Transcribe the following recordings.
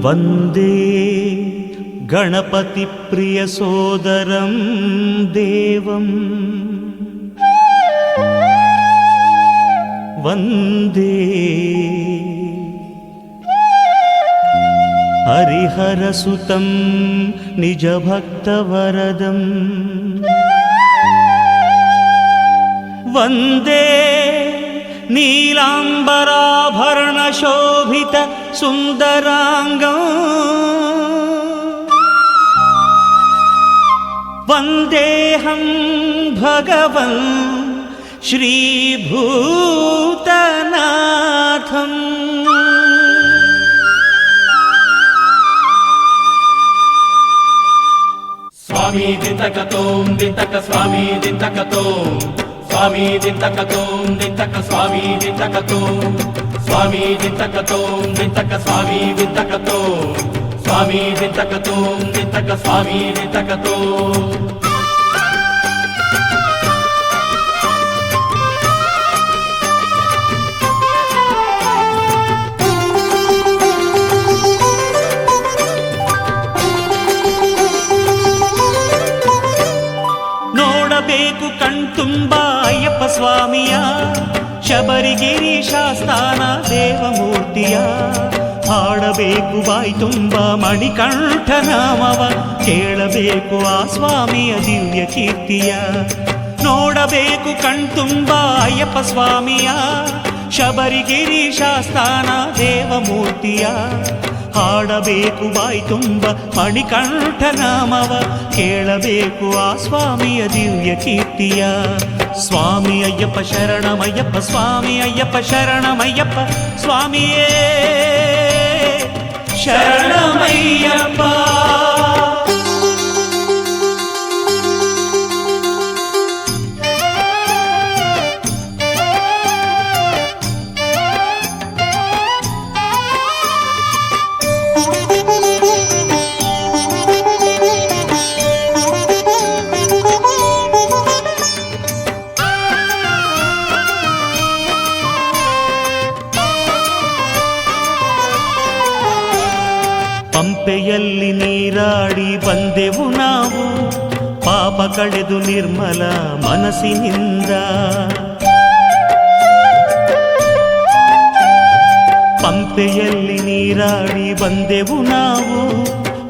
ವಂದೇ ಗಣಪತಿ ಪ್ರಿಯ ಸೋದರಂ ದೇವಂ ವಂದೇ ಹರಿಹರಸುತಂ ನಿಜ ಭಕ್ತವರದಂ ವಂದೇ ನೀಲಾಂಬರಾಭರಣ ಶೋಭಿತ ಸುಂದರಾಂಗಂ ವಂದೇಹಂ ಭಗವನ್ ಶ್ರೀಭೂತನಾಥಂ. ಸ್ವಾಮಿ ದಿಂತಕತೋಂ ದಿಂತಕ ಸ್ವಾಮಿ ದಿಂತಕತೋಂ ಸ್ವಾಮಿ ದಿಂತಕತೋಂ ದಿಂತಕ ಸ್ವಾಮಿ ದಿಂತಕತೋಂ ಸ್ವಾಮಿ ದಿಂತಕತೋಂ ದಿಂತಕ ಸ್ವಾಮಿ ದಿಂತಕತೋಂ ಸ್ವಾಮಿ ದಿಂತಕತೋಂ ದಿಂತಕ ಸ್ವಾಮಿ ದಿಂತಕತೋಂ. ನೋಡಬೇಕು ಕಣ್ತುಂಬ ಅಯ್ಯಪ್ಪ ಸ್ವಾಮಿಯ, ಶಬರಿಗಿರಿ ಶಾಸ್ತಾನ ದೇವಮೂರ್ತಿಯ. ಹಾಡಬೇಕು ಬಾಯಿ ತುಂಬ ಮಣಿಕಂಠ ನಾಮವ, ಕೇಳಬೇಕು ಆ ಸ್ವಾಮಿಯ ದಿವ್ಯ ಕೀರ್ತಿಯ. ನೋಡಬೇಕು ಕಣ್ತುಂಬ ಅಯ್ಯಪ್ಪ ಸ್ವಾಮಿಯ, ಶಬರಿಗಿರಿ ಶಾಸ್ತಾನ ದೇವಮೂರ್ತಿಯ. ಹಾಡಬೇಕು ಬಾಯಿ ತುಂಬ ಮಣಿಕಂಠ ನಾಮವ, ಕೇಳಬೇಕು ಆ ಸ್ವಾಮಿಯ ದಿವ್ಯ ಕೀರ್ತಿಯ. ಸ್ವಾಮಿ ಅಯ್ಯಪ್ಪ ಶರಣಮಯ್ಯಪ್ಪ, ಸ್ವಾಮಿ ಅಯ್ಯಪ್ಪ ಶರಣಮಯ್ಯಪ್ಪ, ಸ್ವಾಮಿಯೇ ಶರಣಮಯ್ಯಪ್ಪ. ಪಂಪೆಯಲ್ಲಿ ನೀರಾಡಿ ಬಂದೆವು ನಾವು, ಪಾಪ ಕಳೆದು ನಿರ್ಮಲ ಮನಸ್ಸಿನಿಂದ. ಪಂಪೆಯಲ್ಲಿ ನೀರಾಡಿ ಬಂದೆವು ನಾವು,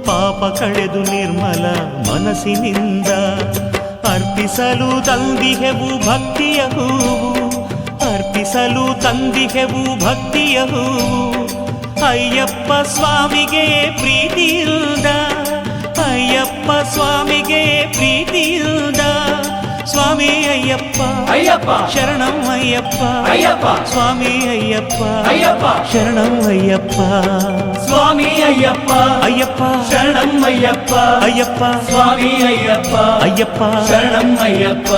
ಪಾಪ ಕಳೆದು ನಿರ್ಮಲ ಮನಸ್ಸಿನಿಂದ. ಅರ್ಪಿಸಲು ತಂದಿಹೆವು ಭಕ್ತಿಯ ಹೂವು, ಅರ್ಪಿಸಲು ತಂದಿಹೆವು ಭಕ್ತಿಯ ಹೂವು. ಅಯ್ಯಪ್ಪ ಸ್ವಾಮಿಗೆ ಪ್ರೀತಿಯಿಂದ, ಅಯ್ಯಪ್ಪ ಸ್ವಾಮಿಗೆ ಪ್ರೀತಿಯಿಂದ. ಸ್ವಾಮಿ ಅಯ್ಯಪ್ಪ ಅಯ್ಯಪ್ಪ ಶರಣಂ ಅಯ್ಯಪ್ಪ, ಅಯ್ಯಪ್ಪ ಸ್ವಾಮಿ ಅಯ್ಯಪ್ಪ ಅಯ್ಯಪ್ಪ ಶರಣಂ ಅಯ್ಯಪ್ಪ. ಸ್ವಾಮಿ ಅಯ್ಯಪ್ಪ ಅಯ್ಯಪ್ಪ ಶರಣಂ ಅಯ್ಯಪ್ಪ, ಅಯ್ಯಪ್ಪ ಸ್ವಾಮಿ ಅಯ್ಯಪ್ಪ ಅಯ್ಯಪ್ಪ ಶರಣಂ ಅಯ್ಯಪ್ಪ.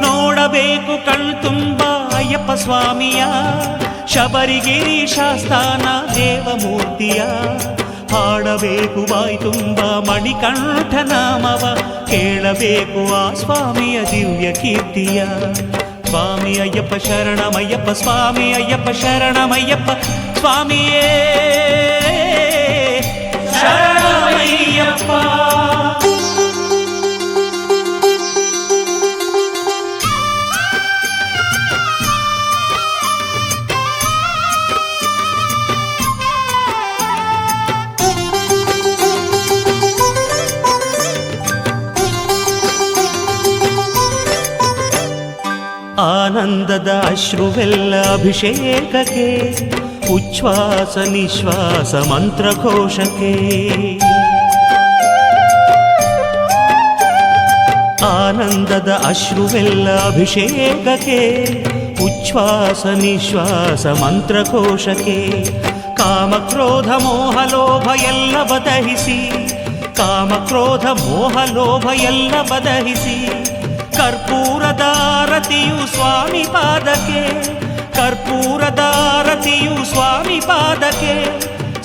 ನೋಡಬೇಕು ಕಣ್ತುಂಬ ಅಯ್ಯಪ್ಪ ಸ್ವಾಮಿಯ, ಶಬರಿಗಿರಿ ಶಾಸ್ತಾನ ದೇವಮೂರ್ತಿಯ. ಹಾಡಬೇಕು ಬಾಯಿ ತುಂಬ ಮಣಿಕಂಠ ನಾಮವ, ಕೇಳಬೇಕು ಆ ಸ್ವಾಮಿಯ ದಿವ್ಯ ಕೀರ್ತಿಯ. ಸ್ವಾಮಿ ಅಯ್ಯಪ್ಪ ಶರಣಮಯ್ಯಪ್ಪ, ಸ್ವಾಮಿ ಅಯ್ಯಪ್ಪ ಶರಣಮಯ್ಯಪ್ಪ, ಸ್ವಾಮಿಯೇ ಶರಣಮಯ್ಯಪ್ಪ. ಆನಂದದ ಅಶ್ರುವೆಲ್ಲ ಅಭಿಷೇಕಕ್ಕೆ, ಉಚ್ಛ್ವಾಸ ನಿಶ್ವಾಸ ಮಂತ್ರಘೋಷಕ್ಕೆ. ಆನಂದದ ಅಶ್ರುವೆಲ್ಲ ಅಭಿಷೇಕಕ್ಕೆ, ಉಚ್ಛ್ವಾಸ ನಿಶ್ವಾಸ ಮಂತ್ರಘೋಷಕ್ಕೆ. ಕಾಮಕ್ರೋಧ ಮೋಹ ಲೋಭ ಎಲ್ಲ ಬದಹಿಸಿ, ಕಾಮಕ್ರೋಧ ಮೋಹ ಲೋಭ ಎಲ್ಲ ಬದಹಿಸಿ. ಕರ್ಪೂರದಾರತಿಯು ಸ್ವಾಮಿ ಪಾದಕ್ಕೆ, ಕರ್ಪೂರದಾರತಿಯು ಸ್ವಾಮಿ ಪಾದಕ್ಕೆ.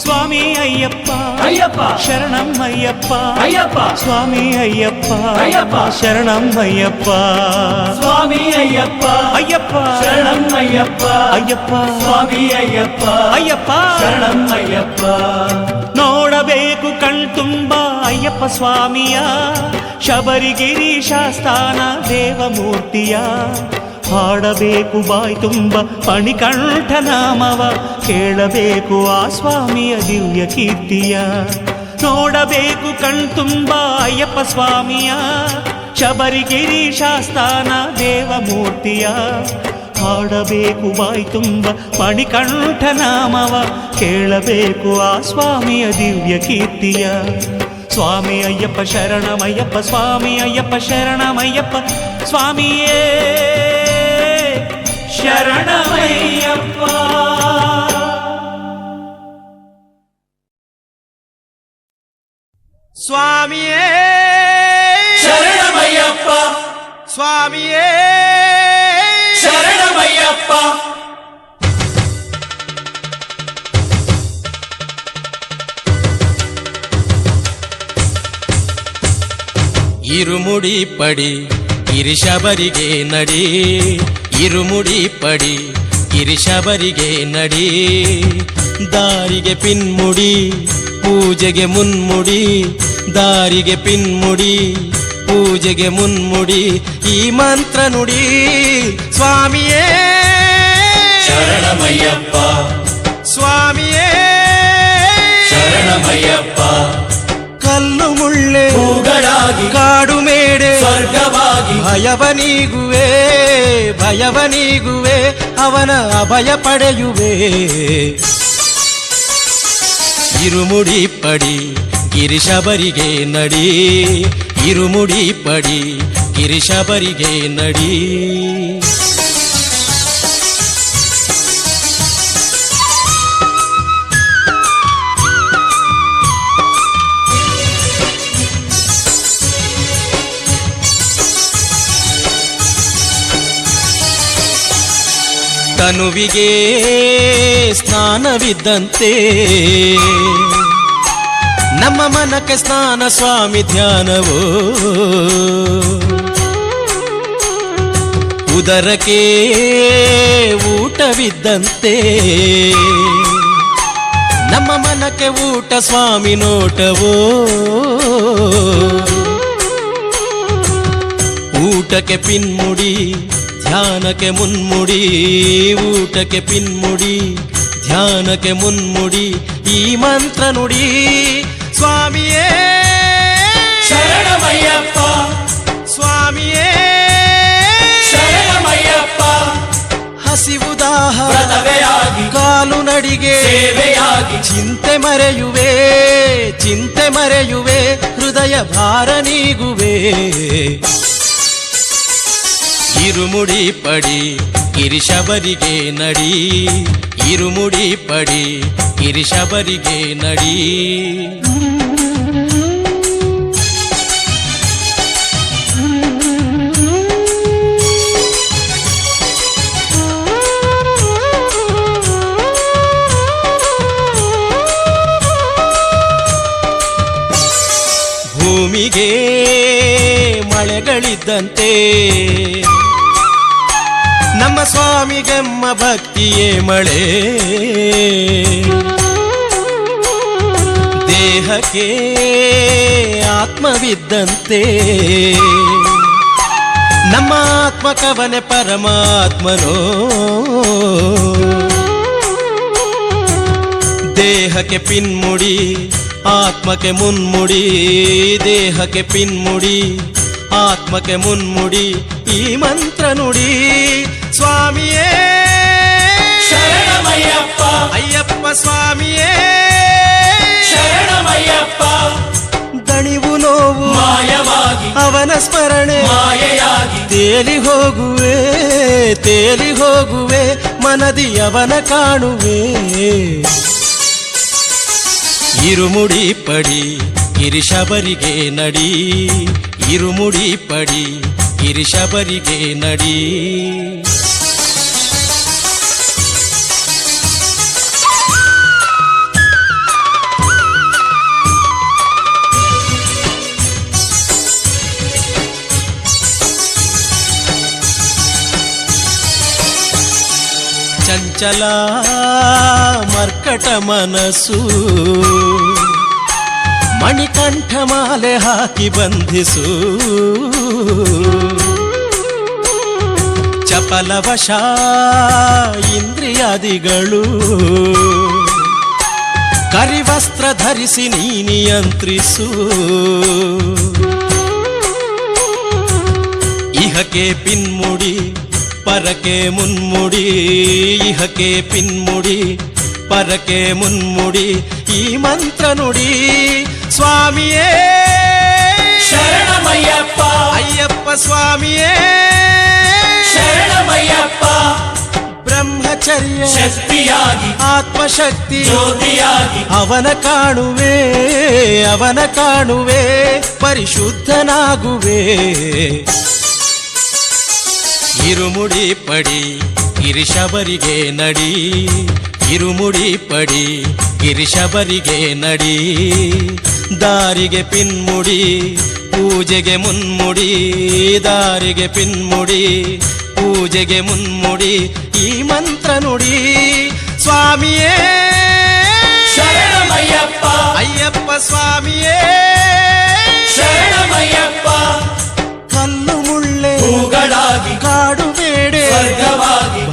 ಸ್ವಾಮಿ ಅಯ್ಯಪ್ಪ ಅಯ್ಯಪ್ಪ ಶರಣಂ ಅಯ್ಯಪ್ಪ, ಅಯ್ಯಪ್ಪ ಸ್ವಾಮಿ ಅಯ್ಯಪ್ಪ ಅಯ್ಯಪ್ಪ. ಶರಣಂ ಅಯ್ಯಪ್ಪ ಸ್ವಾಮಿ ಅಯ್ಯಪ್ಪ ಅಯ್ಯಪ್ಪ ಶರಣಂ ಅಯ್ಯಪ್ಪ ಅಯ್ಯಪ್ಪ ಸ್ವಾಮಿ ಅಯ್ಯಪ್ಪ ಅಯ್ಯಪ್ಪ ಶರಣಂ ಅಯ್ಯಪ್ಪ ನೋಡಬೇಕು ಕಣ್ತುಂಬ ಅಯ್ಯಪ್ಪ ಸ್ವಾಮಿಯ ಶಬರಿಗಿರಿ ಶಾಸ್ತಾನ ದೇವಮೂರ್ತಿಯ ಹಾಡಬೇಕು ಬಾಯ್ ತುಂಬ ಮಣಿಕಂಠ ನಾಮವ ಕೇಳಬೇಕು ಆ ಸ್ವಾಮಿಯ ದಿವ್ಯ ಕೀರ್ತಿಯ ನೋಡಬೇಕು ಕಣ್ತುಂಬ ಅಯ್ಯಪ್ಪ ಸ್ವಾಮಿಯ ಶಬರಿಗಿರಿ ಶಾಸ್ತಾನ ದೇವಮೂರ್ತಿಯ ಹಾಡಬೇಕು ಬಾಯ್ ತುಂಬ ಮಣಿಕಂಠ ನಾಮವ ಕೇಳಬೇಕು ಆ ಸ್ವಾಮಿಯ ದಿವ್ಯ ಕೀರ್ತಿಯ ಸ್ವಾಮಿ ಅಯ್ಯಪ್ಪ ಶರಣಮಯ್ಯಪ್ಪ ಸ್ವಾಮಿ ಅಯ್ಯಪ್ಪ ಶರಣಮಯ್ಯಪ್ಪ ಸ್ವಾಮಿಯೇ ಶರಣಮಯ್ಯಪ್ಪ ಸ್ವಾಮಿಯೇ ಶರಣಮಯ್ಯಪ್ಪ ಸ್ವಾಮಿಯೇ ಶರಣಮಯ್ಯಪ್ಪ ಇರುಮುಡಿ ಪಡಿ ಗಿರಿಶಬರಿಗೆ ನಡಿ ಇರುಮುಡಿ ಪಡಿ ಗಿರಿಶಬರಿಗೆ ನಡಿ ದಾರಿಗೆ ಪಿನ್ಮುಡಿ ಪೂಜೆಗೆ ಮುನ್ಮುಡಿ ದಾರಿಗೆ ಪಿನ್ಮುಡಿ ಪೂಜೆಗೆ ಮುನ್ಮುಡಿ ಈ ಮಂತ್ರ ನುಡಿ ಸ್ವಾಮಿಯೇ ಶರಣಮಯ್ಯಪ್ಪ ಸ್ವಾಮಿಯೇ ಶರಣಮಯ್ಯಪ್ಪ ಕಲ್ಲು ಮುಳ್ಳೆ ಹೂಗಳಾಗಿ ಕಾಡು ಮೇಡೆ ಸ್ವರ್ಗವಾಗಿ ಭಯವನೀಗುವೆ ಅವನ ಅಭಯ ಪಡೆಯುವೆ ಇರುಮುಡಿ ಪಡಿ ಗಿರಿಶಬರಿಗೆ ನಡಿ ಇರುಮುಡಿ ಪಡಿ ಗಿರಿಶಬರಿಗೆ ನಡಿ ತನುವಿಗೆ ಸ್ನಾನವಿದ್ದಂತೆ ನಮ್ಮ ಮನಕ್ಕೆ ಸ್ನಾನ ಸ್ವಾಮಿ ಧ್ಯಾನವೋ ಉದರಕ್ಕೆ ಊಟವಿದ್ದಂತೆ ನಮ್ಮ ಮನಕ್ಕೆ ಊಟ ಸ್ವಾಮಿ ನೋಟವೋ ಊಟಕ್ಕೆ ಪಿನ್ಮುಡಿ ಧ್ಯಾನಕ್ಕೆ ಮುನ್ಮುಡಿ ಊಟಕ್ಕೆ ಪಿನ್ಮುಡಿ ಧ್ಯಾನಕ್ಕೆ ಮುನ್ಮುಡಿ ಈ ಮಂತ್ರ ನುಡಿ ಸ್ವಾಮಿಯೇ ಶರಣಮಯ್ಯಪ್ಪ ಸ್ವಾಮಿಯೇ ಶರಣಮಯ್ಯಪ್ಪ ಹಸಿವುದಾಹ ವ್ರತವೇ ಆಗಿ ಕಾಲು ನಡಿಗೆ ಸೇವೆಯಾಗಿ ಚಿಂತೆ ಮರೆಯುವೆ ಹೃದಯ ಭಾರ ನೀಗುವೆ ಇರುಮುಡಿ ಪಡಿ ಗಿರಿಶಬರಿಗೆ ನಡಿ ಇರುಮುಡಿ ಪಡಿ ಗಿರಿಶಬರಿಗೆ ನಡಿ ಭೂಮಿಗೆ ಮಳೆಗಳಿದ್ದಂತೆ ನಮ್ಮ ಸ್ವಾಮಿಗೆಮ್ಮ ಭಕ್ತಿಯೇ ಮಳೆ ದೇಹಕ್ಕೆ ಆತ್ಮವಿದ್ದಂತೆ ನಮ್ಮ ಆತ್ಮಕವನೆ ಪರಮಾತ್ಮನೋ ದೇಹಕ್ಕೆ ಪಿನ್ಮುಡಿ ಆತ್ಮಕ್ಕೆ ಮುನ್ಮುಡಿ ದೇಹಕ್ಕೆ ಪಿನ್ಮುಡಿ ಆತ್ಮಕ್ಕೆ ಮುನ್ಮುಡಿ ಈ ಮಂತ್ರ ನುಡಿ ಸ್ವಾಮಿಯೇ ಶರಣಮಯ್ಯಪ್ಪ ಅಯ್ಯಪ್ಪ ಸ್ವಾಮಿಯೇ ಶರಣಮಯ್ಯಪ್ಪ ದಣಿವು ನೋವು ಮಾಯವಾಗಿ ಅವನ ಸ್ಮರಣೆ ಮಾಯೆಯಾಗಿ ತೇಲಿ ಹೋಗುವೆ ಮನದಿ ಅವನ ಕಾಣುವೆ ಇರುಮುಡಿ ಪಡಿ ಗಿರಿಶಬರಿಗೆ ನಡಿ ಇರುಮುಡಿ ಪಡಿ ಗಿರಿಶಬರಿಗೆ ನಡಿ ಚಂಚಲ ಮರ್ಕಟ ಮನಸ್ಸು ಮಣಿಕಂಠ ಮಾಲೆ ಹಾಕಿ ಬಂಧಿಸು ಚಪಲವಶ ಇಂದ್ರಿಯಾದಿಗಳು ಕರಿವಸ್ತ್ರ ಧರಿಸಿ ನೀ ನಿಯಂತ್ರಿಸು ಇಹಕ್ಕೆ ಪಿನ್ಮುಡಿ ಪರಕೆ ಮುನ್ಮುಡಿ ಇಹಕ್ಕೆ ಪಿನ್ಮುಡಿ ಪರಕೆ ಮುನ್ಮುಡಿ ಈ ಮಂತ್ರ ನುಡಿ ಸ್ವಾಮಿಯೇ ಶರಣಮಯ್ಯಪ್ಪ ಅಯ್ಯಪ್ಪ ಸ್ವಾಮಿಯೇ ಶರಣಮಯ್ಯಪ್ಪ ಬ್ರಹ್ಮಚರ್ಯ ಶಕ್ತಿಯಾಗಿ ಆತ್ಮಶಕ್ತಿ ಜ್ಯೋತಿಯಾಗಿ ಅವನ ಕಾಣುವೆ ಪರಿಶುದ್ಧನಾಗುವೆ ಇರುಮುಡಿ ಪಡಿ ಗಿರಿಶಬರಿಗೆ ನಡಿ ಇರುಮುಡಿ ಪಡಿ ಗಿರಿಶಬರಿಗೆ ನಡಿ ದಾರಿಗೆ ಪಿನ್ಮುಡಿ ಪೂಜೆಗೆ ಮುನ್ಮುಡಿ ದಾರಿಗೆ ಪಿನ್ಮುಡಿ ಪೂಜೆಗೆ ಮುನ್ಮುಡಿ ಈ ಮಂತ್ರ ನುಡಿ ಸ್ವಾಮಿಯೇ ಶರಣಮಯ್ಯಪ್ಪ ಅಯ್ಯಪ್ಪ ಸ್ವಾಮಿಯೇ ಶರಣಮಯ್ಯಪ್ಪ ಕಲ್ಲು ಮುಳ್ಳೆ ಹೂಗಳಾಗಿ ಕಾಡು ಬೇಡೆ ಸ್ವರ್ಗವಾಗಿ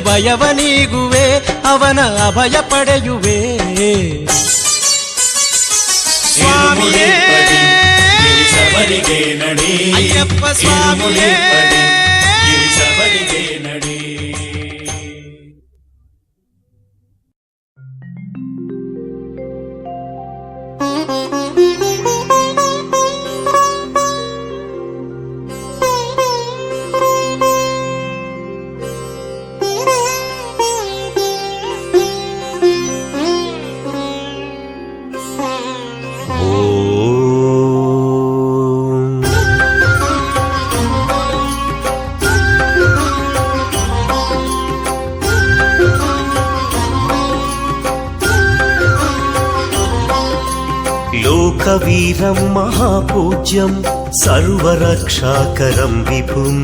ಭಯವನೀಗುವೆ ಅವನ ಅಭಯ ಪಡೆಯುವೆ ಸ್ವಾಮಿಯೇ ಗಿರಿಶಬರಿಗೆ ನಡಿ ಅಯ್ಯಪ್ಪ ಸ್ವಾಮಿಯೇ ಗಿರಿಶಬರಿಗೆ ನಡಿ लोकवीरं महापूज्यं सर्वरक्षाकरं विभुं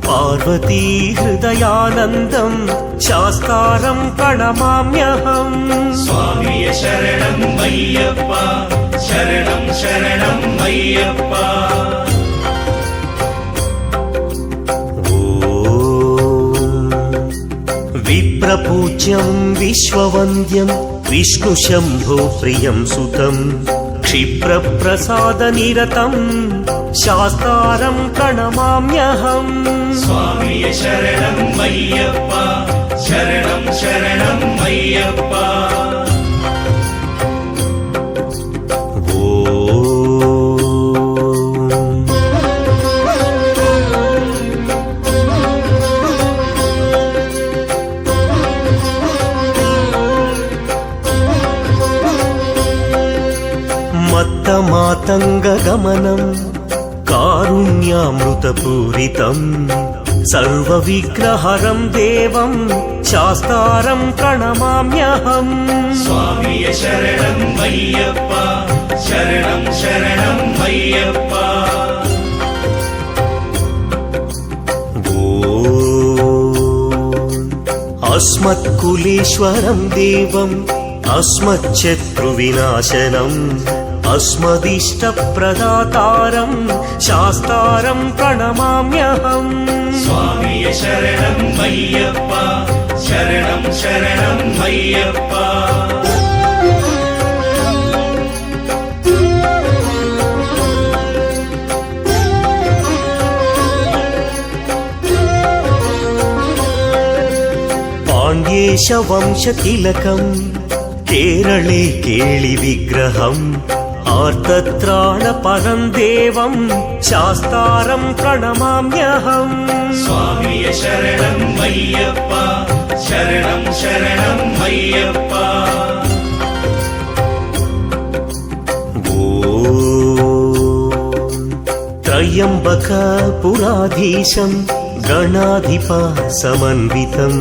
पार्वती हृदयानन्दं शास्तारं प्रणमाम्यहम् स्वामिय शरणं मय्यप्प शरणं शरणं मय्यप्प विप्रपूज्यं विश्ववन्द्यं विष्णुशम्भो प्रियं सुतं क्षिप्रप्रसादनिरतं शास्तारं प्रणमाम्यहम् स्वामिय शरणं मय्यप्प शरणं शरणं मय्यप्प मातंगगमनं कारुण्यामृतपूरितं सर्वविग्रहरं देवं शास्तारं प्रणमाम्यहम् स्वामिय शरणं मय्यप्प शरणं शरणं मय्यप्प अस्मत्कुलेश्वरं देवम् अस्मच्छत्रुविनाशनम् अस्मदिष्टप्रदातारं शास्तारं प्रणमाम्यहम् स्वामिय शरणं मय्यप्प शरणं शरणं मय्यप्प पाण्ड्येशवंशतिलकं केरळे केळिविग्रहम् आर्तत्राणपरं देवं शास्तारं प्रणमाम्यहम् स्वामिय शरणं मय्यप्प शरणं शरणं मय्यप्प त्र्यम्बकपुराधीशं गणाधिपसमन्वितं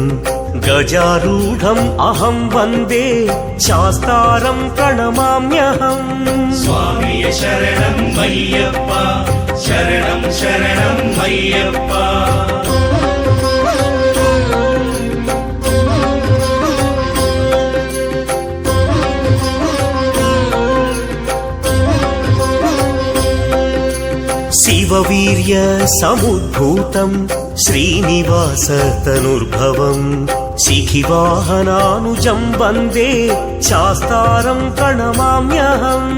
गजारूढम् अहं वन्दे शास्तारं प्रणमाम्यहम् स्वामिय शरणं मय्यप्प शरणं शरणं मय्यप्प शिववीर्य समुद्भूतं श्रीनिवास तनुर्भवम् शिखिवाहनानुजं वन्दे शास्तारं प्रणमाम्यहम्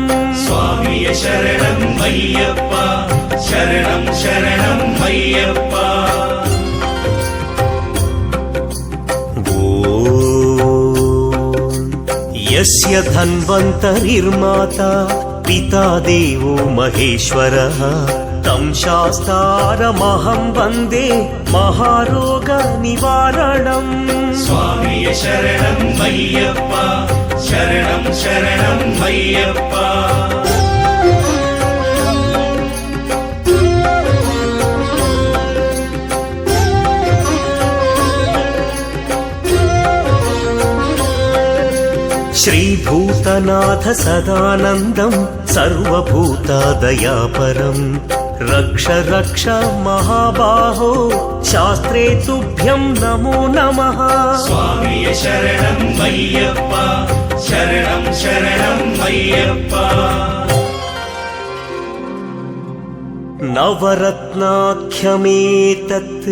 स्वामिये शरणं अय्यप्पा शरणं शरणं अय्यप्पा यस्य धन्वन्तरिर्माता पिता देवो महेश्वरः तं शास्तारमहं वन्दे महारोगनिवारणम् स्वामिये शरणं अय्यप्पा शरणं शरणं अय्यप्पा श्रीभूतनाथ सदानन्दं सर्वभूतादयापरम् रक्ष रक्ष महाबाहो शास्त्रे तुभ्यं नमो नमः स्वामिये शरणं अय्यप्पा शरणं शरणं अय्यप्पा नवरत्नाख्यमेतत्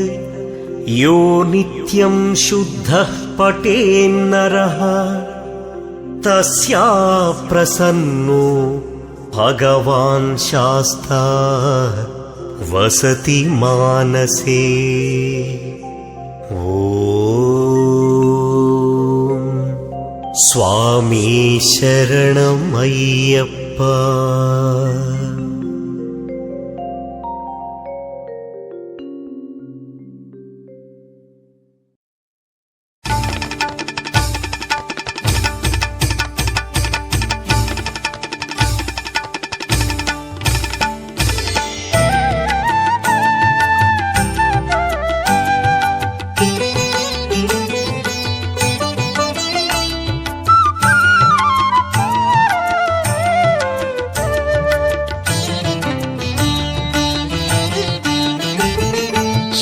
यो नित्यं शुद्धः पठेन्नरः तस्या प्रसन्नो भगवान् शास्ता वसति मानसे ॐ स्वामी शरणमय्यप्पा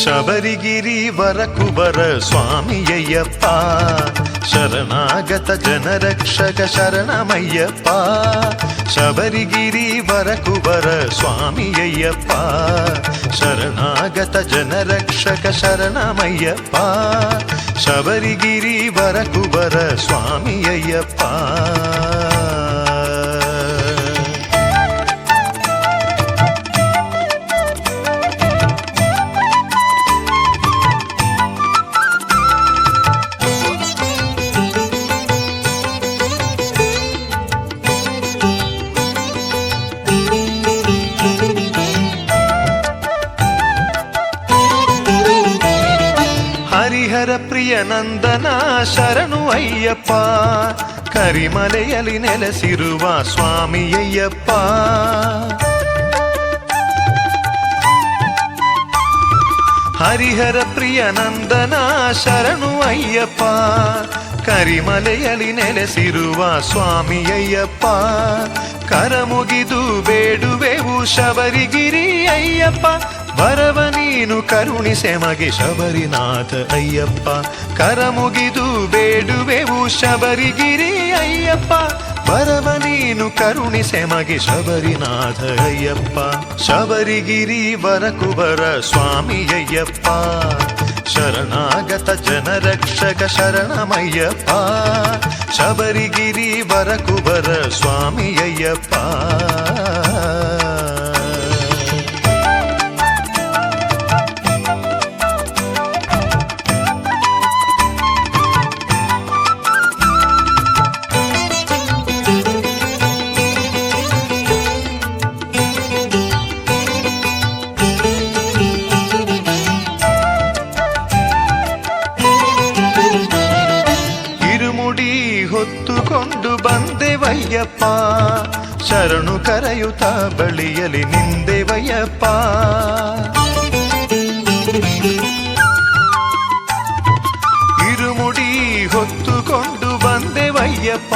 ಶಬರಿಗಿರಿ ವರಕುಬರ ಸ್ವಾಮಿಯಯ್ಯಪ್ಪ ಶರಣಾಗತ ಜನರಕ್ಷಕ ಶರಣಮಯ್ಯಪ್ಪ ಶಬರಿಗಿರಿ ವರಕುಬರ ಸ್ವಾಮಿಯಯ್ಯಪ್ಪ ಶರಣಾಗತ ಜನರಕ್ಷಕ ಶರಣಮಯ್ಯಪ್ಪ ಶಬರಿಗಿರಿ ವರಕುಬರ ಸ್ವಾಮಿಯಯ್ಯಪ್ಪ ಹರಿಹರ ಪ್ರಿಯ ನಂದನ ಶರಣು ಅಯ್ಯಪ್ಪ ಕರಿಮಲೆಯಲ್ಲಿ ನೆಲೆಸಿರುವ ಸ್ವಾಮಿಯಯ್ಯಪ್ಪ ಹರಿಹರ ಪ್ರಿಯ ನಂದನ ಶರಣು ಅಯ್ಯಪ್ಪ ಕರಿಮಲೆಯಲ್ಲಿ ನೆಲೆಸಿರುವ ಸ್ವಾಮಿಯಯ್ಯಪ್ಪ ಕರಮುಗಿದು ಬೇಡುವೆವು ಶಬರಿಗಿರಿ ಅಯ್ಯಪ್ಪ ವರವ ನೀನು ಕರುಣಿಸೆ ಮಗೆ ಶಬರಿನಾಥ ಅಯ್ಯಪ್ಪ ಕರಮುಗಿದು ಬೇಡುವೆವು ಶಬರಿಗಿರಿ ಅಯ್ಯಪ್ಪ ವರವ ನೀನು ಕರುಣಿಸೆ ಮಗೆ ಶಬರಿನಾಥ ಅಯ್ಯಪ್ಪ ಶಬರಿಗಿರಿ ವರಕುಬರ ಸ್ವಾಮಿ ಅಯ್ಯಪ್ಪ ಶರಣಾಗತ ಜನರಕ್ಷಕ ಶರಣಮಯ್ಯಪ್ಪ ಶಬರಿಗಿರಿ ವರಕುಬರ ಸ್ವಾಮಿ ಅಯ್ಯಪ್ಪ ಹೊತ್ತುಕೊಂಡು ಬಂದೆವಯ್ಯಪ್ಪ ಶರಣು ಕರೆಯುತ್ತ ಬಳಿಯಲಿ ನಿಂದೆವಯ್ಯಪ್ಪ ಇರುಮುಡಿ ಹೊತ್ತುಕೊಂಡು ಬಂದೆವಯ್ಯಪ್ಪ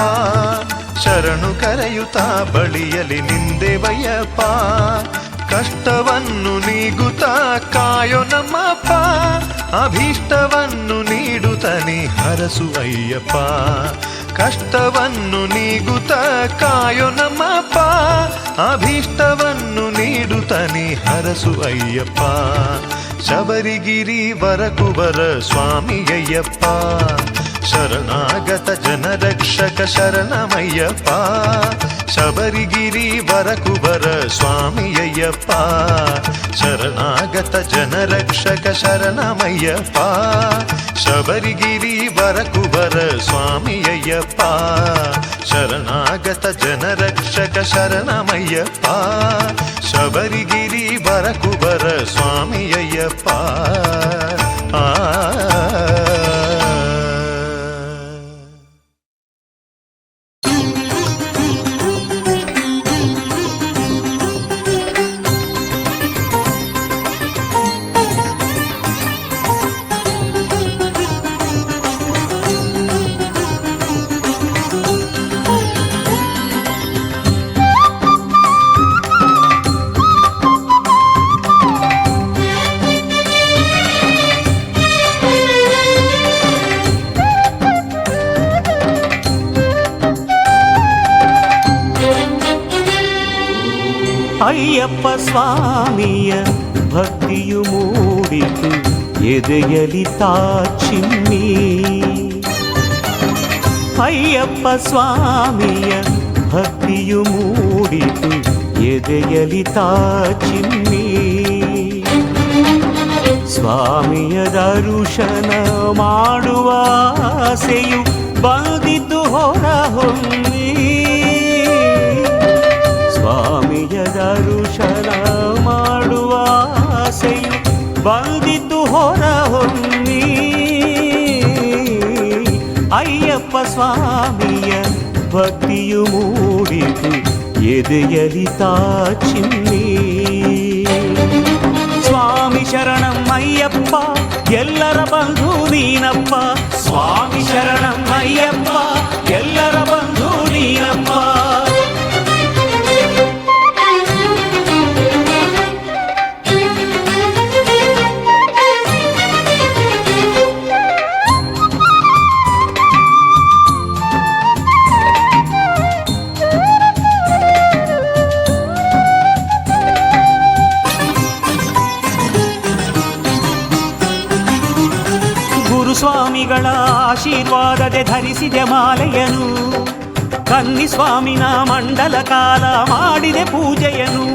ಶರಣು ಕರೆಯುತ್ತ ಬಳಿಯಲಿ ನಿಂದೆವಯ್ಯಪ್ಪ ಕಷ್ಟವನ್ನು ನೀಗುತ್ತ ಕಾಯೋ ನಮ್ಮಪ್ಪ ಅಭೀಷ್ಟವನ್ನು ನೀಡುತ್ತ ನೀ ಹರಸು ಅಯ್ಯಪ್ಪ ಕಷ್ಟವನ್ನು ನೀಗುತ್ತ ಕಾಯೋ ನಮ್ಮಪ್ಪ, ಅಭೀಷ್ಟವನ್ನು ನೀಡುತ್ತನಿ ಹರಸು ಅಯ್ಯಪ್ಪ. ಶಬರಿಗಿರಿ ವರಕುವರ ಸ್ವಾಮಿ ಅಯ್ಯಪ್ಪ, ಶರಣಾಗತ ಜನರಕ್ಷಕ ಶರಣಮಯ್ಯಪ್ಪ. ಶಬರಿಗಿರಿ ವರಕುವರ ಸ್ವಾಮಿ ಅಯ್ಯಪ್ಪ, ಶರಣಾಗತ ಜನರಕ್ಷಕ ಶರಣಮಯ್ಯಪ್ಪ. ಶಬರಿಗಿರಿ ವರಕುವರ ಸ್ವಾಮಿ ಅಯ್ಯಪ್ಪ, ಶರಣಾಗತ ಜನರಕ್ಷಕ ಶರಣಮಯ್ಯಪ್ಪ. ಶಬರಿಗಿರಿ ವರಕುವರ ಸ್ವಾಮಿ ಅಯ್ಯಪ್ಪ. ಅಯ್ಯಪ್ಪ ಸ್ವಾಮಿಯ ಭಕ್ತಿಯು ಮೂಡಿತು ಎದೆಯಲಿ ತಾಚಿಮ್ಮಿ. ಅಯ್ಯಪ್ಪ ಸ್ವಾಮಿಯ ಭಕ್ತಿಯು ಮೂಡಿತು ಎದೆಯಲಿ ತಾಚಿಮ್ಮಿ. ಸ್ವಾಮಿಯ ದರ್ಶನ ಮಾಡುವ ಆಸೆಯು ಬಂದಿದ್ದು ಹೊರ ಹೊಮ್ಮಿ. ಸ್ವಾಮಿಯ ದರ್ಶನ ಮಾಡುವ ಆಸೆಯು ಬಂದಿದ್ದು ಹೊರ ಹೊಮ್ಮಿ. ಅಯ್ಯಪ್ಪ ಸ್ವಾಮಿಯ ಭಕ್ತಿಯು ಮೂಡಿತು ಎದೆಯಲಿ ತಾಚಿಮ್ಮಿ. ಸ್ವಾಮಿ ಶರಣಂ ಅಯ್ಯಪ್ಪ ಎಲ್ಲರ ಬಂಧು ನೀನಪ್ಪ. ಸ್ವಾಮಿ ಶರಣಂ ಅಯ್ಯಪ್ಪ ಎಲ್ಲರ ಬಂಧು ನೀನಪ್ಪ. ಗುರುಸ್ವಾಮಿಗಳ ಆಶೀರ್ವಾದದೆ ಧರಿಸಿದೆ ಮಾಲೆಯನು. ಕನ್ನಿಸ್ವಾಮಿನ ಮಂಡಲ ಕಾಲ ಮಾಡಿದೆ ಪೂಜೆಯನು.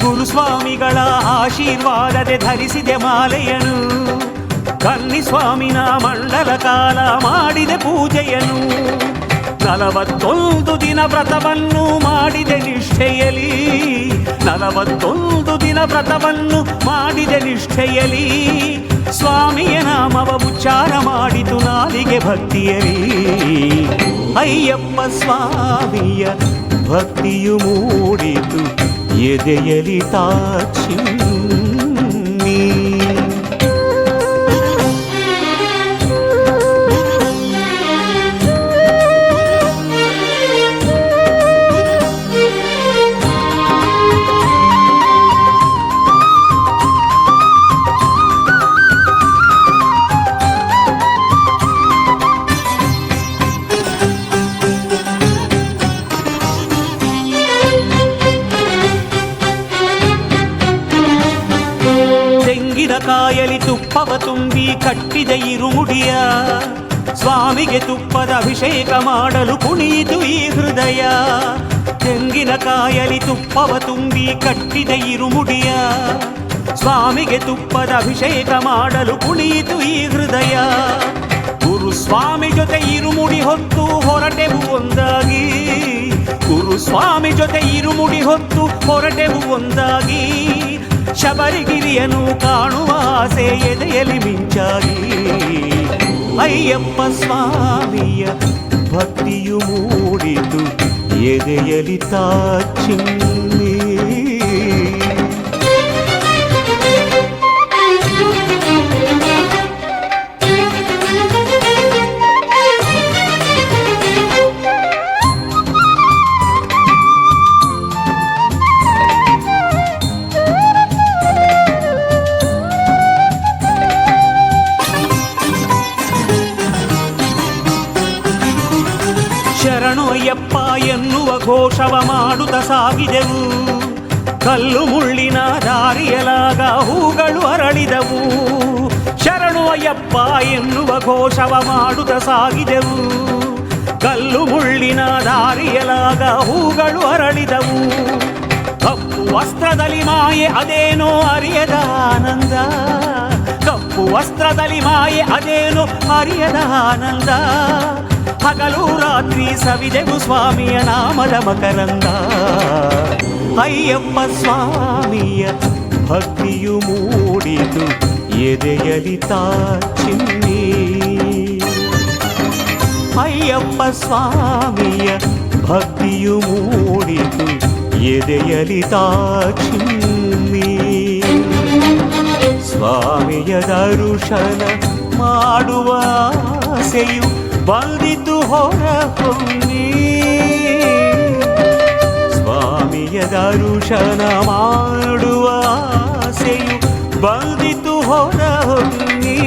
ಗುರುಸ್ವಾಮಿಗಳ ಆಶೀರ್ವಾದದೆ ಧರಿಸಿದೆ ಮಾಲೆಯನು. ಕನ್ನಿಸ್ವಾಮಿನ ಮಂಡಲ ಕಾಲ ಮಾಡಿದೆ ಪೂಜೆಯನು. 41 ದಿನ ವ್ರತವನ್ನು ಮಾಡಿದೆ ನಿಷ್ಠೆಯಲಿ. 41 ದಿನ ವ್ರತವನ್ನು ಮಾಡಿದೆ ನಿಷ್ಠೆಯಲಿ. ಸ್ವಾಮಿಯ ನಾಮವ ಉಚ್ಚಾರ ಮಾಡಿತು ನಾಲಿಗೆ ಭಕ್ತಿಯಲಿ. ಅಯ್ಯಪ್ಪ ಸ್ವಾಮಿಯ ಭಕ್ತಿಯು ಮೂಡಿತು ಎದೆಯಲಿ ತಾಚಿಮ್ಮಿ. ಕಾಯಲಿ ತುಪ್ಪವ ತುಂಬಿ ಕಟ್ಟಿದ ಇರುಮುಡಿಯ. ಸ್ವಾಮಿಗೆ ತುಪ್ಪದ ಅಭಿಷೇಕ ಮಾಡಲು ಕುಣಿಯಿತು ಈ ಹೃದಯ. ತೆಂಗಿನ ಕಾಯಲಿ ತುಪ್ಪವ ತುಂಬಿ ಕಟ್ಟಿದ ಇರುಮುಡಿಯ. ಸ್ವಾಮಿಗೆ ತುಪ್ಪದ ಅಭಿಷೇಕ ಮಾಡಲು ಕುಣಿಯಿತು ಈ ಹೃದಯ. ಗುರುಸ್ವಾಮಿ ಜೊತೆ ಇರುಮುಡಿ ಹೊತ್ತು ಹೊರಟೆವು ಒಂದಾಗಿ. ಗುರುಸ್ವಾಮಿ ಜೊತೆ ಇರುಮುಡಿ ಹೊತ್ತು ಹೊರಟೆವು ಒಂದಾಗಿ. ಶಬರಿಗಿರಿಯನ್ನು ಕಾಣುವ ಆಸೆ ಎದೆಯಲ್ಲಿ ಮಿಂಚಾಗಿ. ಅಯ್ಯಪ್ಪ ಸ್ವಾಮಿಯ ಭಕ್ತಿಯು ಮೂಡಿತು ಎದೆಯಲ್ಲಿ ತಾಚಿಮ್ಮಿ. ಶರಣು ಅಯ್ಯಪ್ಪ ಎನ್ನುವ ಘೋಷವ ಮಾಡುತ್ತ ಸಾಗಿದೆವು. ಕಲ್ಲು ಮುಳ್ಳಿನ ದಾರಿಯಲಾಗ ಹೂಗಳು ಅರಳಿದವು. ಶರಣು ಅಯ್ಯಪ್ಪ ಎನ್ನುವ ಘೋಷವ ಮಾಡುತ್ತ ಸಾಗಿದೆವು. ಕಲ್ಲು ಮುಳ್ಳಿನ ದಾರಿಯಲಾಗ ಹೂಗಳು ಅರಳಿದವು. ಕಪ್ಪು ವಸ್ತ್ರದಲ್ಲಿ ಮಾಯೆ ಅದೇನೋ ಅರಿಯದ ಆನಂದ. ಕಪ್ಪು ವಸ್ತ್ರದಲ್ಲಿ ಮಾಯೆ ಅದೇನೋ ಅರಿಯದ ಆನಂದ. ಹಗಲು ರಾತ್ರಿ ಸವಿದೆವು ಸ್ವಾಮಿಯ ನಾಮದ ಮಕರಂದ. ಅಯ್ಯಪ್ಪ ಸ್ವಾಮಿಯ ಭಕ್ತಿಯು ಮೂಡಿತು ಎದೆಯಲಿ ಚಿನ್ನಿ. ಅಯ್ಯಪ್ಪ ಸ್ವಾಮಿಯ ಭಕ್ತಿಯು ಮೂಡಿತು ಎದೆಯಲಿ ಚಿನ್ನಿ. ಸ್ವಾಮಿಯ ದರ್ಶನ ಮಾಡುವ ಆಸೆಯು ಬಂದಿತು ಹೊರಹೊಮ್ಮಿ. ಸ್ವಾಮಿಯ ದರ್ಶನ ಮಾಡುವ ಆಸೆಯು ಬಂದಿತು ಹೊರಹೊಮ್ಮಿ.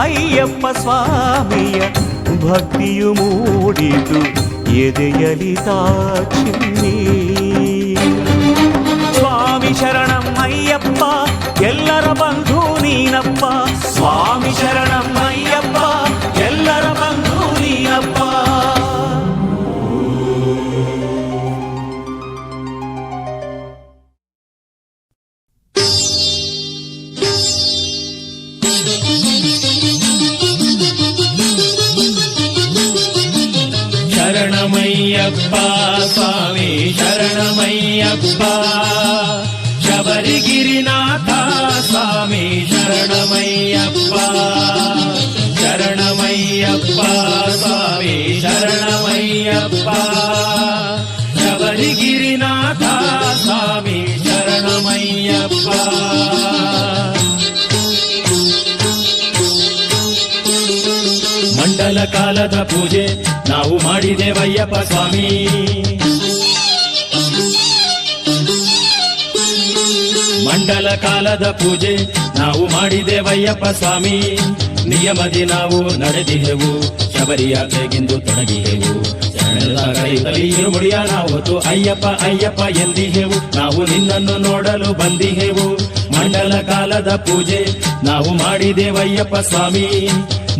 ಅಯ್ಯಪ್ಪ ಸ್ವಾಮಿಯ ಭಕ್ತಿಯು ಮೂಡಿತು ಎದೆಯಲಿ ಚಿನ್ನಿ. ಸ್ವಾಮಿ ಶರಣಂ ಅಯ್ಯಪ್ಪ ಎಲ್ಲರ ಬಂಧು ನೀನಪ್ಪ. ಸ್ವಾಮಿ ಶರಣಂ ಅಯ್ಯಪ್ಪ ಎಲ್ಲರ ಬಂಧು ನೀನಪ್ಪ. ಶರಣಮಯ್ಯಪ್ಪ ಸ್ವಾಮಿ ಶರಣಮಯ್ಯಪ್ಪ. ಶಬರಿಗಿರಿನಾಥ ಸ್ವಾಮಿ ಶರಣಮಯ್ಯಪ್ಪ. ಶರಣಮಯ್ಯಪ್ಪ ಸ್ವಾಮಿ ಶರಣಮಯ್ಯಪ್ಪ. ಶಬರಿಗಿರಿನಾಥ ಸ್ವಾಮಿ ಶರಣಮಯ್ಯಪ್ಪ. ಮಂಡಲ ಕಾಲದ ಪೂಜೆ ನಾವು ಮಾಡಿದೆವಯ್ಯಪ್ಪ ಸ್ವಾಮಿ. ಮಂಡಲ ಕಾಲದ ಪೂಜೆ ನಾವು ಮಾಡಿದೆವಯ್ಯಪ್ಪ ಸ್ವಾಮಿ. ನಿಯಮದಿ ನಾವು ನಡೆದಿಹೆವು ಶಬರಿಯಾತ್ರೆಗೆಂದು ತೊಡಗಿಹೆವು. ಶರಣದ ಕೈತಲಿ ಇರುಮುಡಿಯ ನಾವತ್ತು ಅಯ್ಯಪ್ಪ ಅಯ್ಯಪ್ಪ ಎಂದಿಹೆವು. ನಾವು ನಿನ್ನನ್ನು ನೋಡಲು ಬಂದಿಹೆವು. ಮಂಡಲ ಕಾಲದ ಪೂಜೆ ನಾವು ಮಾಡಿದೆವಯ್ಯಪ್ಪ ಸ್ವಾಮಿ.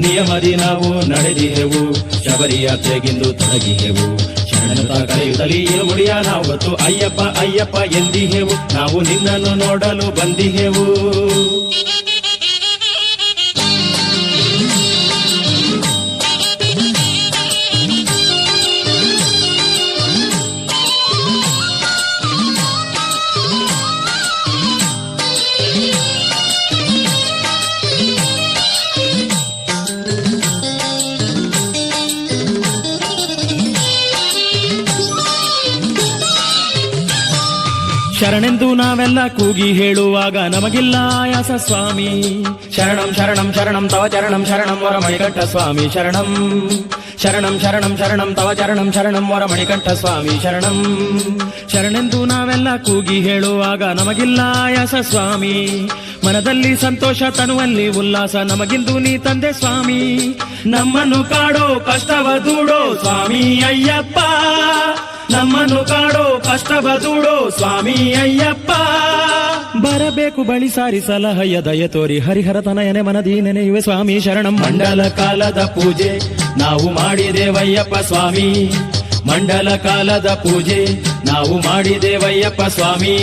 ನಿಯಮದಿ ನಾವು ನಡೆದಿಹೆವು ಶಬರಿಯಾತ್ರೆಗೆಂದು ತೊಡಗಿಹೆವು. ಶರಣದ ಕರೆಯುತ್ತಲೀ ಇರುಮುಡಿಯ ನಾವತ್ತು ಅಯ್ಯಪ್ಪ ಅಯ್ಯಪ್ಪ ಎಂದಿಹೆವು. ನಾವು ನಿನ್ನನ್ನು ನೋಡಲು ಬಂದಿಹೆವು. ಶರಣೆಂದು ನಾವೆಲ್ಲ ಕೂಗಿ ಹೇಳುವಾಗ ನಮಗಿಲ್ಲ ಆಯಾಸ ಸ್ವಾಮಿ. ಶರಣಂ ಶರಣಂ ಶರಣಂ ತವ ಚರಣಂ ಶರಣಂ ವರ ಮಣಿಕಂಠ ಸ್ವಾಮಿ ಶರಣಂ. ಶರಣಂ ಶರಣಂ ಶರಣಂ ತವ ಚರಣಂ ಶರಣಂ ವರ ಮಣಿಕಂಠ ಸ್ವಾಮಿ ಶರಣಂ. ಶರಣೆಂದು ನಾವೆಲ್ಲ ಕೂಗಿ ಹೇಳುವಾಗ ನಮಗಿಲ್ಲ ಆಯಾಸ ಸ್ವಾಮಿ. ಮನದಲ್ಲಿ ಸಂತೋಷ ತನುವಲ್ಲಿ ಉಲ್ಲಾಸ ನಮಗಿಂದು ನೀ ತಂದೆ ಸ್ವಾಮಿ. ನಮ್ಮನ್ನು ಕಾಡೋ ಕಷ್ಟವ ದೂಡೋ ಸ್ವಾಮಿ ಅಯ್ಯಪ್ಪ. ನಮ್ಮನ್ನು ಕಾಡೋ ಕಷ್ಟವ ದೂಡೋ ಸ್ವಾಮಿ ಅಯ್ಯಪ್ಪ. ಬರಬೇಕು ಬಳಿ ಸಾರಿ ಸಲಹಯ್ಯ ದಯ ತೋರಿ ಹರಿಹರ ತನಯನೆ ಮನದಿ ನೆನೆಯುವೆ ಸ್ವಾಮಿ ಶರಣಂ. ಮಂಡಲ ಕಾಲದ ಪೂಜೆ ನಾವು ಮಾಡಿದೆವಯ್ಯಪ್ಪ ಸ್ವಾಮಿ. ಮಂಡಲ ಕಾಲದ ಪೂಜೆ ನಾವು ಮಾಡಿದೆವಯ್ಯಪ್ಪ ಸ್ವಾಮಿ.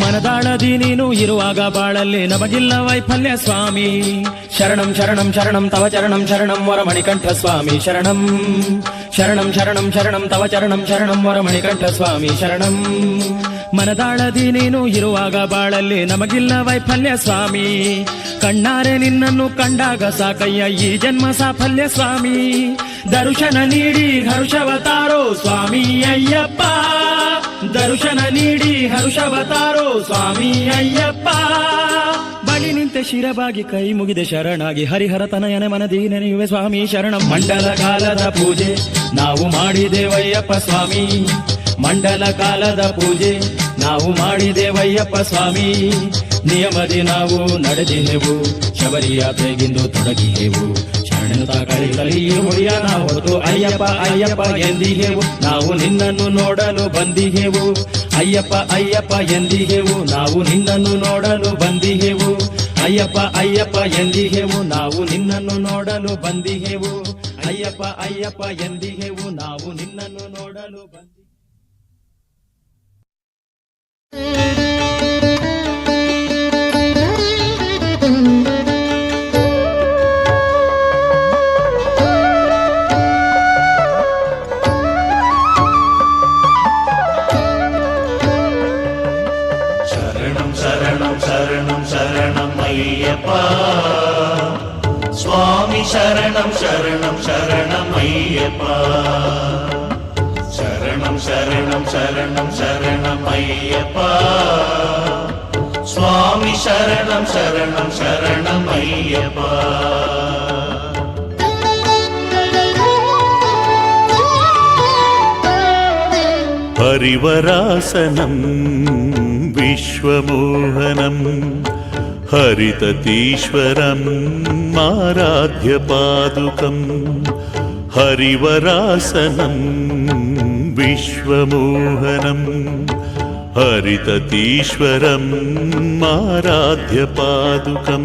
ಮನದಾಳದಿ ನೀನು ಇರುವಾಗ ಬಾಳಲ್ಲಿ ನಮಗಿಲ್ಲ ವೈಫಲ್ಯ ಸ್ವಾಮಿ. ಶರಣಂ ಶರಣಂ ಶರಣಂ ತವ ಚರಣಂ ಶರಣಂ ವರ ಮಣಿಕಂಠ ಸ್ವಾಮಿ ಶರಣಂ. ಶರಣಂ ಶರಣಂ ಶರಣಂ ತವ ಚರಣಂ ಶರಣಂ ವರ ಮಣಿಕಂಠ ಸ್ವಾಮಿ ಶರಣಂ. ಮನದಾಳದಿ ನೀನು ಇರುವಾಗ ಬಾಳಲ್ಲಿ ನಮಗಿಲ್ಲ ವೈಫಲ್ಯ ಸ್ವಾಮಿ. ಕಣ್ಣಾರೆ ನಿನ್ನನ್ನು ಕಂಡಾಗ ಸಾಕಯ್ಯ ಈ ಜನ್ಮ ಸಾಫಲ್ಯ ಸ್ವಾಮಿ. ದರ್ಶನ ನೀಡಿ ಹರ್ಷವತಾರೋ ಸ್ವಾಮಿ ಅಯ್ಯಪ್ಪ, ದರ್ಶನ ನೀಡಿ ಹರ್ಷವತಾರೋ ಸ್ವಾಮಿ ಅಯ್ಯಪ್ಪ. ಬಳಿ ನಿಂತೆ ಶಿರಬಾಗಿ ಕೈ ಮುಗಿದೆ ಶರಣಾಗಿ ಹರಿಹರ ತನಯನ ಮನದಿ ನೆನೆಯುವೆ ಸ್ವಾಮಿ ಶರಣಂ. ಮಂಡಲ ಕಾಲದ ಪೂಜೆ ನಾವು ಮಾಡಿದೇವಯ್ಯಪ್ಪ ಸ್ವಾಮಿ, ಮಂಡಲ ಕಾಲದ ಪೂಜೆ ನಾವು ಮಾಡಿದೇವಯ್ಯಪ್ಪ ಸ್ವಾಮಿ. ನಿಯಮದಿ ನಾವು ನಡೆದಿಹೆವು, ಶಬರಿಯಾತ್ರೆಗಿಂದು ತೊಡಗಿಹೆವು. ಶರಣನುತ ಕಳಿ ಹೊಯ್ಯ ನಾವು ಅಯ್ಯಪ್ಪ ಅಯ್ಯಪ್ಪ ಎಂದಿಹೆವು. ನಾವು ನಿನ್ನನ್ನು ನೋಡಲು ಬಂದಿಹೆವು, ಅಯ್ಯಪ್ಪ ಅಯ್ಯಪ್ಪ ಎಂದಿಹೆವು. ನಾವು ನಿನ್ನನ್ನು ನೋಡಲು ಬಂದಿಹೆವು, ಅಯ್ಯಪ್ಪ ಅಯ್ಯಪ್ಪ ಎಂದಿಹೆವು. ನಾವು ನಿನ್ನನ್ನು ನೋಡಲು ಬಂದಿಹೆವು, ಅಯ್ಯಪ್ಪ ಅಯ್ಯಪ್ಪ ಎಂದಿಹೆವು. ನಾವು ನಿನ್ನನ್ನು ನೋಡಲು ಬಂದಿಹೆವು. శరణం శరణం శరణం శరణం అయ్యప్ప స్వామి, శరణం శరణం శరణం అయ్యప్ప. శరణం శరణం శరణం శరణం అయ్యప్ప స్వామి, శరణం శరణం శరణం అయ్యప్ప. హరివరాసనం విశ్వమోహనం హరితతీశ్వరం ఆరాధ్యపాదుకం. హరివరాసనం విశ్వమోహనం హరితతీశ్వరం ఆరాధ్యపాదుకం.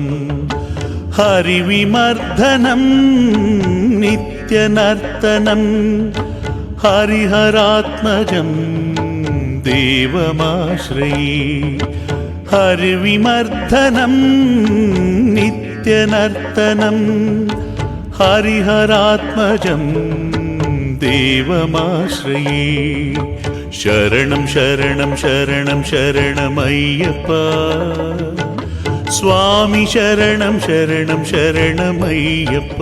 హరివిమర్దనం నిత్యనర్తనం హరిహరాత్మజం దేవమాశ్రయే. హరివిమర్దనం నిత్యనర్తనం హరిహరాత్మజం దేవమాశ్రయే. శరణం శరణం శరణం శరణమయ్యప్ప స్వామి, శరణం శరణం శరణమయ్యప్ప.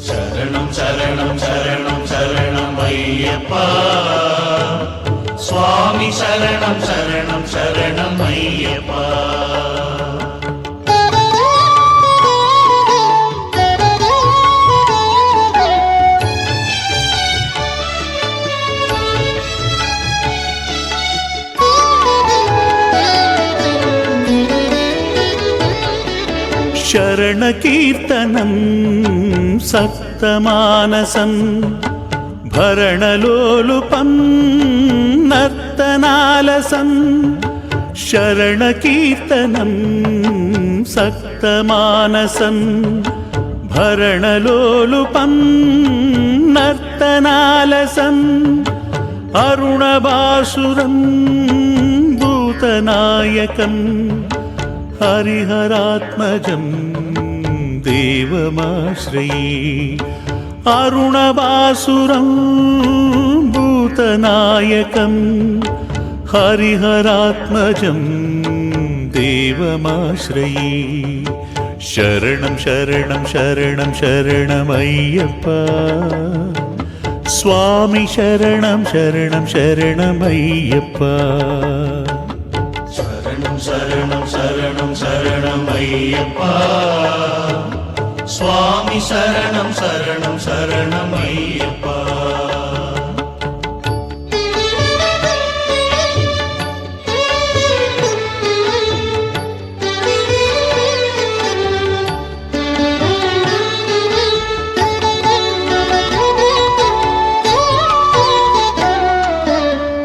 శరణం శరణం శరణం శరణం అయ్యప్ప స్వామి, శరణం శరణం శరణం అయ్యప్ప. శరణకీర్తనం సప్తమానసం భరణలోలుపం నర్తనాలసం. శరణకీర్తనం సప్తమానసం భరణలోలుపం నర్తనాలసం. అరుణభాసురం భూతనాయకం హరిహరాత్మజం దేవమాశ్రయే. అరుణభాసురం భూతనాయకం హరిహరాత్మజం దేవమాశ్రయే. శరణం శరణం శరణం శరణమయ్యప్ప స్వామి, శరణం శరణం శరణమయ్యప్ప. శరణం శరణం శరణం శరణం అయ్యప్ప స్వామి, శరణం శరణం శరణం అయ్యప్ప.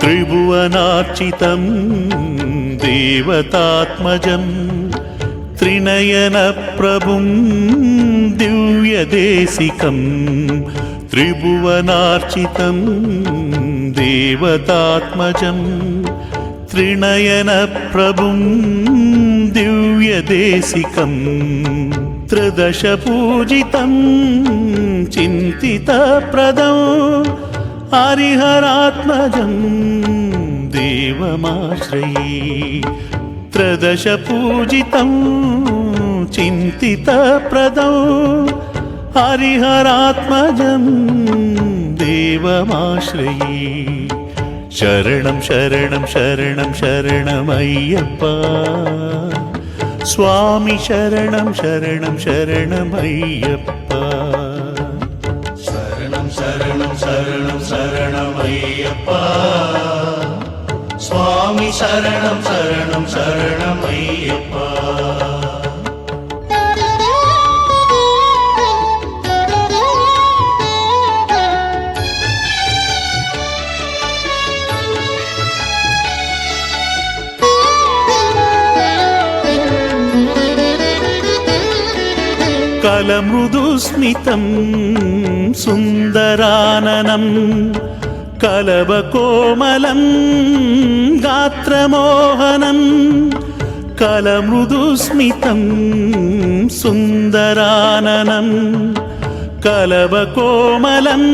త్రిభువనార్చితం దేవతాత్మజం త్రినయన ప్రభుం దివ్యదేశికం. త్రిభువనార్చితం దేవతాత్మజం త్రినయన ప్రభుం దివ్యదేశికం. త్రిదశ పూజితం చింతితప్రదం హరిహరాత్మజం దేవమాశ్రయే. త్రిదశ పూజితం చింతితప్రదం हरिहरात्मजं देवमाश्रये शरणं शरणं शरणं शरणमय्यप्पा स्वामी शरणं शरणं शरणमय्यप्पा शरणं शरणं शरणं शरणमय्यप्पा स्वामी शरणं शरणं शरणमय्यप्पा कलमृदुस्मितं सुन्दराननं कलवकोमलं गात्रमोहनं कलमृदुस्मितं सुन्दराननं कलवकोमलं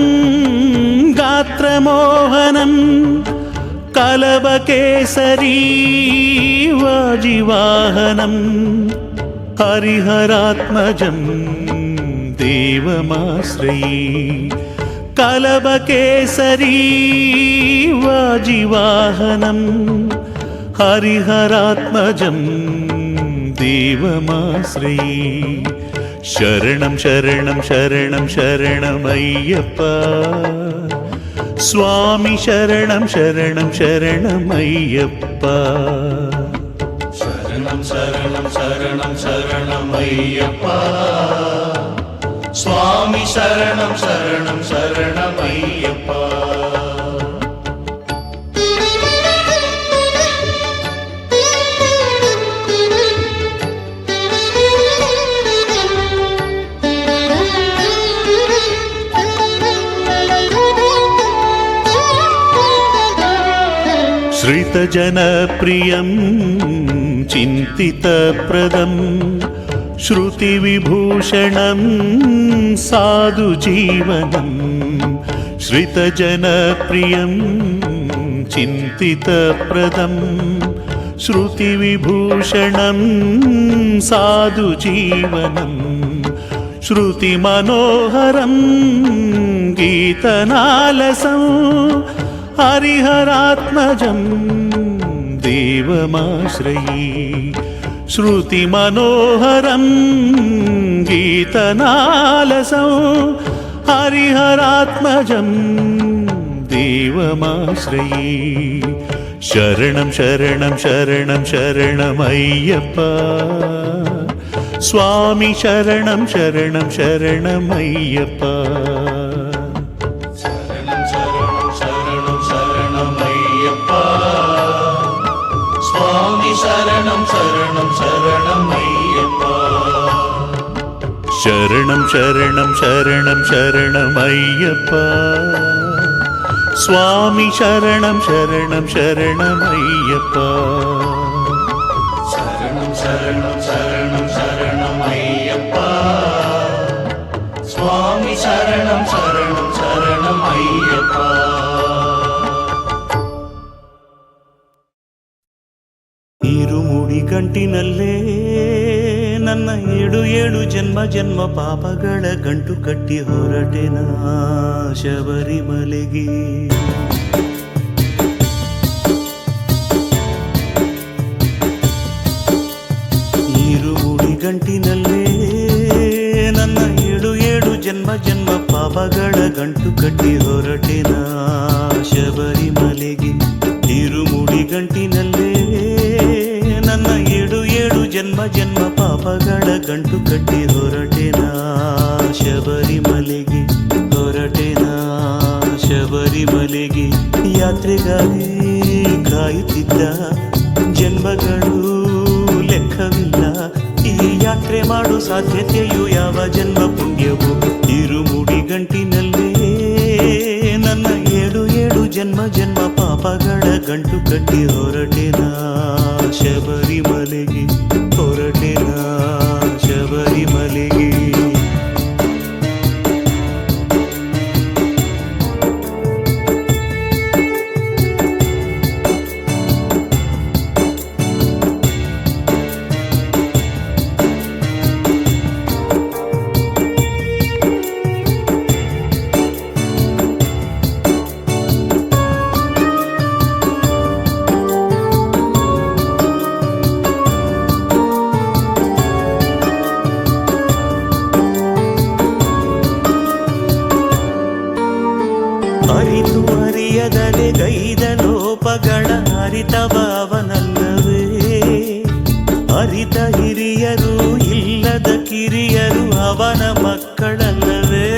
गात्रमोहनं कलवकेसरी वाजिवाहनं हरिहरात्मजं देवमाश्रये कलवकेसरी वाजिवाहनं हरिहरात्मजं देवमाश्रये शरणं शरणं शरणं शरणमय्यप्पा स्वामी शरणं शरणं शरणमय्यप्पा शरणं शरणं शरणं शरणमय्यप्पा स्वामी शरणं शरणं शरणमय्यप्पा श्रितजनप्रियं चिन्तितप्रदं श्रुतिविभूषणं साधुजीवनं श्रितजनप्रियं चिन्तितप्रदं श्रुतिविभूषणं साधुजीवनं श्रुतिमनोहरं गीतनालसं हरिहरात्मजं देवमाश्रये श्रुतिमनोहरं गीतनालसं हरिहरात्मजं देवमाश्रये शरणं शरणं शरणं शरणमय्यप्पा स्वामी शरणं शरणं शरणमय्यप्पा शरणं शरणं शरणं शरणमय्यप्पा स्वामी शरणं शरणं शरणमय्यप्पा शरणं शरणं शरणं शरणमय्यप्पा स्वामी शरणं शरणं शरणमय्यप्पा शरणं शरणं शरणं शरणमय्यप्पा स्वामी शरणं शरणं शरणमय्यप्पा ಇರುಮುಡಿ ಗಂಟಿನಲ್ಲೇ ನನ್ನ ಏಳು ಏಳು ಜನ್ಮ ಜನ್ಮ ಪಾಪಗಳ ಗಂಟು ಕಟ್ಟಿ ಹೊರಟೆನ ಶಬರಿಮಲೆಗೆ ಇರುಮುಡಿ ಗಂಟಿನಲ್ಲೇ ನನ್ನ ಏಳು ಏಳು ಜನ್ಮ ಜನ್ಮ ಪಾಪಗಳ ಗಂಟು ಕಟ್ಟಿ ಹೊರಟೆನ ಶಬರಿಮಲೆಗೆ ಇರುಮುಡಿ ಗಂಟಿನಲ್ಲೇ ನನ್ನ ಏಳು ಏಳು ಜನ್ಮ ಜನ್ಮ ಪಾಪಗಳ ಗಂಟು ಕಟ್ಟಿ ಹೊರಟೆನ ಶಬರಿಮಲೆಗೆ ಹೊರಟೆನ ಶಬರಿಮಲೆಗೆ ಯಾತ್ರೆಗಾಗಿ ಕಾಯುತ್ತಿದ್ದ ಜನ್ಮಗಳು ಲೆಕ್ಕವಿಲ್ಲ ಈ ಯಾತ್ರೆ ಮಾಡೋ ಸಾಧ್ಯತೆಯು ಯಾವ ಜನ್ಮ ಪುಣ್ಯವು ಇರುಮುಡಿ ಗಂಟಿನಲ್ಲೇ ನನ್ನ ಏಳು ಏಳು ಜನ್ಮ ಜನ್ಮ ಪಾಪಗಳ ಗಂಟು ಕಟ್ಟಿ ಹೊರಟೆನ ಶಬರಿಮಲೆಗೆ ಹೊರಟೆನ ಶಬರಿಮಲೆಗೆ ತಿಳಿಯದಲೆ ಗೈದ ಲೋಪಗಳ ಅರಿತವನಲ್ಲವೇ? ಅರಿತ ಹಿರಿಯರು ಇಲ್ಲದ ಕಿರಿಯರು ಅವನ ಮಕ್ಕಳಲ್ಲವೇ?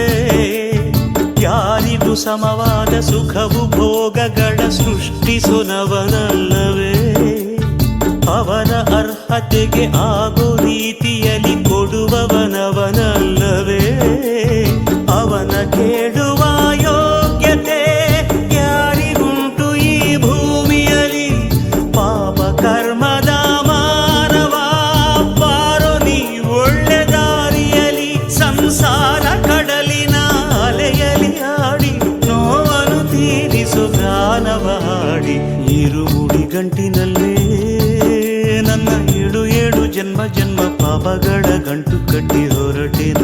ಯಾರಿಗೂ ಸಮವಾದ ಸುಖವು ಭೋಗಗಳ ಸೃಷ್ಟಿಸುವವನಲ್ಲವೇ? ಅವನ ಅರ್ಹತೆಗೆ ಆಗೋ ರೀತಿಯಲ್ಲಿ ಕೊಡುವವನವನಲ್ಲವೇ? ಅವನ ಕೇಳುವ ಯೋಗ್ಯತೆ ಯಾರಿಗುಂಟು ಈ ಭೂಮಿಯಲ್ಲಿ? ಪಾಪ ಕರ್ಮದ ಮಾನವ ಬಾರೋ ನೀ ಒಳ್ಳೆ ದಾರಿಯಲಿ. ಸಂಸಾರ ಕಡಲಿನ ಅಲೆಯಲಿ ಆಡಿ ನೋವನ್ನು ತೀರಿಸು ಗಾನವ ಹಾಡಿ. ಇರುಮುಡಿ ಗಂಟಿನಲ್ಲೇ ನನ್ನ ಏಳು ಜನ್ಮ ಜನ್ಮ ಪಾಪಗಳ ಗಂಟು ಕಟ್ಟಿ ಹೊರಟಿನ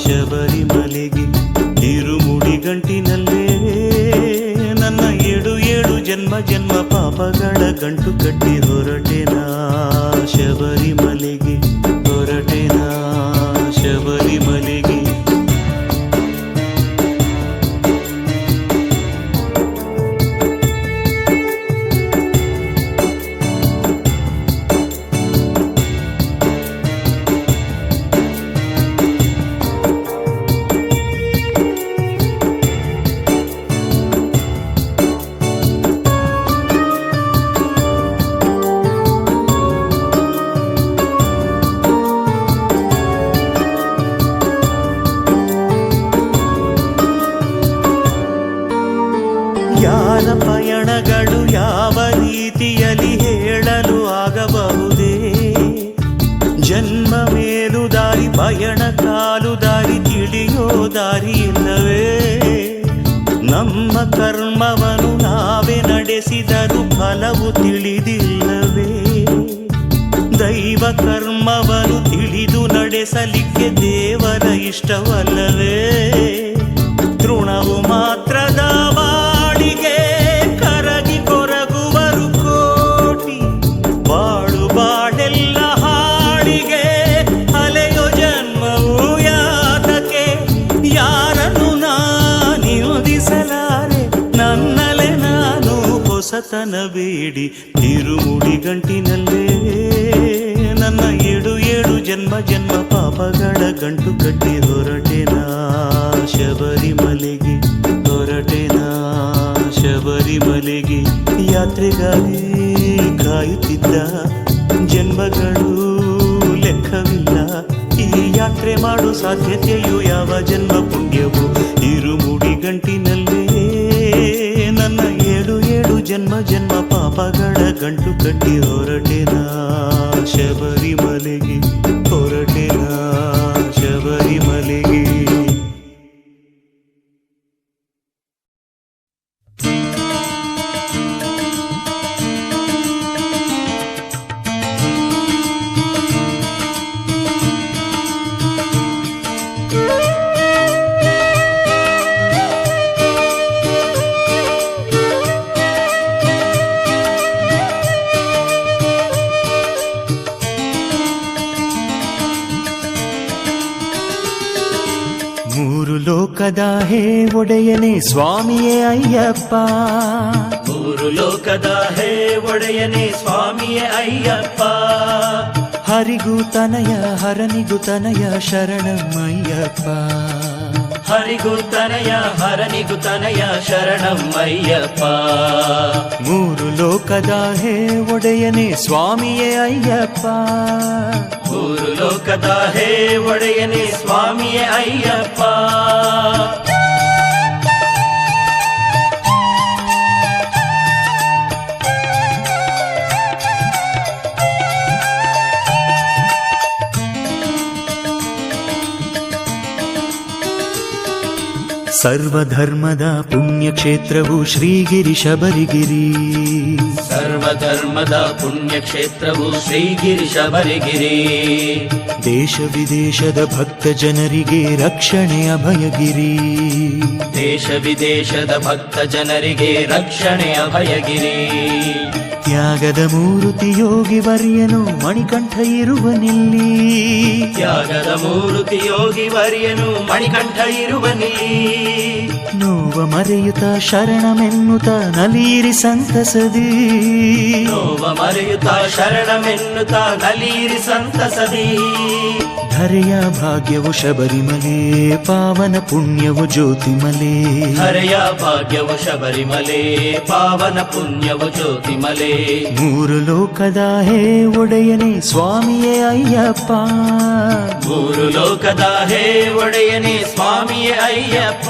ಶಬರಿಮಲೆಗೆ. ಇರುಮುಡಿ ಗಂಟಿನಲ್ಲೇ ನನ್ನ ಏಳು ಜನ್ಮ ಜನ್ಮ ಪಾಪಗಳ ಗಂಟು ಕಟ್ಟಿ ಹೊರಟಿನ ಶಬರಿಮಲೆಗೆ, ಹೊರಟಿನ ಶಬರಿಮಲೆಗೆ. ಯಾರ ಪಯಣಗಳು ಯಾವ ರೀತಿಯಲ್ಲಿ ಹೇಳಲು ಆಗಬಹುದೇ? ಜನ್ಮ ಮೇಲು ದಾರಿ, ಪಯಣ ಕಾಲು ದಾರಿ, ತಿಳಿಯೋ ದಾರಿ ಇಲ್ಲವೇ? ನಮ್ಮ ಕರ್ಮವನ್ನು ನಾವೇ ನಡೆಸಿದರೂ ಫಲವು ತಿಳಿದಿಲ್ಲವೇ? ದೈವ ಕರ್ಮವನ್ನು ತಿಳಿದು ನಡೆಸಲಿಕ್ಕೆ ದೇವರ ಇಷ್ಟವಲ್ಲವೇ? ತೃಣವು ಮಾತ್ರದ ಬಾಳಿಗೆ ಕರಗಿ ಕೊರಗುವರು ಕೋಟಿ. ಬಾಳು ಬಾಳೆಲ್ಲ ಹಾಳಿಗೆ ಅಲೆಯೋ ಜನ್ಮವು ಯಾತಕ್ಕೆ? ಯಾರನ್ನು ನಾನಿಯೋದಿಸಲಾರೆ, ನನ್ನಲೆ ನಾನು ಹೊಸತನ ಬೇಡಿ. ತಿರುಮುಡಿ ಗಂಟಿನಲ್ಲೇ ನನ್ನ ಏಳು ಜನ್ಮ ಜನ್ಮ ಪಾಪಗಳ ಗಂಟು ಕಟ್ಟಿ ಹೊರಟೆನ ಶಬರಿಮಲೆಗೆ, ಹೊರಟೆನ ಶಬರಿಮಲೆಗೆ. ಯಾತ್ರೆಗಾಗಿ ಕಾಯುತ್ತಿದ್ದ ಜನ್ಮಗಳು ಲೆಕ್ಕವಿಲ್ಲ. ಈ ಯಾತ್ರೆ ಮಾಡೋ ಸಾಧ್ಯತೆಯು ಯಾವ ಜನ್ಮ ಪುಣ್ಯವು? ಇರುಮುಡಿ ಗಂಟಿನಲ್ಲೇ ನನ್ನ ಏಳು ಜನ್ಮ ಜನ್ಮ ಪಾಪಗಳ ಗಂಟು ಕಟ್ಟಿ ಹೊರಟೆನ ಶಬರಿಮಲೆಗೆ, ಹೊರಟೆನ ಶಬರಿಮಲೆಗೆ. ಮೂರು ಲೋಕದ ಹೇ ಒಡೆಯನೇ ಸ್ವಾಮಿಯೇ ಅಯ್ಯಪ್ಪ. ಮೂರು ಲೋಕದ ಹೇ ಒಡೆಯನೇ ಸ್ವಾಮಿಯೇ ಅಯ್ಯಪ್ಪ. ಹರಿಗೂ ತನಯ ಹರನಿಗೂ ತನಯ ಶರಣಮಯ್ಯಪ್ಪ. ಹರಿಗೂ ತನಯ ಹರನಿಗೂ ತನಯ ಶರಣಮಯ್ಯಪ್ಪ. ಮೂರು ಲೋಕದ ಹೇ ಒಡೆಯನೇ ಸ್ವಾಮಿಯೇ ಅಯ್ಯಪ್ಪ. ಮೂರು ಲೋಕದ ಹೇ ಒಡೆಯನೇ ಸ್ವಾಮಿಯೇ ಅಯ್ಯಪ್ಪ. ಸರ್ವಧರ್ಮದ ಪುಣ್ಯಕ್ಷೇತ್ರವು ಶ್ರೀಗಿರಿ ಶಬರಿಗಿರಿ. ಸರ್ವಧರ್ಮದ ಪುಣ್ಯಕ್ಷೇತ್ರವು ಶ್ರೀಗಿರಿ ಶಬರಿಗಿರಿ. ದೇಶ ವಿದೇಶದ ಭಕ್ತ ಜನರಿಗೆ ರಕ್ಷಣೆ ಅಭಯಗಿರಿ. ದೇಶ ವಿದೇಶದ ಭಕ್ತ ಜನರಿಗೆ ರಕ್ಷಣೆ ಅಭಯಗಿರಿ. ತ್ಯಾಗದ ಮೂರುತಿ ಯೋಗಿ ವರ್ಯನು ಮಣಿಕಂಠ ಇರುವನಿಲ್ಲಿ. ತ್ಯಾಗದ ಮೂರುತಿ ಯೋಗಿ ವರ್ಯನು ಮಣಿಕಂಠ ಇರುವನಿಲ್ಲಿ. ನೋವ ಮರೆಯುತ್ತ ಶರಣಮೆನ್ನುತ್ತ ನಲೀರಿ ಸಂತಸದಿ. ನೋವ ಮರೆಯುತ್ತ ಶರಣಮೆನ್ನುತ್ತ ನಲೀರಿ ಸಂತಸದಿ. ಧರೆಯ ಭಾಗ್ಯವು ಶಬರಿಮಲೆ ಪಾವನ ಪುಣ್ಯವು ಜ್ಯೋತಿಮಲೆ. ಹರೆಯ ಭಾಗ್ಯವು ಶಬರಿಮಲೆ ಪಾವನ ಪುಣ್ಯವು ಜ್ಯೋತಿಮಲೆ. ಮೂರು ಲೋಕದ ಹೇ ಒಡೆಯನೇ ಸ್ವಾಮಿಯೇ ಅಯ್ಯಪ್ಪ. ಮೂರು ಲೋಕದ ಹೇ ಒಡೆಯನೇ ಸ್ವಾಮಿಯೇ ಅಯ್ಯಪ್ಪ.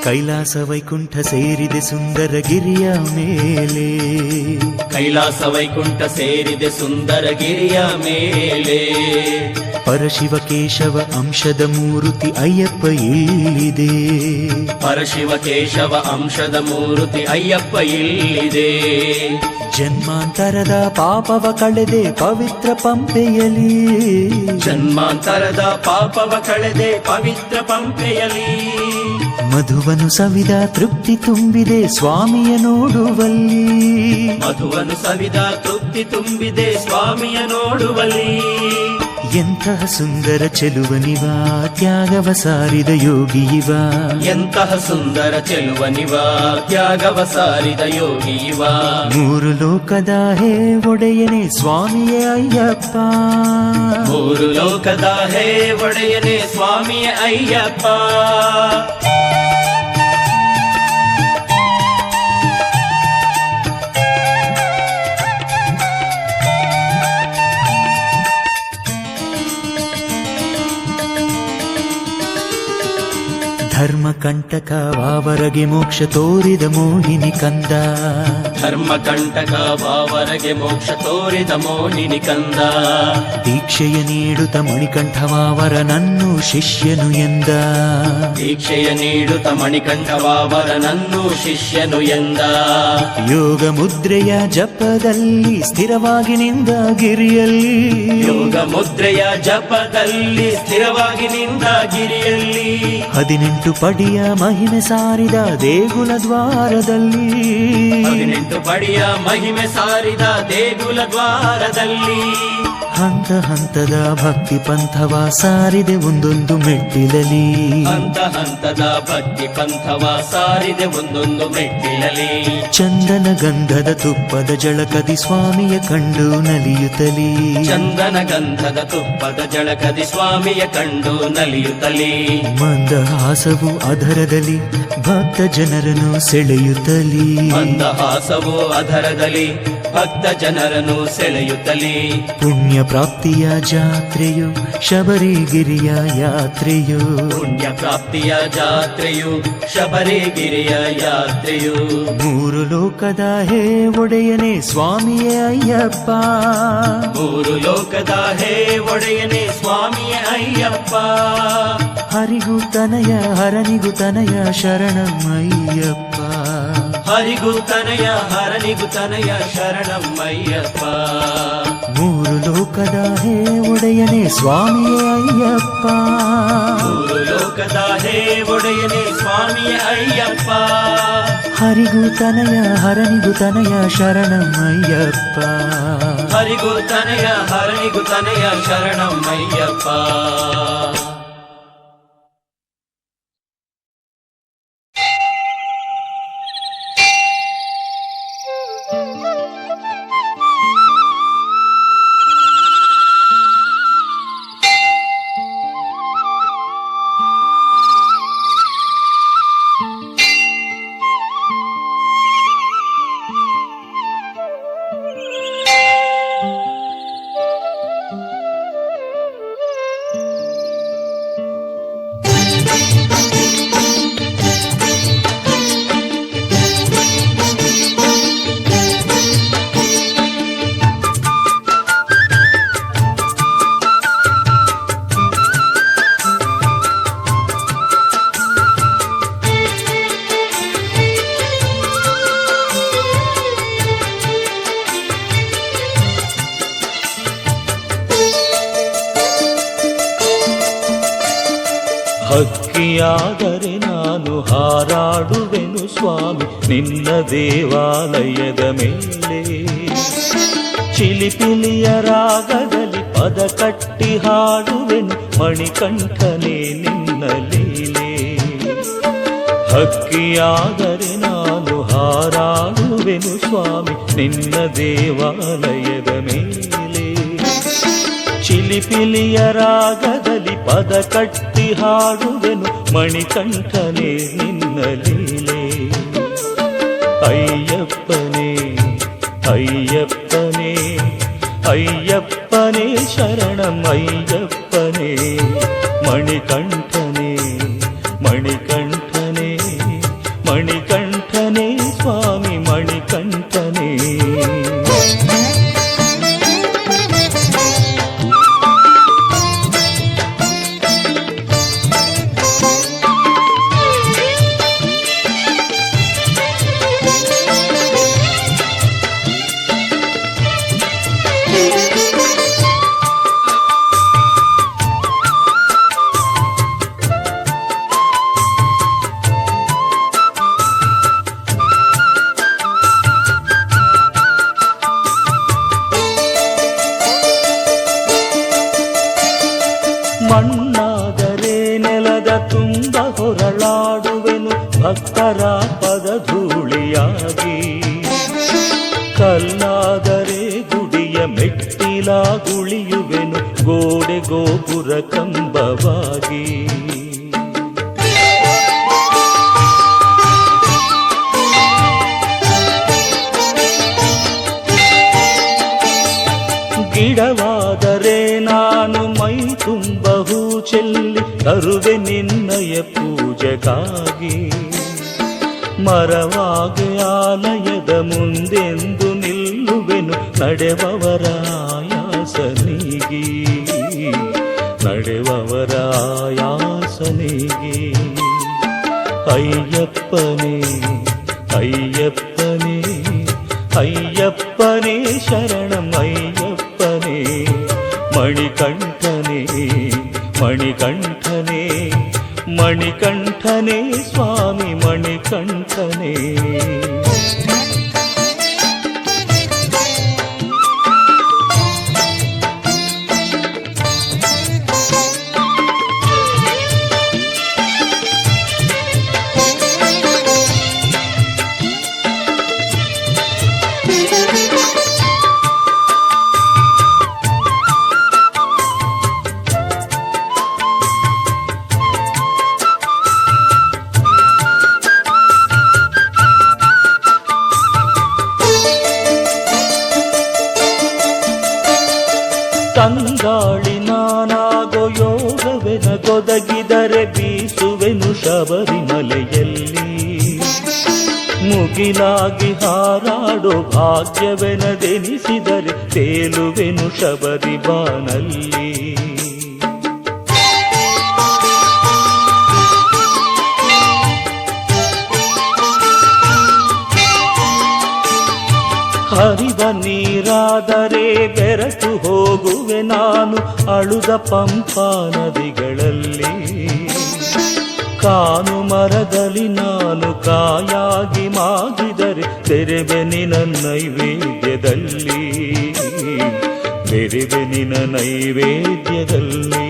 ಕೈಲಾಸ ವೈಕುಂಠ ಸೇರಿದೆ ಸುಂದರ ಗಿರಿಯ ಮೇಲೆ. ಕೈಲಾಸ ವೈಕುಂಠ ಸೇರಿದೆ ಸುಂದರ ಗಿರಿಯ ಮೇಲೆ. ಪರಶಿವ ಕೇಶವ ಅಂಶದ ಮೂರುತಿ ಅಯ್ಯಪ್ಪ ಇಲ್ಲಿದೆ. ಪರಶಿವ ಕೇಶವ ಅಂಶದ ಮೂರುತಿ ಅಯ್ಯಪ್ಪ ಇಲ್ಲಿದೆ. ಜನ್ಮಾಂತರದ ಪಾಪವ ಕಳೆದೆ ಪವಿತ್ರ ಪಂಪೆಯಲಿ. ಜನ್ಮಾಂತರದ ಪಾಪವ ಕಳೆದೆ ಪವಿತ್ರ ಪಂಪೆಯಲಿ. ಮಧುವನು ಸವಿದ ತೃಪ್ತಿ ತುಂಬಿದೆ ಸ್ವಾಮಿಯ ನೋಡುವಲ್ಲಿ. ಮಧುವನು ಸವಿದ ತೃಪ್ತಿ ತುಂಬಿದೆ ಸ್ವಾಮಿಯ ನೋಡುವಲ್ಲಿ. ಎಂತಹ ಸುಂದರ ಚೆಲುವನಿವ ತ್ಯಾಗವ ಸಾರಿದ ಯೋಗಿಯಿವ. ಎಂತಹ ಸುಂದರ ಚೆಲುವನಿವ ತ್ಯಾಗವ ಸಾರಿದ ಯೋಗಿಯಿವ. ಮೂರು ಲೋಕದ ಹೇ ಒಡೆಯನೇ ಸ್ವಾಮಿಯೇ ಅಯ್ಯಪ್ಪ. ಮೂರು ಲೋಕದ ಹೇ ಒಡೆಯನೇ ಸ್ವಾಮಿಯೇ ಅಯ್ಯಪ್ಪ. ಧರ್ಮ ಕಂಟಕ ವಾವರಗೆ ಮೋಕ್ಷ ತೋರಿದ ಮೋಹಿನಿ ಕಂದ. ಧರ್ಮ ಕಂಟಕ ಬಾವರಗೆ ಮೋಕ್ಷ ತೋರಿದ ಮೋಹಿನಿ ಕಂದ. ದೀಕ್ಷೆಯ ನೀಡುತ್ತ ಮಣಿಕಂಠ ವಾವರನನ್ನು ಶಿಷ್ಯನು ಎಂದ. ದೀಕ್ಷೆಯ ನೀಡುತ್ತ ಮಣಿಕಂಠ ವಾವರನನ್ನು ಶಿಷ್ಯನು ಎಂದ. ಯೋಗ ಮುದ್ರೆಯ ಜಪದಲ್ಲಿ ಸ್ಥಿರವಾಗಿ ನಿಂದ ಗಿರಿಯಲ್ಲಿ. ಯೋಗ ಮುದ್ರೆಯ ಜಪದಲ್ಲಿ ಸ್ಥಿರವಾಗಿ ನಿಂದ ಗಿರಿಯಲ್ಲಿ. 18 ಪಡಿಯ ಮಹಿಮೆ ಸಾರಿದ ದೇಗುಲ ದ್ವಾರದಲ್ಲಿ. 18 ಪಡಿಯ ಮಹಿಮೆ ಸಾರಿದ ದೇಗುಲ ದ್ವಾರದಲ್ಲಿ. ಹಂತ ಹಂತದ ಭಕ್ತಿ ಪಂಥವ ಸಾರಿದೆ ಒಂದೊಂದು ಮೆಟ್ಟಿಲಲಿ. ಹಂತ ಹಂತದ ಭಕ್ತಿ ಪಂಥವ ಸಾರಿದೆ ಒಂದೊಂದು ಮೆಟ್ಟಿಲಲಿ. ಚಂದನ ಗಂಧದ ತುಪ್ಪದ ಜಳಕದಿ ಸ್ವಾಮಿಯ ಕಂಡು ನಲಿಯುತ್ತಲಿ. ಚಂದನ ಗಂಧದ ತುಪ್ಪದ ಜಳಕದಿ ಸ್ವಾಮಿಯ ಕಂಡು ನಲಿಯುತ್ತಲಿ. ಮಂದಹಾಸವು ಅಧರದಲ್ಲಿ ಭಕ್ತ ಜನರನ್ನು ಸೆಳೆಯುತ್ತಲಿ. ಮಂದಹಾಸವು ಅಧರದಲ್ಲಿ ಭಕ್ತ ಜನರನ್ನು ಸೆಳೆಯುತ್ತಲಿ. ಪುಣ್ಯ ಪ್ರಾಪ್ತಿಯ ಜಾತ್ರೆಯು ಶಬರಿಗಿರಿಯ ಯಾತ್ರೆಯು. ಪುಣ್ಯ ಪ್ರಾಪ್ತಿಯ ಜಾತ್ರೆಯು ಶಬರಿಗಿರಿಯ ಯಾತ್ರೆಯು. ಮೂರು ಲೋಕದ ಹೇ ಒಡೆಯನೇ ಸ್ವಾಮಿಯೇ ಅಯ್ಯಪ್ಪ. ಮೂರು ಲೋಕದ ಹೇ ಒಡೆಯನೇ ಸ್ವಾಮಿಯೇ ಅಯ್ಯಪ್ಪ. ಹರಿಗೂ ತನಯ ಹರನಿಗೂ ತನಯ ಶರಣಂ ಅಯ್ಯಪ್ಪ. ಹರಿಗೂ ತನಯ ಹರನಿಗೂ ತನಯ ಶರಣಂ ಅಯ್ಯಪ್ಪ. ಮೂರು ಲೋಕದ ಹೇ ಒಡೆಯನೇ ಸ್ವಾಮಿಯೇ ಅಯ್ಯಪ್ಪ. ಮೂರು ಲೋಕದ ಹೇ ಒಡೆಯನೇ ಸ್ವಾಮಿಯೇ ಅಯ್ಯಪ್ಪ. ಹರಿಗೂ ತನಯ ಹರನಿಗೂ ತನಯ ಶರಣಂ ಅಯ್ಯಪ್ಪ. ಹರಿಗೂ ತನಯ ಹರನಿಗೂ ತನಯ ಶರಣಂ ಅಯ್ಯಪ್ಪ. ಹಕ್ಕಿಯಾದರೆ ನಾನು ಹಾರಾಡುವೆನು ಸ್ವಾಮಿ ನಿನ್ನ ದೇವಾಲಯದ ಮೇಲೆ. ಚಿಲಿಪಿಲಿಯ ರಾಗದಲ್ಲಿ ಪದ ಕಟ್ಟಿ ಹಾಡುವೆನು ಮಣಿಕಂಠನೇ ನಿನ್ನ ಲೀಲೆ. ಹಕ್ಕಿಯಾದರೆ ನಾನು ಹಾರಾಡುವೆನು ಸ್ವಾಮಿ ನಿನ್ನ ದೇವಾಲಯದ ಮೇಲೆ. ಚಿಲಿಪಿಲಿಯ ರಾಗದಲ್ಲಿ ಪದ ಕಟ್ಟಿ ಹಾಡುವೆನು ಮಣಿಕಂಠನೇ ನಿನ್ನ ಲೀಲೆ. ಅಯ್ಯಪ್ಪನೇ ಅಯ್ಯಪ್ಪನೇ ಅಯ್ಯಪ್ಪನೇ ಶರಣಂ ಅಯ್ಯಪ್ಪನೇ. ಮಣಿಕಂಠನೇ ಮಣಿಕಂಠನೇ ಮಣಿಕಂಠನೇ ಸ್ವಾಮಿ ಮಣಿಕಂಠನೇ. ಮಣ್ಣಾದರೆ ನೆಲದ ತುಂಬ ಹೊರಳಾಡುವೆನು ಭಕ್ತರ ಪದಧೂಳಿಯಾಗಿ. ಕಲ್ಲಾದರೆ ಗುಡಿಯ ಮೆಟ್ಟಿಲಾಗುಳಿಯುವೆನು ಗೋಡೆ ಗೋಪುರ ಕಂಬವಾಗಿ. ಗಿಡವಾದರೆ ನಾನು ಮೈ ತುಂಬ ಹೂ ಚೆಲ್ಲಿ ತರುವೆ ನಿನ್ನಯ ಪೂಜೆಗಾಗಿ. ಮರವಾಗಿ ಆಲಯದ ಮುಂದೆಂದು ನಿಲ್ಲುವೆನು ನಡೆವವರ ಆಯಾಸ ನೀಗಿ. ನಡೆವವರ ಆಯಾಸ ನೀಗಿ. ಅಯ್ಯಪ್ಪನೇ ಅಯ್ಯಪ್ಪನೇ ಅಯ್ಯಪ್ಪನೇ ಶರಣಂ ಅಯ್ಯಪ್ಪನೇ. ಮಣಿಕಂಠನೇ ಮಣಿಕಂಠನೇ ಮಣಿಕಂಠನೇ ಸ್ವಾಮಿ ಮಣಿಕಂಠನೇ. ತಂಗಾಳಿ ನಾನಾಗೋ ಯೋಗವೆನಗೊದಗಿದರೆ ಬೀಸುವೆನು ಶಬರಿಮಲೆಯಲ್ಲಿ. ಮುಗಿಲಾಗಿ ಹಾರಾಡೋ ಭಾಗ್ಯವೆನದೆನಿಸಿದರೆ ತೇಲುವೆನು ಶಬರಿ ಬಾನಲ್ಲಿ. ಹರಿವ ನೀರಾದರೆ ಬೆರೆತು ಹೋಗುವೆ ನಾನು ಅಳುದ ಪಂಪಾ ನದಿಗಳಲ್ಲಿ. ಕಾನು ಮರದಲ್ಲಿ ನಾನು ಕಾಯಾಗಿ ಮಾಗಿದರೆ ತೆರೆವೆ ನಿನ್ನ ನೈವೇದ್ಯದಲ್ಲಿ. ತೆರೆವೆ ನಿನ್ನ ನೈವೇದ್ಯದಲ್ಲಿ.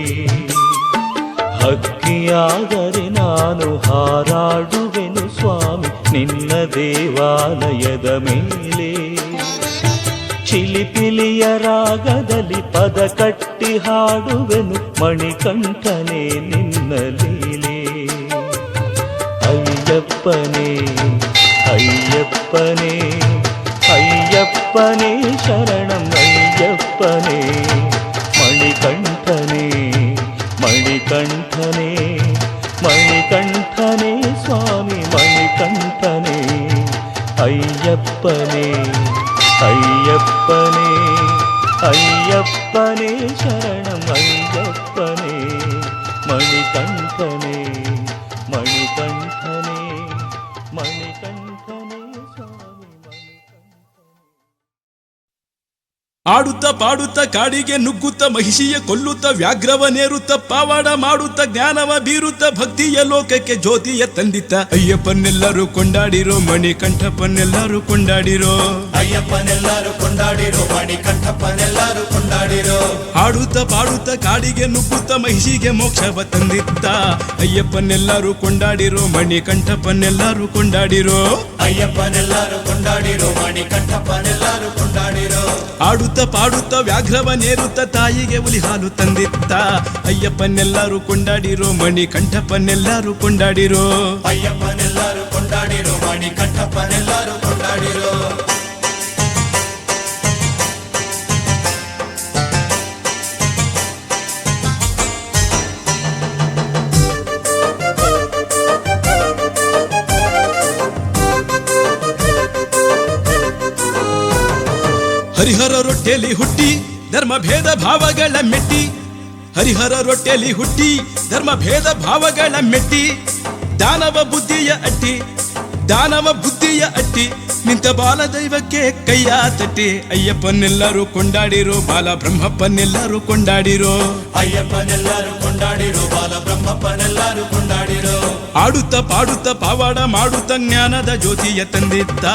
ಹಕ್ಕಿಯಾದರೆ ನಾನು ಹಾರಾಡುವೆನು ಸ್ವಾಮಿ ನಿನ್ನ ದೇವಾಲಯದ ಮೇಲೆ. ಚಿಲಿಪಿಲಿಯ ರಾಗದಲ್ಲಿ ಪದ ಕಟ್ಟಿ ಹಾಡುವೆನು ಮಣಿಕಂಠನೇ ನಿನ್ನ ಲೀಲೆ. ಅಯ್ಯಪ್ಪನೇ ಅಯ್ಯಪ್ಪನೇ ಅಯ್ಯಪ್ಪನೇ ಶರಣಂ ಅಯ್ಯಪ್ಪನೇ. ಮಣಿಕಂಠನೇ ಮಣಿಕಂಠನೇ ಮಣಿಕಂಠನೇ ಸ್ವಾಮಿ ಮಣಿಕಂಠನೇ. ಅಯ್ಯಪ್ಪನೇ ಅಯ್ಯಪ್ಪನೇ ಅಯ್ಯಪ್ಪನೇ ಶರಣಂ ಅಯ್ಯಪ್ಪನೇ. ಮಣಿಕಂಠನೇ ಮಣಿಕಂಠನೇ ಮಣಿಕಂಠನೇ ಸ್ವಾಮಿ. ಆಡುತ್ತ ಪಾಡುತ್ತ ಕಾಡಿಗೆ ನುಗ್ಗುತ್ತ ಮಹಿಷಿಯ ಕೊಲ್ಲುತ್ತ ವ್ಯಾಘ್ರವನೇರುತ್ತ ಪಾವಾಡ ಮಾಡುತ್ತ ಜ್ಞಾನವ ಬೀರುತ್ತ ಭಕ್ತಿಯ ಲೋಕಕ್ಕೆ ಜ್ಯೋತಿಯ ತಂದಿತ್ತ ಅಯ್ಯಪ್ಪನೆಲ್ಲರೂ ಕೊಂಡಾಡಿರೋ ಮಣಿಕಂಠಪ್ಪನೆಲ್ಲರೂ ಕೊಂಡಾಡಿರೋ ಅಯ್ಯಪ್ಪನೆಲ್ಲರೂ ಕೊಂಡಾಡಿರೋ ಮಣಿಕಂಠಪ್ಪನೆಲ್ಲರೂ ಕೊಂಡಾಡಿರೋ ಆಡುತ್ತ ಪಾಡುತ್ತ ಕಾಡಿಗೆ ನುಗ್ಗುತ್ತ ಮಹಿಷಿಗೆ ಮೋಕ್ಷವ ತಂದಿತ್ತ ಅಯ್ಯಪ್ಪನೆಲ್ಲರೂ ಕೊಂಡಾಡಿರೋ ಮಣಿಕಂಠಪ್ಪನೆಲ್ಲರೂ ಕೊಂಡಾಡಿರೋ ಅಯ್ಯಪ್ಪನೆಲ್ಲರೂ ಕೊಂಡಾಡಿರೋ ಮಣಿಕಂಠಪ್ಪನೆಲ್ಲರೂ ಕೊಂಡಾಡಿರೋ ಆಡುತ್ತ ಪಾಡುತ್ತ ವ್ಯಾಘ್ರವನೇರುತ್ತ ತಾಯಿಗೆ ಹುಲಿ ಹಾಲು ತಂದಿತ್ತ ಅಯ್ಯಪ್ಪನೆಲ್ಲರೂ ಕೊಂಡಾಡಿರೋ ಮಣಿಕಂಠಪ್ಪನೆಲ್ಲರೂ ಕೊಂಡಾಡಿರೋ ಅಯ್ಯಪ್ಪನೆಲ್ಲರೂ ಕೊಂಡಾಡಿರೋ ಮಣಿಕಂಠಪ್ಪನೆಲ್ಲರೂ ಕೊಂಡಾಡಿರೋ ಹರಿಹರ ರೊಟ್ಟೆಲಿ ಹುಟ್ಟಿ ಧರ್ಮ ಭೇದ ಭಾವಗಳ ಮೆಟ್ಟಿ ಹರಿಹರ ರೊಟ್ಟೆಲಿ ಹುಟ್ಟಿ ಧರ್ಮ ಭೇದ ಭಾವಗಳ ಮೆಟ್ಟಿ ದಾನವ ಬುದ್ಧಿಯ ಅಟ್ಟಿ ನಿಂತ ಬಾಲ ದೈವಕ್ಕೆ ಕೈಯ ತಟ್ಟಿ ಅಯ್ಯಪ್ಪನೆಲ್ಲರೂ ಕೊಂಡಾಡಿರೋ ಬಾಲ ಬ್ರಹ್ಮಪ್ಪನೆಲ್ಲರೂ ಕೊಂಡಾಡಿರೋ ಅಯ್ಯಪ್ಪನೆಲ್ಲರೂ ಕೊಂಡಾಡಿರೋ ಬಾಲ ಬ್ರಹ್ಮಪ್ಪನೆಲ್ಲರೂ ಕೊಂಡಾಡಿರೋ ಆಡುತ್ತ ಪಾಡುತ್ತ ಪಾವಾಡ ಮಾಡುತ್ತ ಜ್ಞಾನದ ಜ್ಯೋತಿಯ ತಂದಿತ್ತ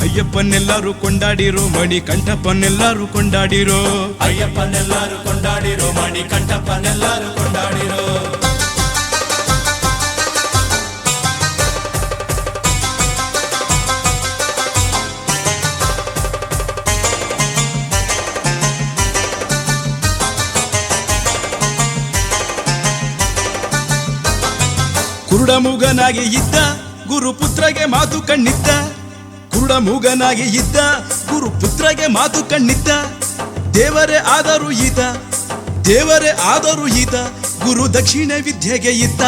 ಅಯ್ಯಪ್ಪನೆಲ್ಲರೂ ಕೊಂಡಾಡಿರೋ ಮಣಿಕಂಠಪ್ಪನೆಲ್ಲರೂ ಕೊಂಡಾಡಿರೋ ಅಯ್ಯಪ್ಪನೆಲ್ಲರೂ ಕೊಂಡಾಡಿರೋ ಮಣಿಕಂಠಪ್ಪನೆಲ್ಲರೂ ಕೊಂಡಾಡಿರೋ ಕುರುಡ ಮೂಗನಾಗಿ ಇದ್ದ ಗುರುಪುತ್ರಗೆ ಮಾತು ಕಣ್ಣಿದ್ದ ಕುರುಡ ಮೂಗನಾಗಿ ಇದ್ದ ಗುರುಪುತ್ರಗೆ ಮಾತು ಕಣ್ಣಿದ್ದ ದೇವರೇ ಆದರೂ ಈತ ಗುರು ದಕ್ಷಿಣ ವಿದ್ಯೆಗೆ ಇತ್ತ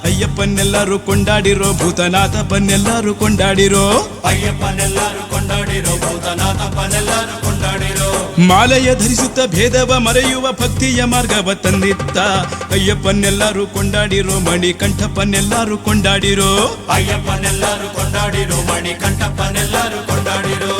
ಅಯ್ಯಪ್ಪನೆಲ್ಲರೂ ಕೊಂಡಾಡಿರೋ ಭೂತನಾಥಪ್ಪನೆಲ್ಲರೂ ಕೊಂಡಾಡಿರೋ ಅಯ್ಯಪ್ಪನೆಲ್ಲರೂ ಕೊಂಡಾಡಿರೋ ಭೂತನಾಥಪ್ಪನೆಲ್ಲರೂ ಕೊಂಡಾಡಿರೋ ಮಾಲೆಯ ಧರಿಸುತ್ತ ಭೇದವ ಮರೆಯುವ ಭಕ್ತಿಯ ಮಾರ್ಗವ ತಂದಿತ್ತ ಅಯ್ಯಪ್ಪನೆಲ್ಲರೂ ಕೊಂಡಾಡಿರೋ ಮಣಿಕಂಠಪ್ಪನೆಲ್ಲರೂ ಕೊಂಡಾಡಿರೋ ಅಯ್ಯಪ್ಪನೆಲ್ಲರೂ ಕೊಂಡಾಡಿರೋ ಮಣಿಕಂಠಪ್ಪನೆಲ್ಲರೂ ಕೊಂಡಾಡಿರೋ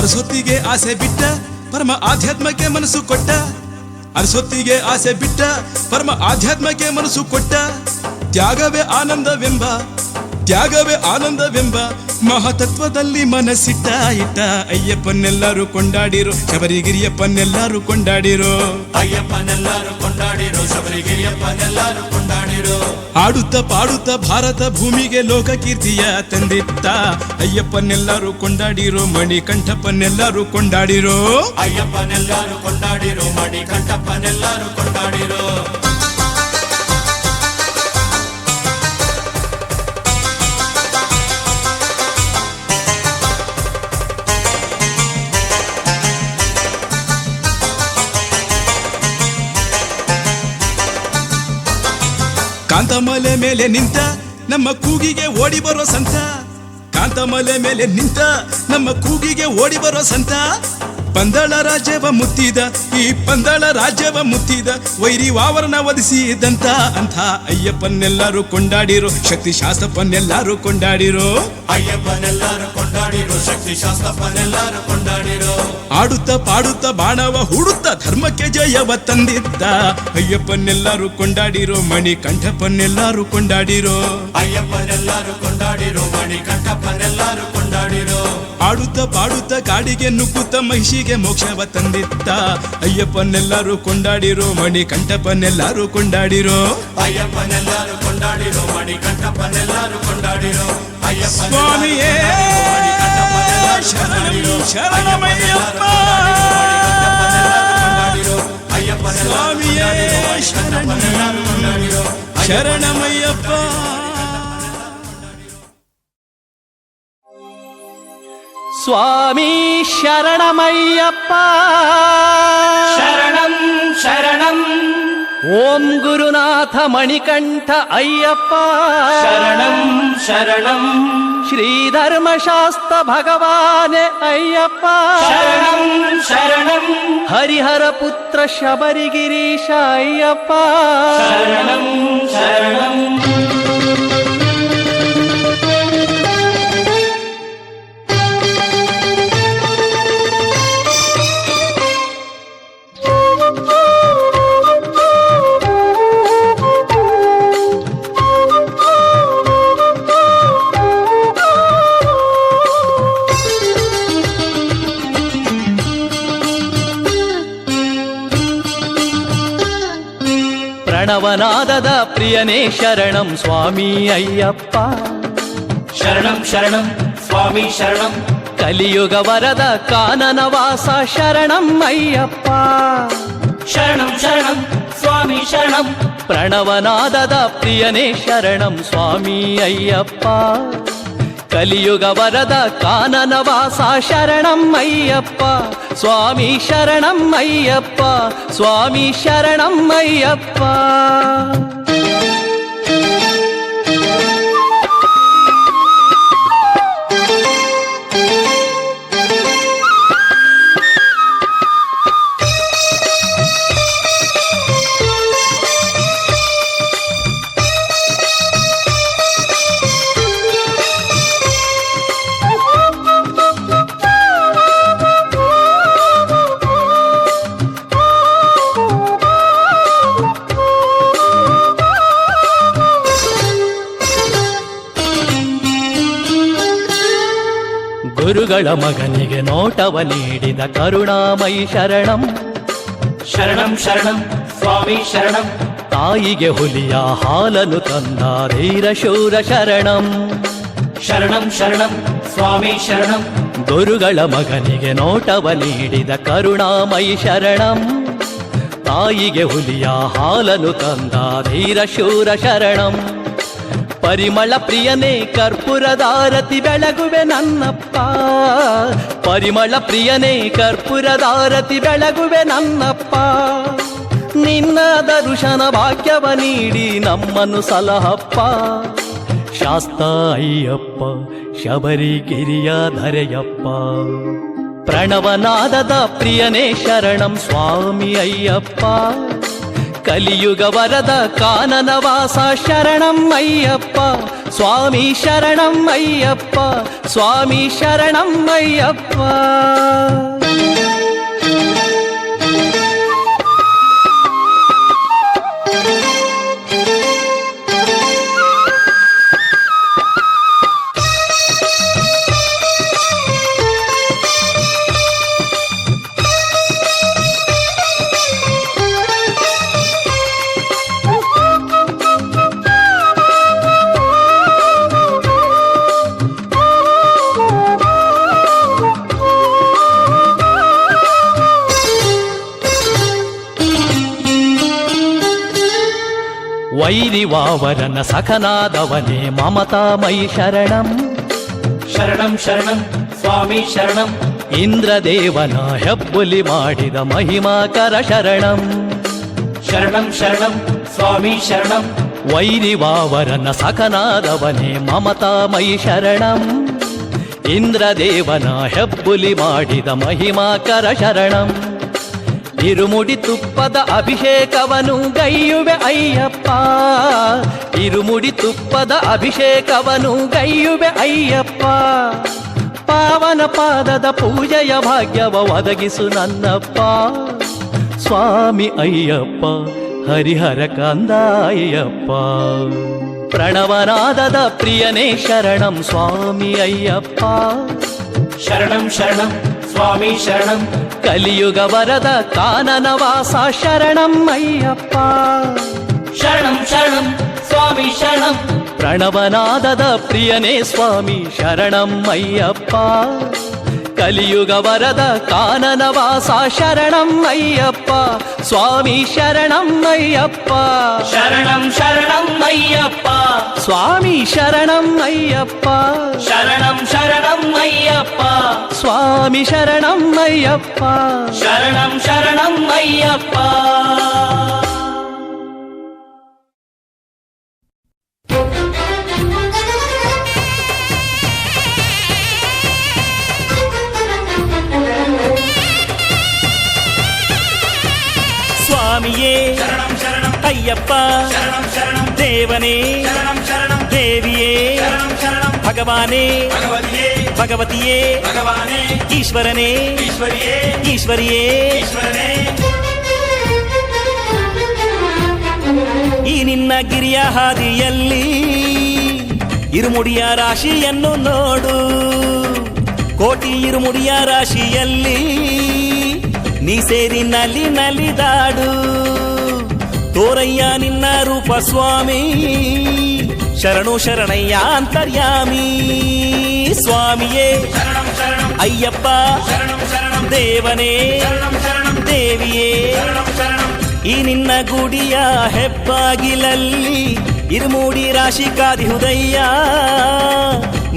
ಅರಸೊತ್ತಿಗೆ ಆಸೆ ಬಿಟ್ಟ ಪರಮ ಆಧ್ಯಾತ್ಮಕ್ಕೆ ಮನಸ್ಸು ಕೊಟ್ಟ ಅರಸೊತ್ತಿಗೆ ಆಸೆ ಬಿಟ್ಟ ಪರಮ ಆಧ್ಯಾತ್ಮಕ್ಕೆ ಮನಸ್ಸು ಕೊಟ್ಟ ತ್ಯಾಗವೇ ಆನಂದವೆಂಬ ಮಹತತ್ವದಲ್ಲಿ ಮನಸ್ಸಿಟ್ಟ ಅಯ್ಯಪ್ಪನೆಲ್ಲರೂ ಕೊಂಡಾಡಿರೋ ಶಬರಿಗಿರಿಯಪ್ಪನೆಲ್ಲರೂ ಕೊಂಡಾಡಿರೋ ಅಯ್ಯಪ್ಪನೆಲ್ಲರೂ ಕೊಂಡಾಡಿರೋ ಶಬರಿಗಿರಿಯಪ್ಪನೆಲ್ಲರೂ ಕೊಂಡಾಡಿರೋ ಆಡುತ್ತ ಪಾಡುತ್ತ ಭಾರತ ಭೂಮಿಗೆ ಲೋಕ ಕೀರ್ತಿಯ ತಂದಿತ್ತ ಅಯ್ಯಪ್ಪನೆಲ್ಲರೂ ಕೊಂಡಾಡಿರೋ ಮಣಿಕಂಠಪ್ಪನೆಲ್ಲರೂ ಕೊಂಡಾಡಿರೋ ಅಯ್ಯಪ್ಪನೆಲ್ಲರೂ ಕೊಂಡಾಡಿರೋ ಮಣಿಕಂಠಪ್ಪನೆಲ್ಲರೂ ಕೊಂಡಾಡಿರೋ ಕಾಂತಮಲೆ ಮೇಲೆ ನಿಂತ ನಮ್ಮ ಕೂಗಿಗೆ ಓಡಿ ಬರೋ ಸಂತ ಕಾಂತಮಲೆ ಮೇಲೆ ನಿಂತ ನಮ್ಮ ಕೂಗಿಗೆ ಓಡಿ ಬರೋ ಸಂತ ಪಂದಳ ರಾಜ್ಯವ ಮುತ್ತಿದ ಈ ಪಂದಳ ರಾಜ್ಯವ ಮುತ್ತಿದ ವೈರಿ ವಾವರನ ವಧಿಸಿದಂತ ಅಂಥ ಅಯ್ಯಪ್ಪನೆಲ್ಲರೂ ಕೊಂಡಾಡಿರೋ ಶಕ್ತಿ ಶಾಸ್ತ್ರಪ್ಪನೆಲ್ಲರೂ ಕೊಂಡಾಡಿರೋ ಅಯ್ಯಪ್ಪನೆಲ್ಲರೂ ಕೊಂಡಾಡಿರೋ ಶಕ್ತಿ ಶಾಸ್ತ್ರಪ್ಪನೆಲ್ಲರೂ ಕೊಂಡಾಡಿರೋ ಆಡುತ್ತ ಪಾಡುತ್ತ ಬಾಣವ ಹೂಡುತ್ತ ಧರ್ಮಕ್ಕೆ ಜಯವ ತಂದಿದ್ದ ಅಯ್ಯಪ್ಪನೆಲ್ಲರೂ ಕೊಂಡಾಡಿರೋ ಮಣಿಕಂಠಪ್ಪನೆಲ್ಲರೂ ಕೊಂಡಾಡಿರೋ ಅಯ್ಯಪ್ಪನೆಲ್ಲರೂ ಕೊಂಡಾಡಿರೋ ಮಣಿಕಂಠಪ್ಪನೆಲ್ಲರೂ ಕೊಂಡಾಡಿರೋ ಆಡುತ್ತ ಪಾಡುತ್ತ ಕಾಡಿಗೆ ನುಗ್ಗುತ್ತ ಮಹಿಷಿಗೆ ಮೋಕ್ಷವ ತಂದಿತ್ತ ಅಯ್ಯಪ್ಪನೆಲ್ಲರೂ ಕೊಂಡಾಡಿರೋ ಮಣಿಕಂಠಪ್ಪನೆಲ್ಲರೂ ಕೊಂಡಾಡಿರೋ ಅಯ್ಯಪ್ಪನೆಲ್ಲರೂ ಕೊಂಡಾಡಿರೋ ಮಣಿಕಂಠಪ್ಪನೆಲ್ಲರೂ ಕೊಂಡಾಡಿರೋ ಸ್ವಾಮಿಯೇ ಶರಣಮಯ್ಯಪ್ಪ ಸ್ವಾಮಿಯೇ ಶರಣಮಯ್ಯಪ್ಪ ಸ್ವಾಮಿ ಶರಣಮಯ್ಯಪ್ಪ ಶರಣಂ ಶರಣಂ ಓಂ ಗುರುನಾಥ ಮಣಿಕಂಠ ಅಯ್ಯಪ್ಪ ಶರಣಂ ಶರಣಂ ಶ್ರೀಧರ್ಮಶಾಸ್ತ್ರ ಭಗವಾನೆ ಅಯ್ಯಪ್ಪ ಶರಣಂ ಶರಣಂ ಹರಿಹರ ಪುತ್ರ ಶಬರಿಗಿರೀಶ ಅಯ್ಯಪ್ಪ ಶರಣಂ ಶರಣಂ ಪ್ರಣವನಾದದ ಪ್ರಿಯನೇ ಶರಣಂ ಸ್ವಾಮಿ ಅಯ್ಯಪ್ಪ ಶರಣಂ ಶರಣಂ ಸ್ವಾಮಿ ಶರಣಂ ಕಲಿಯುಗ ವರದ ಕಾನನ ವಾಸ ಶರಣಂ ಅಯ್ಯಪ್ಪ ಶರಣಂ ಶರಣಂ ಸ್ವಾಮಿ ಶರಣಂ ಪ್ರಣವನಾದದ ಪ್ರಿಯನೇ ಶರಣಂ ಸ್ವಾಮಿ ಅಯ್ಯಪ್ಪ ಕಲಿಯುಗ ವರದ ಕಾನನ ವಾಸ ಶರಣಂ ಅಯ್ಯಪ್ಪ ಸ್ವಾಮಿ ಶರಣಂ ಅಯ್ಯಪ್ಪ ಸ್ವಾಮಿ ಶರಣಂ ಅಯ್ಯಪ್ಪ ಗುರುಗಳ ಮಗನಿಗೆ ನೋಟವ ನೀಡಿದ ಕರುಣಾಮಯಿ ಶರಣಂ ಶರಣಂ ಶರಣಂ ಸ್ವಾಮಿ ಶರಣಂ ತಾಯಿಗೆ ಹುಲಿಯ ಹಾಲನ್ನು ತಂದ ಧೀರ ಶೂರ ಶರಣಂ ಶರಣಂ ಶರಣಂ ಸ್ವಾಮಿ ಶರಣಂ ಗುರುಗಳ ಮಗನಿಗೆ ನೋಟವ ನೀಡಿದ ಕರುಣಾಮಯಿ ಶರಣಂ ತಾಯಿಗೆ ಹುಲಿಯ ಹಾಲನ್ನು ತಂದ ಧೀರ ಶೂರ ಶರಣಂ ಪರಿಮಳ ಪ್ರಿಯನೇ ಕರ್ಪೂರದಾರತಿ ಬೆಳಗುವೆ ನನ್ನಪ್ಪ ಪರಿಮಳ ಪ್ರಿಯನೇ ಕರ್ಪೂರದಾರತಿ ಬೆಳಗುವೆ ನನ್ನಪ್ಪ ನಿನ್ನ ದರ್ಶನ ಭಾಗ್ಯವ ನೀಡಿ ನಮ್ಮನ್ನು ಸಲಹಪ್ಪ ಶಾಸ್ತ ಅಯ್ಯಪ್ಪ ಶಬರಿಗಿರಿಯ ಧರೆಯಪ್ಪ ಪ್ರಣವನಾದದ ಪ್ರಿಯನೇ ಶರಣಂ ಸ್ವಾಮಿ ಅಯ್ಯಪ್ಪ ಕಲಿಯುಗ ವರದ ಕಾನನ ವಾಸ ಶರಣಂ ಅಯ್ಯಪ್ಪ ಸ್ವಾಮಿ ಶರಣಂ ಅಯ್ಯಪ್ಪ ಸ್ವಾಮಿ ಶರಣಂ ಅಯ್ಯಪ್ಪ ವೈರಿವಾವರನ ಸಖನಾದವನೇ ಮಮತಾಮಯಿ ಶರಣಂ ಶರಣಂ ಶರಣಂ ಸ್ವಾಮಿ ಶರಣಂ ಇಂದ್ರದೇವನ ಹೆಬ್ಬುಲಿ ಮಾಡಿದ ಮಹಿಮಾಕರ ಶರಣಂ ಶರಣಂ ಶರಣಂ ಸ್ವಾಮಿ ಶರಣಂ ವೈರಿವಾವರನ ಸಖನಾದವನೇ ಮಮತಾಮಯಿ ಶರಣಂ ಇಂದ್ರದೇವನ ಹೆಬ್ಬುಲಿ ಮಾಡಿದ ಮಹಿಮಾಕರ ಶರಣಂ ಇರುಮುಡಿ ತುಪ್ಪದ ಅಭಿಷೇಕವನು ಗೈಯುವೆ ಅಯ್ಯಪ್ಪ ಇರುಮುಡಿ ತುಪ್ಪದ ಅಭಿಷೇಕವನು ಗೈಯುವೆ ಅಯ್ಯಪ್ಪ ಪಾವನ ಪಾದದ ಪೂಜೆಯ ಭಾಗ್ಯವ ಒದಗಿಸು ನನ್ನಪ್ಪ ಸ್ವಾಮಿ ಅಯ್ಯಪ್ಪ ಹರಿಹರ ಕಂದ ಅಯ್ಯಪ್ಪ ಪ್ರಣವನಾದದ ಪ್ರಿಯನೇ ಶರಣಂ ಸ್ವಾಮಿ ಅಯ್ಯಪ್ಪ ಶರಣಂ ಶರಣಂ ಸ್ವಾಮಿ ಶರಣಂ ಕಲಿಯುಗ ವರದ ಕಾನನ ವಾಸ ಶರಣಂ ಅಯ್ಯಪ್ಪ ಶರಣಂ ಶರಣಂ ಸ್ವಾಮಿ ಶರಣಂ ಪ್ರಣವನಾದದ ಪ್ರಿಯನೇ ಸ್ವಾಮಿ ಶರಣಂ ಅಯ್ಯಪ್ಪ ಕಲಿಯುಗ ವರದ ಕಾನನ ವಾಸ ಶರಣಂ ಅಯ್ಯಪ್ಪ ಸ್ವಾಮಿ ಶರಣಂ ಅಯ್ಯಪ್ಪ ಶರಣಂ ಶರಣಂ ಅಯ್ಯಪ್ಪ ಸ್ವಾಮಿ ಶರಣಂ ಅಯ್ಯಪ್ಪ ಶರಣಂ ಶರಣಂ ಅಯ್ಯಪ್ಪ ಸ್ವಾಮಿ ಶರಣಂ ಅಯ್ಯಪ್ಪ ಶರಣಂ ಶರಣಂ ಅಯ್ಯಪ್ಪ ಅಯ್ಯಪ್ಪ ಶರಣಂ ಶರಣಂ ದೇವನೇ ಶರಣಂ ಶರಣಂ ದೇವಿಯೇ ಶರಣಂ ಶರಣಂ ಭಗವಾನೇ ಭಗವತಿಯೇ ಭಗವತಿಯೇ ಭಗವಾನೇ ಈಶ್ವರನೇ ಈಶ್ವರಿಯೇ ಈಶ್ವರಿಯೇ ಈಶ್ವರನೇ ಈ ನಿನ್ನ ಗಿರಿಯ ಹಾದಿಯಲ್ಲಿ ಇರುಮುಡಿಯ ರಾಶಿಯನ್ನು ನೋಡು ಕೋಟಿ ಇರುಮುಡಿಯ ರಾಶಿಯಲ್ಲಿ ನೀ ಸೇರಿ ನಲಿ ನಲಿದಾಡು ತೋರಯ್ಯ ನಿನ್ನ ರೂಪ ಸ್ವಾಮಿ ಶರಣು ಶರಣಯ್ಯ ಅಂತರ್ಯಾಮಿ ಸ್ವಾಮಿಯೇ ಶರಣಂ ಶರಣಂ ಅಯ್ಯಪ್ಪ ಶರಣಂ ಶರಣಂ ದೇವನೇ ಶರಣಂ ಶರಣಂ ದೇವಿಯೇ ಶರಣಂ ಶರಣಂ ಈ ನಿನ್ನ ಗುಡಿಯ ಹೆಬ್ಬಾಗಿಲಲ್ಲಿ ಇರುಮೂಡಿ ರಾಶಿ ಕಾದಿಹುದಯ್ಯ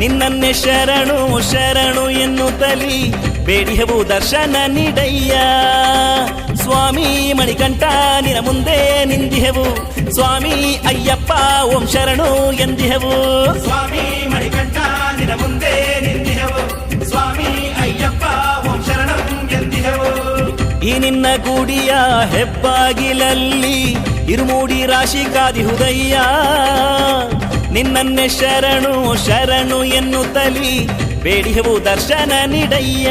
ನಿನ್ನನ್ನೇ ಶರಣು ಶರಣು ಎನ್ನುತ್ತಲಿ ಬೇಡಿಹವು ದರ್ಶನ ನೀಡಯ್ಯ ಸ್ವಾಮಿ ಮಣಿಕಂಠ ನಿನ ಮುಂದೆ ನಿಂದಿಹೆವು ಸ್ವಾಮಿ ಅಯ್ಯಪ್ಪ ಓಂ ಶರಣು ಎಂದಿಹೆವು ಸ್ವಾಮಿ ಮಣಿಕಂಠ ನಿನ ಮುಂದೆ ನಿಂತಿಹೆವು ಸ್ವಾಮಿ ಅಯ್ಯಪ್ಪ ಓಂ ಶರಣಂ ಎಂದಿಹೆವು ಈ ನಿನ್ನ ಗುಡಿಯ ಹೆಬ್ಬಾಗಿಲಲ್ಲಿ ಇರುಮೂಡಿ ರಾಶಿ ಕಾದಿಹುದಯ್ಯ ನಿನ್ನನ್ನೇ ಶರಣು ಶರಣು ಎನ್ನುತ್ತಲಿ ಬೇಡಿಹೆವು ದರ್ಶನ ನೀಡಯ್ಯ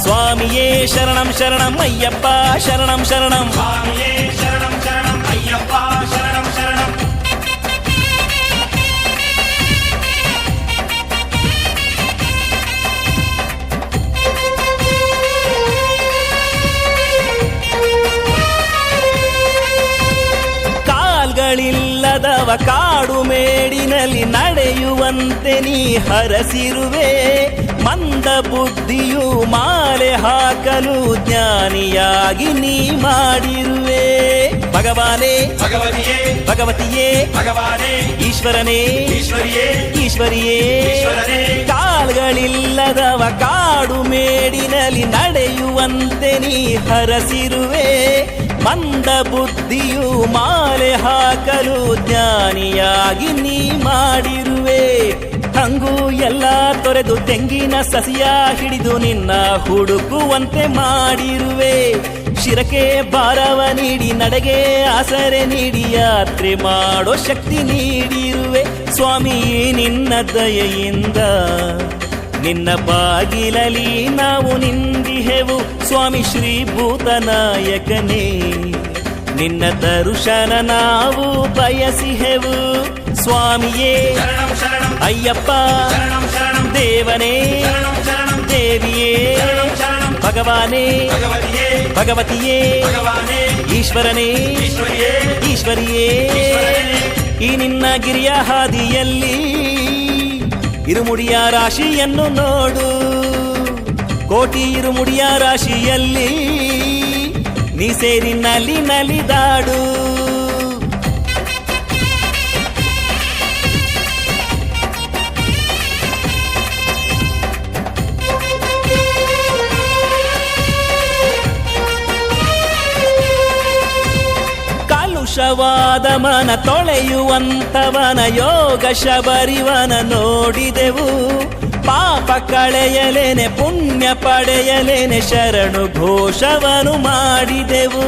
ಸ್ವಾಮಿಯೇ ಶರಣಂ ಶರಣಂ ಅಯ್ಯಪ್ಪ ಶರಣಂ ಶರಣಂ ಸ್ವಾಮಿಯೇ ಶರಣಂ ಶರಣಂ ಅಯ್ಯಪ್ಪ ಶರಣಂ ಶರಣಂ ಕಾಲ್ಗಳಿಲ್ಲದವ ಕಾಡು ಮೇಡಿನಲ್ಲಿ ನಡೆಯುವಂತೆ ನೀ ಹರಸಿರುವೆ ಮಂದ ಬುದ್ಧಿಯು ಮಾಲೆ ಹಾಕಲು ಜ್ಞಾನಿಯಾಗಿ ನೀ ಮಾಡಿರುವೆ ಭಗವಾನೇ ಭಗವತಿಯೇ ಭಗವತಿಯೇ ಭಗವಾನೇ ಈಶ್ವರನೇ ಈಶ್ವರಿಯೇ ಈಶ್ವರಿಯೇ ಈಶ್ವರನೇ ಕಾಲ್ಗಳಿಲ್ಲದವ ಕಾಡು ಮೇಡಿನಲ್ಲಿ ನಡೆಯುವಂತೆ ನೀ ಹರಸಿರುವೆ ಮಂದ ಬುದ್ಧಿಯು ಮಾಲೆ ಹಾಕಲು ಜ್ಞಾನಿಯಾಗಿ ನೀ ಮಾಡಿರುವೆ ಹಂಗು ಎಲ್ಲ ತೊರೆದು ತೆಂಗಿನ ಸಸಿಯ ಹಿಡಿದು ನಿನ್ನ ಹುಡುಕುವಂತೆ ಮಾಡಿರುವೆ ಶಿರಕ್ಕೆ ಭಾರವ ನೀಡಿ ನಡೆಗೆ ಆಸರೆ ನೀಡಿ ಯಾತ್ರೆ ಮಾಡೋ ಶಕ್ತಿ ನೀಡಿರುವೆ ಸ್ವಾಮಿ ನಿನ್ನ ದಯೆಯಿಂದ ನಿನ್ನ ಬಾಗಿಲಲಿ ನಾವು ನಿಂದಿಹೆವು ಸ್ವಾಮಿ ಶ್ರೀ ಭೂತನಾಯಕನೇ ನಿನ್ನ ದರ್ಶನ ನಾವು ಬಯಸಿಹೆವು ಸ್ವಾಮಿಯೇ ಶರಣಂ ಶರಣಂ ಅಯ್ಯಪ್ಪ ಶರಣಂ ಶರಣಂ ದೇವನೇ ಶರಣಂ ಶರಣಂ ದೇವಿಯೇ ಶರಣಂ ಶರಣಂ ಭಗವಾನೇ ಭಗವತಿಯೇ ಭಗವತಿಯೇ ಭಗವಾನೇ ಈಶ್ವರನೇ ಈಶ್ವರಿಯೇ ಈಶ್ವರಿಯೇ ಈಶ್ವರನೇ ಈ ನಿನ್ನ ಗಿರಿಯ ಹಾದಿಯಲ್ಲಿ ಇರುಮುಡಿಯ ರಾಶಿಯನ್ನು ನೋಡು ಕೋಟಿ ಇರುಮುಡಿಯ ರಾಶಿಯಲ್ಲಿ ನೀ ಸೇರಿ ನಲಿ ನಲಿದಾಡು ಕಲುಷವಾದ ಮನ ತೊಳೆಯುವಂತವನ ಯೋಗ ಶಬರಿವನ ನೋಡಿದೆವು ಪಾಪ ಕಳೆಯಲೇನೆ ಪುಣ್ಯ ಪಡೆಯಲೇನೆ ಶರಣು ಘೋಷವನು ಮಾಡಿದೆವು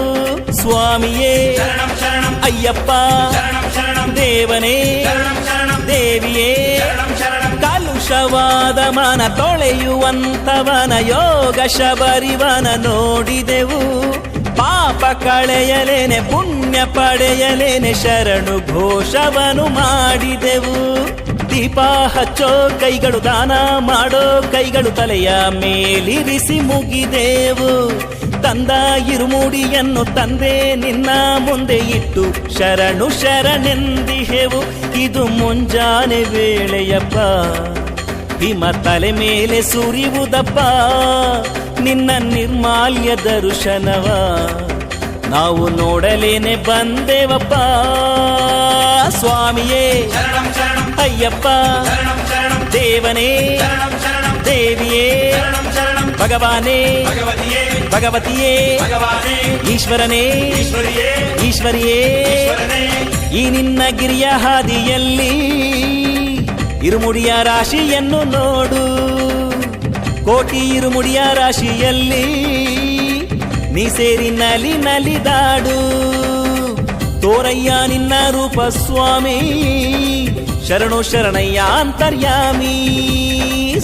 ಸ್ವಾಮಿಯೇ ಶರಣಂ ಶರಣಂ ಅಯ್ಯಪ್ಪ ಶರಣಂ ಶರಣಂ ದೇವನೇ ಶರಣಂ ಶರಣಂ ದೇವಿಯೇ ಶರಣಂ ಶರಣಂ ಕಲುಷವಾದ ಮನ ತೊಳೆಯುವಂತವನ ಯೋಗ ಶಬರಿವನ ನೋಡಿದೆವು ಪಾಪ ಕಳೆಯಲೇನೆ ಪುಣ್ಯ ಪಡೆಯಲೇನೆ ಶರಣು ಘೋಷವನು ಮಾಡಿದೆವು ದೀಪ ಹಚ್ಚೋ ಕೈಗಳು ದಾನ ಮಾಡೋ ಕೈಗಳು ತಲೆಯ ಮೇಲಿರಿಸಿ ಮುಗಿದೆವು ತಂದ ಇರುಮುಡಿಯನ್ನು ತಂದೆ ನಿನ್ನ ಮುಂದೆ ಇಟ್ಟು ಶರಣು ಶರಣೆಂದಿಹೆವು ಇದು ಮುಂಜಾನೆ ವೇಳೆಯಪ್ಪ ಹಿಮ ತಲೆ ಮೇಲೆ ಸುರಿಯುವುದಪ್ಪ ನಿನ್ನ ನಿರ್ಮಾಲ್ಯ ದರ್ಶನವ ನಾವು ನೋಡಲೇನೆ ಬಂದೆವಪ್ಪ ಸ್ವಾಮಿಯೇ ಶರಣಂ ಶರಣಂ ಅಯ್ಯಪ್ಪ ಶರಣಂ ಶರಣಂ ದೇವನೇ ಶರಣಂ ಶರಣಂ ದೇವಿಯೇ ಶರಣಂ ಶರಣಂ ಭಗವಾನೇ ಭಗವತಿಯೇ ಭಗವತಿಯೇ ಭಗವಾನೇ ಈಶ್ವರನೇ ಈಶ್ವರಿಯೇ ಈಶ್ವರಿಯೇ ಈಶ್ವರನೇ ಈ ನಿನ್ನ ಗಿರಿಯ ಹಾದಿಯಲ್ಲಿ ಇರುಮುಡಿಯ ರಾಶಿಯನ್ನು ನೋಡು ಕೋಟಿ ಇರುಮುಡಿಯ ರಾಶಿಯಲ್ಲಿ ನೀ ಸೇರಿ ನಲಿ ನಲಿದಾಡು ತೋರಯ್ಯ ನಿನ್ನ ರೂಪ ಸ್ವಾಮಿ, ಶರಣು ಶರಣಯ್ಯ ಅಂತರ್ಯಾಮಿ.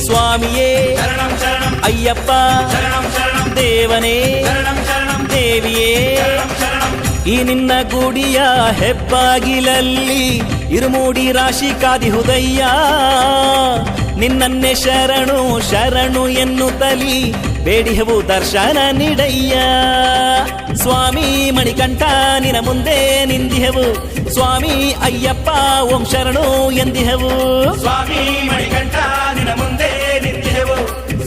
ಸ್ವಾಮಿಯೇ ಶರಣಂ ಶರಣಂ ಅಯ್ಯಪ್ಪ, ಶರಣಂ ಶರಣಂ ದೇವನೇ ಶರಣಂ ಶರಣಂ ದೇವಿಯೇ, ಶರಣಂ ಶರಣಂ ಈ ನಿನ್ನ ಗುಡಿಯ ಹೆಬ್ಬಾಗಿಲಲ್ಲಿ ಇರುಮೂಡಿ ರಾಶಿ ಕಾದಿಹುದಯ್ಯ. ನಿನ್ನನ್ನೇ ಶರಣು ಶರಣು ಎನ್ನುತ್ತಲಿ ಬೇಡಿಹವು ದರ್ಶನ ನೀಡಯ್ಯ. ಸ್ವಾಮಿ ಮಣಿಕಂಠ ನಿನ ಮುಂದೆ ನಿಂದಿಹೆವು, ಸ್ವಾಮಿ ಅಯ್ಯಪ್ಪ ಓಂ ಶರಣು ಎಂದಿಹೆವು. ಸ್ವಾಮಿ ಮಣಿಕಂಠ ನಿನ ಮುಂದೆ ನಿಂತಿಹೆವು,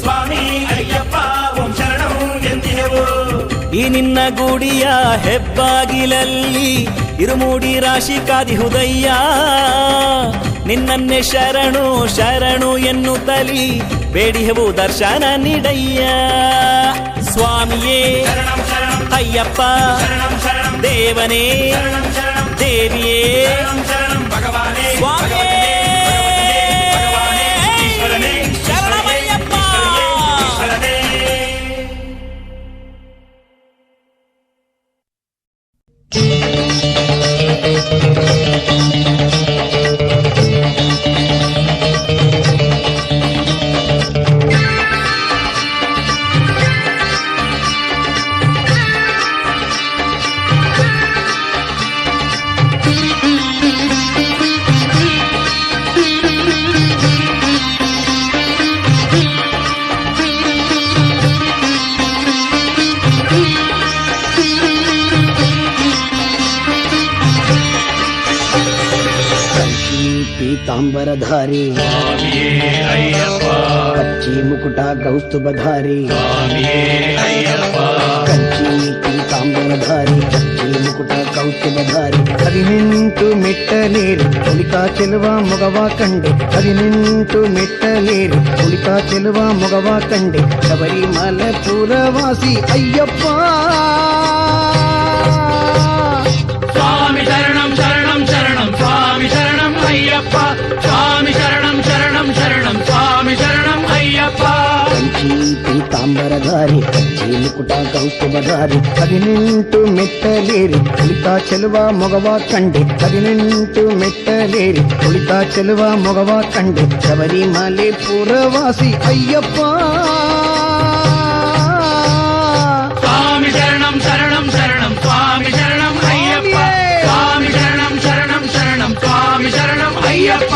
ಸ್ವಾಮಿ ಅಯ್ಯಪ್ಪ ಓಂ ಶರಣು ಎಂದಿಹೆವು. ಈ ನಿನ್ನ ಗುಡಿಯ ಹೆಬ್ಬಾಗಿಲಲ್ಲಿ ಇರುಮೂಡಿ ರಾಶಿ ಕಾದಿಹುದಯ್ಯ. ನಿನ್ನನ್ನೇ ಶರಣು ಶರಣು ಎನ್ನುತ್ತಲಿ ಬೇಡಿಹೆವು ದರ್ಶನ ನೀಡಯ್ಯ. ಸ್ವಾಮಿಯೇ ಶರಣಂ ಶರಣಂ ಅಯ್ಯಪ್ಪ, ಶರಣಂ ಶರಣಂ ದೇವನೇ ಶರಣಂ ಶರಣಂ ದೇವಿಯೇ, ಶರಣಂ ಶರಣಂ ಭಗವಾನೇ ಸ್ವಾಮಿಯೇ ಭಗವಾನೇ ಈಶ್ವರನೇ ಶರಣಮಯ್ಯಪ್ಪ. ಈಶ್ವರನೇ. ಪೀತಾಂಬರಧಾರಿ ಸ್ವಾಮಿಯೇ ಅಯ್ಯಪ್ಪ, ಕಚ್ಚಿ ಮುಕುಟ ಕೌಸ್ತುಭಧಾರಿ ಸ್ವಾಮಿಯೇ ಅಯ್ಯಪ್ಪ, ಕಚ್ಚಿ ಪೀತಾಂಬರಧಾರಿ ಕಚ್ಚಿ ಮುಕುಟ ಕೌಸ್ತುಭಧಾರಿ 18 ಮೆಟ್ಟಲೇರಿ ಕುಳಿತ ಚೆಲುವ ಮೊಗವ ಕಂಡೆ 18 ಮೆಟ್ಟಲೇರಿ ಕುಳಿತ ಚೆಲುವ ಮೊಗವ ಕಂಡೆ ಶಬರಿಮಲೆ ಪುರವಾಸಿ ಅಯ್ಯಪ್ಪ. ಸ್ವಾಮಿ ಶರಣಂ ಶರಣಂ ಶರಣಂ ಸ್ವಾಮಿ ಶರಣಂ ಅಯ್ಯಪ್ಪ, ಸ್ವಾಮಿ ಶರಣಂ ಶರಣಂ ಶರಣಂ ಸ್ವಾಮಿ ಶರಣಂ ಅಯ್ಯಪ್ಪ. ಕಂಚಿ ಪೀತಾಂಬರಧಾರಿ ಕಚ್ಚಿ ಮುಕುಟ ಕೌಸ್ತುಭಧಾರಿ 18 ಮೆಟ್ಟಲೇರಿ ಕುಳಿತ ಚೆಲುವ ಮೊಗವ ಕಂಡೆ 18 ಮೆಟ್ಟಲೇರಿ ಕುಳಿತ ಚೆಲುವ ಮೊಗವ ಕಂಡೆ ಶಬರಿಮಲೆ ಪುರವಾಸಿ ಅಯ್ಯಪ್ಪ. ಸ್ವಾಮಿ ಶರಣಂ ಶರಣಂ ಶರಣಂ ಸ್ವಾಮಿ ಶರಣಂ ಅಯ್ಯಪ್ಪ, ಸ್ವಾಮಿ ಶರಣಂ ಶರಣಂ ಶರಣಂ ಸ್ವಾಮಿ ಶರಣಂ ಅಯ್ಯಪ್ಪ.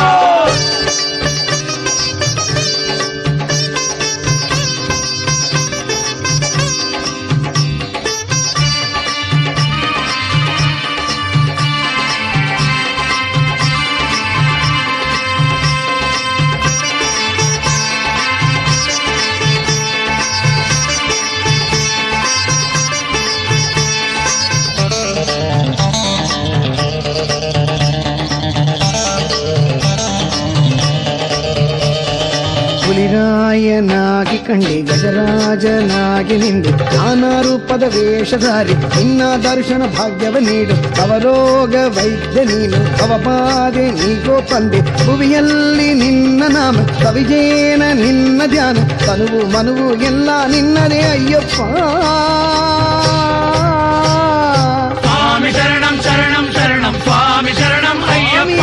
ಹುಲಿರಾಯನಾಗಿ ಕಂಡೆ ಗಜರಾಜನಾಗಿ ನಿಂದು ನಾನಾ ರೂಪದ ವೇಷಧಾರಿ ನಿನ್ನ ದರ್ಶನ ಭಾಗ್ಯವ ನೀಡು ಅವರೋಗ ವೈದ್ಯ ನೀನು ಅವಬಾಧೆ ನೀಗೋ ತಂದೆ ಭುವಿಯಲ್ಲಿ ನಿನ್ನ ನಾಮ ಕವಿಜೇನ ನಿನ್ನ ಧ್ಯಾನ ತನುವು ಮನುವು ಎಲ್ಲ ನಿನ್ನದೇ ಅಯ್ಯಪ್ಪ. ಸ್ವಾಮಿ ಶರಣಂ ಶರಣಂ ಶರಣಂ ಸ್ವಾಮಿ ಶರಣಂ ಅಯ್ಯಪ್ಪ,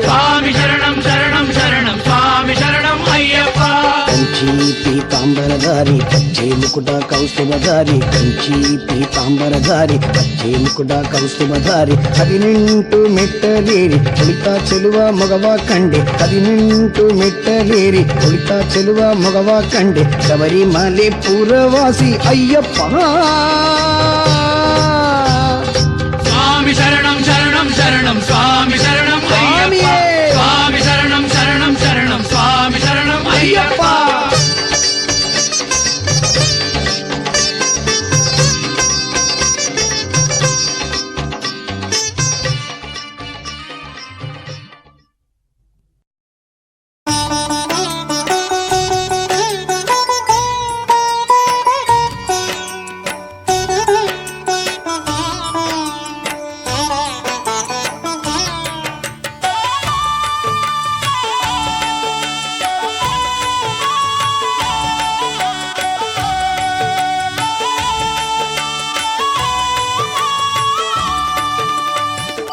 ಸ್ವಾಮಿ ಶರಣಂ ಶರಣಂ ಶರಣಂ ಸ್ವಾಮಿ ಶರಣಂ ಅಯ್ಯಪ್ಪ. ಕಂಚಿ ಪೀತಾಂಬರಧಾರಿ ಕಚ್ಚೆ ಮುಕುಟ ಕೌಸ್ತುಭಧಾರಿ ಕಂಚಿ ಪೀತಾಂಬರಧಾರಿ ಕಚ್ಚೆ ಮುಕುಟ ಕೌಸ್ತುಭಧಾರಿ 18 ಮೆಟ್ಟಲೇರಿ ಕುಳಿತ ಚೆಲುವ ಮೊಗವ ಕಂಡೆ 18 ಮೆಟ್ಟಲೇರಿ ಕುಳಿತ ಚೆಲುವ ಮೊಗವ ಕಂಡೆ ಶಬರಿಮಲೆ ಪುರವಾಸಿ ಅಯ್ಯಪ್ಪ. ಸ್ವಾಮಿ ಶರಣಂ ಶರಣಂ ಶರಣಂ ಸ್ವಾಮಿ ಶರಣಂ ಅಯ್ಯಪ್ಪ, ಸ್ವಾಮಿ ಶರಣಂ ಶರಣಂ ಶರಣಂ ಸ್ವಾಮಿ ಶರಣಂ ಅಯ್ಯಪ್ಪ.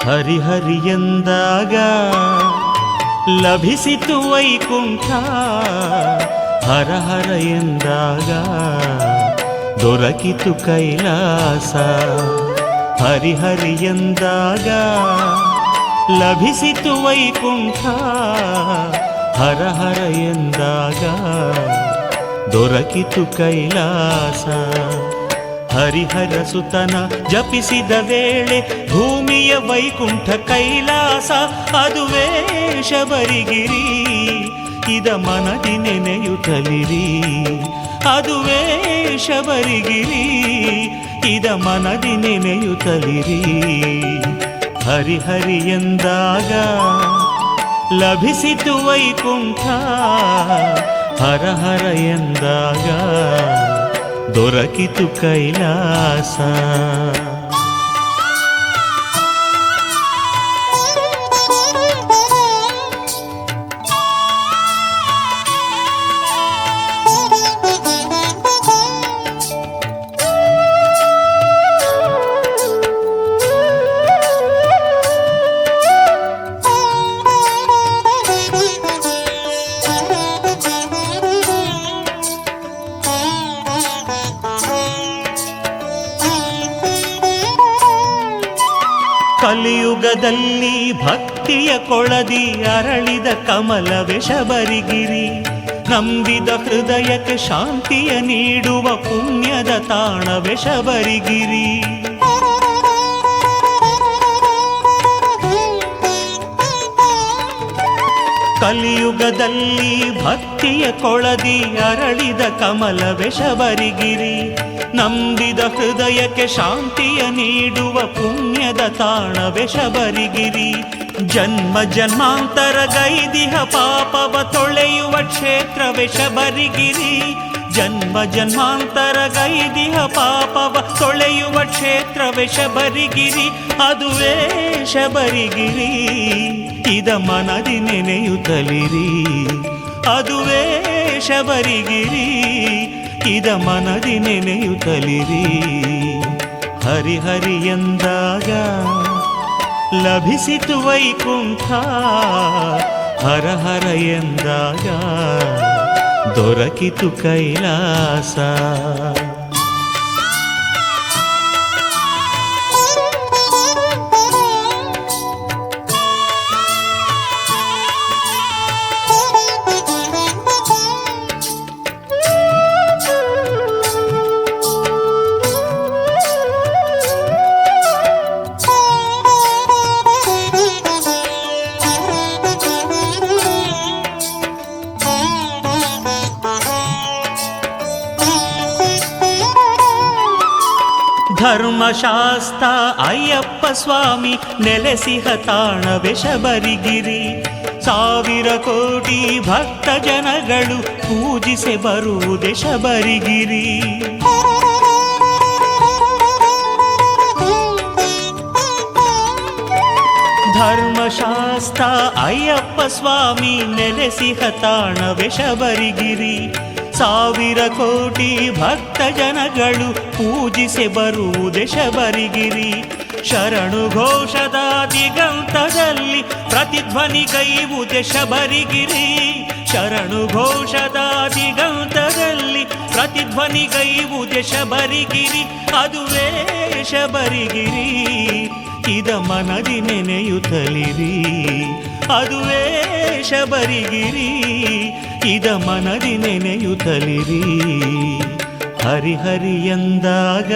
ಹರಿಹರಿ ಎಂದಾಗ ಲಭಿಸಿತು ವೈಕುಂಠ, ಹರ ಹರ ಎಂದಾಗ ದೊರಕಿತು ಕೈಲಾಸ. ಹರಿಹರಿ ಎಂದಾಗ ಲಭಿಸಿತು ವೈಕುಂಠ, ಹರ ಹರ ಎಂದಾಗ ದೊರಕಿತು ಕೈಲಾಸ. ಹರಿಹರ ಸುತನ ಜಪಿಸಿದ ವೇಳೆ ಭೂಮಿಯ ವೈಕುಂಠ ಕೈಲಾಸ. ಅದುವೇ ಶಬರಿಗಿರಿ, ಇದ ಮನದಿ ನೆನೆಯುತ್ತಲಿರಿ. ಅದುವೇ ಶಬರಿಗಿರಿ, ಇದ ಮನದಿ ನೆನೆಯುತ್ತಲಿರಿ. ಹರಿಹರಿ ಎಂದಾಗ ಲಭಿಸಿತು ವೈಕುಂಠ, ಹರ ಹರ ಎಂದಾಗ ದೊರಕಿತು ಕೈಲಾಸ. ಕಲಿಯುಗದಲ್ಲಿ ಭಕ್ತಿಯ ಕೊಳದಿ ಅರಳಿದ ಕಮಲವೇ ಶಬರಿಗಿರಿ. ನಂಬಿದ ಹೃದಯಕ್ಕೆ ಶಾಂತಿಯ ನೀಡುವ ಪುಣ್ಯದ ತಾಣವೇ ಶಬರಿಗಿರಿ. ಕಲಿಯುಗದಲ್ಲಿ ಭಕ್ತಿಯ ಕೊಳದಿ ಅರಳಿದ ಕಮಲವೇ ಶಬರಿಗಿರಿ. ನಂಬಿದ ಹೃದಯಕ್ಕೆ ಶಾಂತಿಯ ನೀಡುವ ಪುಣ್ಯದ ತಾಣವೇ ಶಬರಿಗಿರಿ. ಜನ್ಮ ಜನ್ಮಾಂತರ ಗೈದಿಹ ಪಾಪವ ತೊಳೆಯುವ ಕ್ಷೇತ್ರವೇ ಶಬರಿಗಿರಿ. ಜನ್ಮ ಜನ್ಮಾಂತರ ಗೈದಿಹ ಪಾಪವ ತೊಳೆಯುವ ಕ್ಷೇತ್ರವೇ ಶಬರಿಗಿರಿ. ಅದುವೇ ಶಬರಿಗಿರಿ, ಇದ ಮನದಿ ನೆನೆಯುತ್ತಲಿರಿ. ಅದುವೇ ಶಬರಿಗಿರಿ, ಇದ ಮನದಿ ನೆನೆಯುತ್ತಲಿರಿ. ಹರಿಹರಿ ಎಂದಾಗ ಲಭಿಸಿತು ವೈಕುಂಠ, ಹರ ಹರ ಎಂದಾಗ ದೊರಕಿತು ಕೈಲಾಸ. ಧರ್ಮಶಾಸ್ತ್ರ ಅಯ್ಯಪ್ಪ ಸ್ವಾಮಿ ನೆಲೆಸಿಹ ತಾಣವೇ ಶಬರಿಗಿರಿ. ಸಾವಿರ ಕೋಟಿ ಭಕ್ತ ಜನಗಳು ಪೂಜಿಸೆ ಬರುವುದೇ ಶಬರಿಗಿರಿ. ಧರ್ಮಶಾಸ್ತ್ರ ಅಯ್ಯಪ್ಪ ಸ್ವಾಮಿ ನೆಲೆಸಿಹ ತಾಣವೇ ಶಬರಿಗಿರಿ. ಸಾವಿರ ಕೋಟಿ ಭಕ್ತ ಜನಗಳು ಪೂಜಿಸೆ ಬರುವುದೇ ಶಬರಿಗಿರಿ. ಶರಣು ಘೋಷದ ದಿಗಂತದಲ್ಲಿ ಪ್ರತಿಧ್ವನಿಗೈವುದೇ ಶಬರಿಗಿರಿ. ಶರಣು ಘೋಷದ ದಿಗಂತದಲ್ಲಿ ಪ್ರತಿಧ್ವನಿಗೈವುದೇ ಶಬರಿಗಿರಿ. ಅದುವೇ ಶಬರಿಗಿರಿ, ಇದ ಮನದಿ ನೆನೆಯುತ್ತಲಿರಿ. ಅದುವೇ ಶಬರಿಗಿರಿ, ಇದ ಮನದಿ ನೆನೆಯುತ್ತಲಿರಿ. ಹರಿಹರಿ ಎಂದಾಗ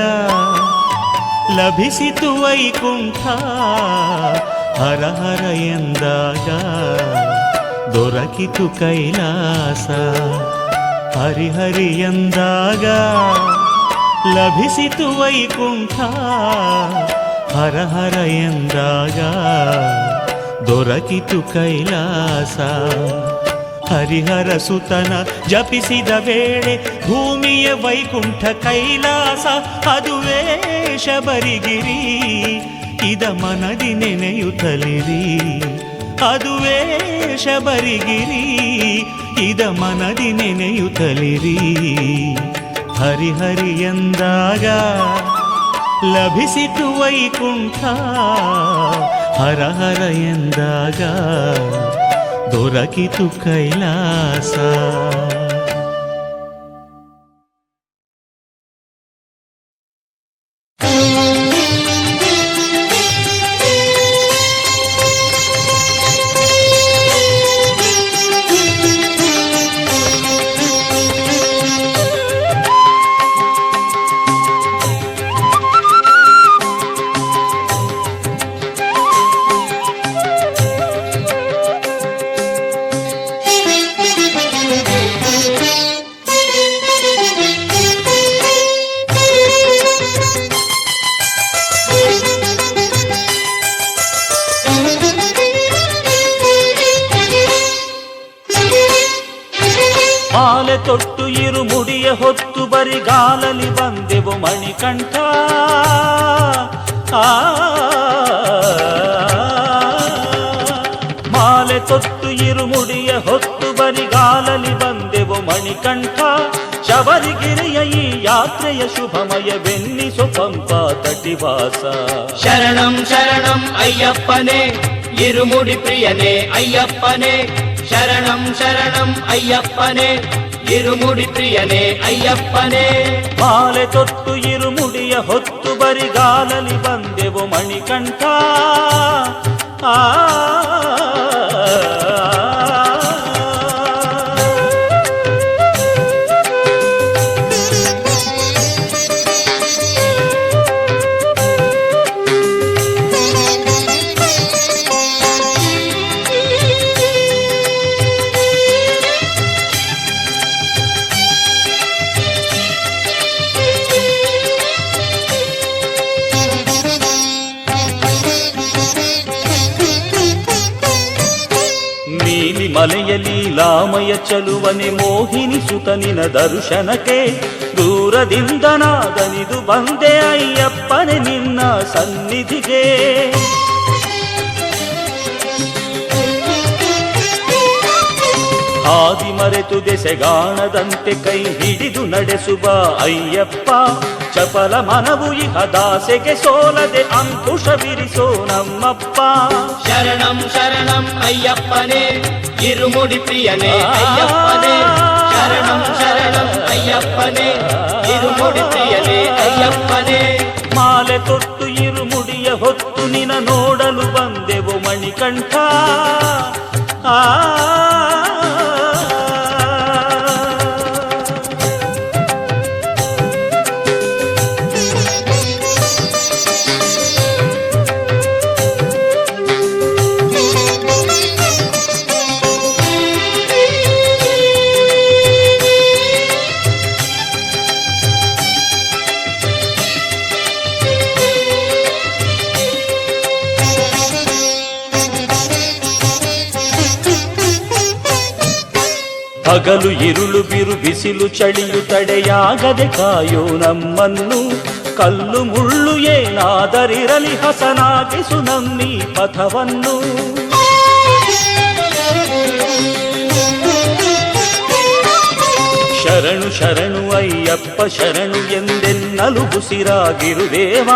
ಲಭಿಸಿತು ವೈಕುಂಠ, ಹರ ಹರ ಎಂದಾಗ ದೊರಕಿತು ಕೈಲಾಸ. ಹರಿಹರಿ ಎಂದಾಗ ಲಭಿಸಿತು ವೈಕುಂಠ, ಹರ ಹರ ಎಂದಾಗ ದೊರಕಿತು ಕೈಲಾಸ. ಹರಿಹರ ಸುತನ ಜಪಿಸಿದ ವೇಳೆ ಭೂಮಿಯ ವೈಕುಂಠ ಕೈಲಾಸ. ಅದುವೇ ಶಬರಿಗಿರಿ, ಇದ ಮನದಿ ನೆನೆಯುತ್ತಲಿರಿ. ಅದುವೇ ಶಬರಿಗಿರಿ, ಇದ ಮನದಿ ನೆನೆಯುತ್ತಲಿರಿ. ಹರಿಹರಿ ಎಂದಾಗ ಲಭಿಸಿತು ವೈಕುಂಠ, ಹರ ಹರ ಎಂದಾಗ ದೊರಕಿತು ಕೈಲಾಸ. ಮಾಲೆ ತೊಟ್ಟು ಇರುಮುಡಿಯ ಹೊತ್ತು ಬರಿಗಾಲಲಿ ಬಂದೆವು ಮಣಿಕಂಠ. ಮಾಲೆ ತೊಟ್ಟು ಇರುಮುಡಿಯ ಹೊತ್ತು ಬರಿಗಾಲಲಿ ಬಂದೆವು ಮಣಿಕಂಠ. ಶಬರಿಗಿರಿಯ ಈ ಯಾತ್ರೆಯ ಶುಭಮಯವೆನ್ನಿಸು ಪಂಪಾ ತಟಿವಾಸ. ಶರಣಂ ಶರಣಂ ಅಯ್ಯಪ್ಪನೇ ಇರುಮುಡಿ ಪ್ರಿಯನೇ ಅಯ್ಯಪ್ಪನೇ. ಶರಣಂ ಶರಣಂ ಅಯ್ಯಪ್ಪನೇ ಇರುಮುಡಿ ಪ್ರಿಯನೇ ಅಯ್ಯಪ್ಪನೇ. ಮಾಲೆ ತೊಟ್ಟು ಇರುಮುಡಿಯ ಹೊತ್ತು ಬರಿಗಾಲಲಿ ಬಂದೆವು ಮಣಿಕಂಠ. ಮಲೆಯಲ್ಲಿ ಲಾಮಯ ಚಲುವನೆ ಮೋಹಿನಿ ಸುತನಿನ ದರ್ಶನಕ್ಕೆ ದೂರದಿಂದ ನಾದನಿದು ಬಂದೆ ಅಯ್ಯಪ್ಪನೆ ನಿನ್ನ ಸನ್ನಿಧಿಗೆ. ಹಾದಿ ಮರೆತು ದೆಸೆಗಾಣದಂತೆ ಕೈ ಹಿಡಿದು ನಡೆಸುವ ಅಯ್ಯಪ್ಪ. ಚಪಲ ಮನವು ಇಹ ದಾಸೆಗೆ ಸೋಲದೆ ಅಂಕುಶ ಬಿರಿಸೋ ನಮ್ಮಪ್ಪ. ಶರಣಂ ಶರಣಂ ಅಯ್ಯಪ್ಪನೇ ಇರುಮುಡಿ ಪ್ರಿಯನೇ ಅಯ್ಯಪ್ಪನೇ. ಶರಣಂ ಶರಣಂ ಅಯ್ಯಪ್ಪನೇ ಇರುಮುಡಿ ಪ್ರಿಯನೇ ಅಯ್ಯಪ್ಪನೇ. ಮಾಲೆ ತೊಟ್ಟು ಇರುಮುಡಿಯ ಹೊತ್ತು ನಿನ ನೋಡಲು ಬಂದೆವು ಮಣಿಕಂಠ. ಹಗಲು ಇರುಳು ಬಿರು ಬಿಸಿಲು ಚಳಿಯು ತಡೆಯಾಗದೆ ಕಾಯೋ ನಮ್ಮನ್ನು. ಕಲ್ಲು ಮುಳ್ಳು ಏನಾದರಿರಲಿ ಹಸನಾಗಿಸು ನಮ್ಮಿ ಪಥವನ್ನು. ಶರಣು ಶರಣು ಅಯ್ಯಪ್ಪ ಶರಣು ಎಂದೆನ್ನಲು ಉಸಿರಾಗಿರುದೇವ.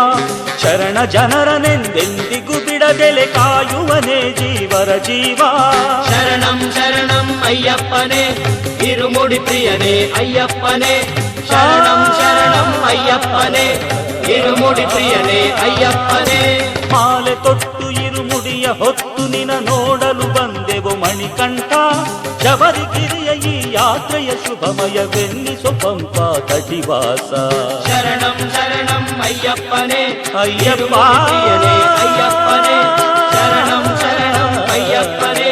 ಶರಣ ಜನರನೆಂದೆಂದಿಗೂ ಬಿಡದೆಲೆ ಕಾಯುವನೇ ಜೀವರ ಜೀವ. ಶರಣಂ ಶರಣಂ ಅಯ್ಯಪ್ಪನೇ ಇರುಮುಡಿ ಪ್ರಿಯನೇ ಅಯ್ಯಪ್ಪನೇ. ಶರಣಂ ಶರಣಂ ಅಯ್ಯಪ್ಪನೇ ಇರುಮುಡಿ ಪ್ರಿಯನೇ ಅಯ್ಯಪ್ಪನೇ. ಮಾಲೆ ತೊಟ್ಟು ಇರುಮುಡಿಯ ಹೊತ್ತು ನಿನ ನೋಡಲು ಬಂದೆವು ಮಣಿಕಂಠ. ಶಬರಿಗಿರಿಯ ಈ ಯಾತ್ರೆಯ ಶುಭಮಯವೆನ್ನಿಸು ಪಂಪಾ ತಟಿವಾಸ. ಶರಣಂ ಶರಣಂ ಅಯ್ಯಪ್ಪನೇ ಅಯ್ಯಪ್ಪ ಪ್ರಿಯನೇ ಅಯ್ಯಪ್ಪನೇ. ಶರಣಂ ಶರಣಂ ಅಯ್ಯಪ್ಪನೇ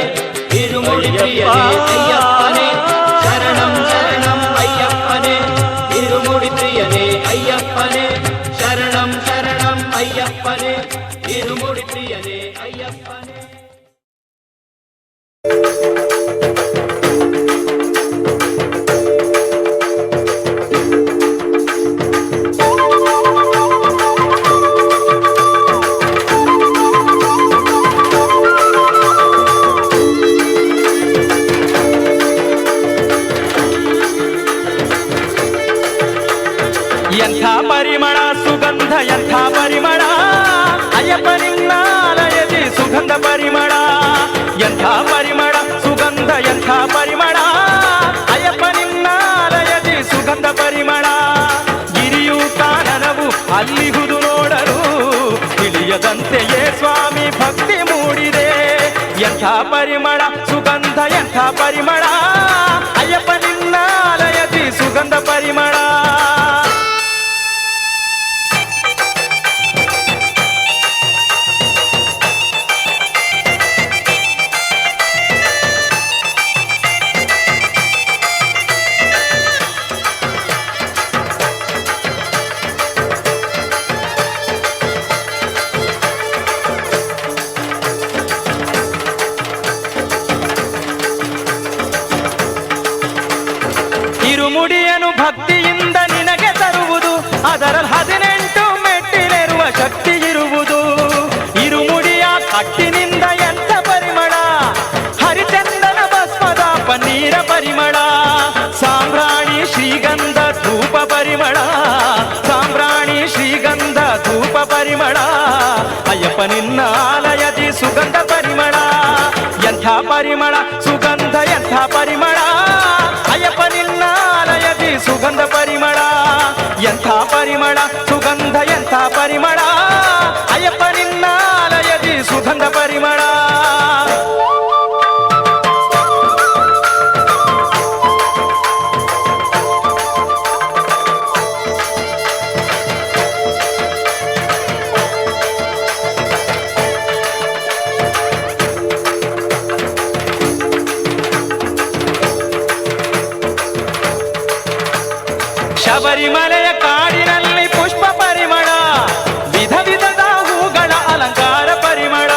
ಇರುಮುಡಿ ಪ್ರಿಯನೇ ಅಯ್ಯಪ್ಪನೇ. ಶರಣಂ ಶರಣಂ ಅಯ್ಯಪ್ಪನೇ ಇರುಮುಡಿ ಪ್ರಿಯನೇ ಅಯ್ಯಪ್ಪನೇ. ಶರಣಂ ಶರಣಂ ಅಯ್ಯಪ್ಪನೇ ಇರುಮುಡಿ ಪ್ರಿಯನೇ ಅಯ್ಯಪ್ಪನೇ. ಎಂಥ ಪರಿಮಳ ಸುಗಂಧ ಎಂಥ ಪರಿಮಳ ಅಯ್ಯಪ್ಪ ನಿನ್ನಾಲಯದಿ ಸುಖ ಸ್ವಾಮಿ ಭಕ್ತಿ ಮೂಡಿದೆ. ಎಂಥ ಪರಿಮಳ ಸುಗಂಧ ಎಂಥ ಪರಿಮಳ, ಅಯ್ಯಪ್ಪ ನಿನ್ನಾಲಯದಿ ಸುಗಂಧ ಪರಿಮಳ. ಇರುಮುಡಿಯನು ಭಕ್ತಿಯಿಂದ ನಿನಗೆ ತರುವುದು, ಅದರಲ್ಲಿ 18 ಮೆಟ್ಟಿಲಿರುವ ಶಕ್ತಿ ಇರುವುದು. ಇರುಮುಡಿಯ ಕಟ್ಟಿನಿಂದ ಎಂಥ ಪರಿಮಳ, ಹರಿಚಂದನ ಭಸ್ಮದ ಪನ್ನೀರ ಪರಿಮಳ, ಸಾಂಬ್ರಾಣಿ ಶ್ರೀಗಂಧ ಧೂಪ ಪರಿಮಳ, ಸಾಂಬ್ರಾಣಿ ಶ್ರೀಗಂಧ ಧೂಪ ಪರಿಮಳ, ಅಯ್ಯಪ್ಪ ನಿನ್ನ ಆಲಯದಿ ಸುಗಂಧ ಪರಿಮಳ. ಎಂಥ ಪರಿಮಳ ಸುಗಂಧ ಎಂಥ ಪರಿಮಳ, ಅಯ್ಯಪ್ಪ ನಿನ್ನಾಲಯದಿ ಸುಗಂಧ ಪರಿಮಳ. ಎಂಥ ಪರಿಮಳ ಸುಗಂಧ ಎಂಥ ಪರಿಮಳ, ಅಯ್ಯಪ್ಪ ನಿನ್ನಾಲಯದಿ ಸುಗಂಧ ಪರಿಮಳ. ಶಬರಿಮಲೆಯ ಕಾಡಿನಲ್ಲಿ ಪುಷ್ಪ ಪರಿಮಳ, ವಿಧ ವಿಧದ ಹೂಗಳ ಅಲಂಕಾರ ಪರಿಮಳ.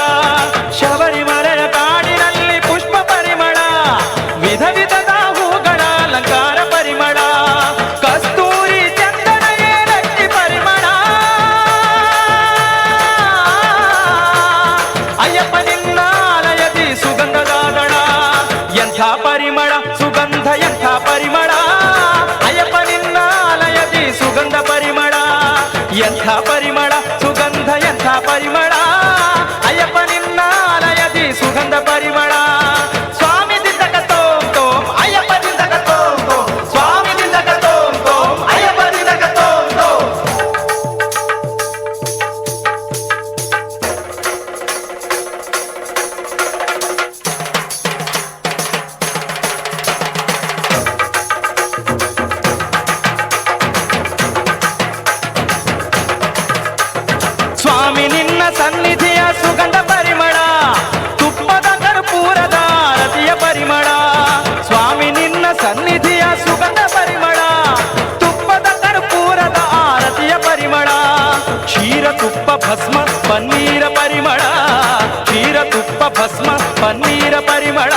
ಶಬರಿಮಲೆಯ ಕಾಡಿನಲ್ಲಿ ಪುಷ್ಪ ಪರಿಮಳ, ವಿಧ ವಿಧದ ಹೂಗಳ ಅಲಂಕಾರ ಪರಿಮಳ, ಕಸ್ತೂರಿ ಚಂದನ ಏಲಕ್ಕಿ ಪರಿಮಳ, ಅಯ್ಯಪ್ಪ ನಿನ್ನಾಲಯದಿ ಸುಗಂಧದ ದಳ. ಎಂಥ ಪರಿಮಳ ಸುಗಂಧ ಎಂಥ ಪರಿಮಳ, ಅಯ್ಯಪ್ಪ ನಿನ್ನಾಲಯದಿ ಸುಗಂಧ ಪರಿಮಳ. ಎಂಥ ಪರಿಮಳ ಸುಗಂಧ ಎಂಥ ಪರಿಮಳ, ಅಯ್ಯಪ್ಪ ನಿನ್ನಾಲಯದಿ ಸುಗಂಧ ಪರಿಮಳ. ಸ್ವಾಮಿ ದಿಂದಕ ತೋಂ ತೋಂ ಅಯ್ಯಪ್ಪ ದಿಂದಕ ತೋಂ ತೋಂ, ಸ್ವಾಮಿ ದಿಂದಕ ತೋಂ ತೋಂ ಅಯ್ಯಪ್ಪ ದಿಂದಕ ತೋಂ ತೋಂ. ಸ್ವಾಮಿ ನಿನ್ನ ಸನ್ನಿಧಿಯ ಸುಗಂಧ ಪರಿಮಳ, ತುಪ್ಪದ ಕರ್ಪೂರದ ಆರತಿಯ ಪರಿಮಳ. ಸ್ವಾಮಿ ನಿನ್ನ ಸನ್ನಿಧಿಯ ಸುಗಂಧ ಪರಿಮಳ, ತುಪ್ಪದ ಕರ್ಪೂರದ ಆರತಿಯ ಪರಿಮಳ, ಕ್ಷೀರ ತುಪ್ಪ ಭಸ್ಮ ಪನ್ನೀರ ಪರಿಮಳ, ಕ್ಷೀರ ತುಪ್ಪ ಭಸ್ಮ ಪನ್ನೀರ ಪರಿಮಳ,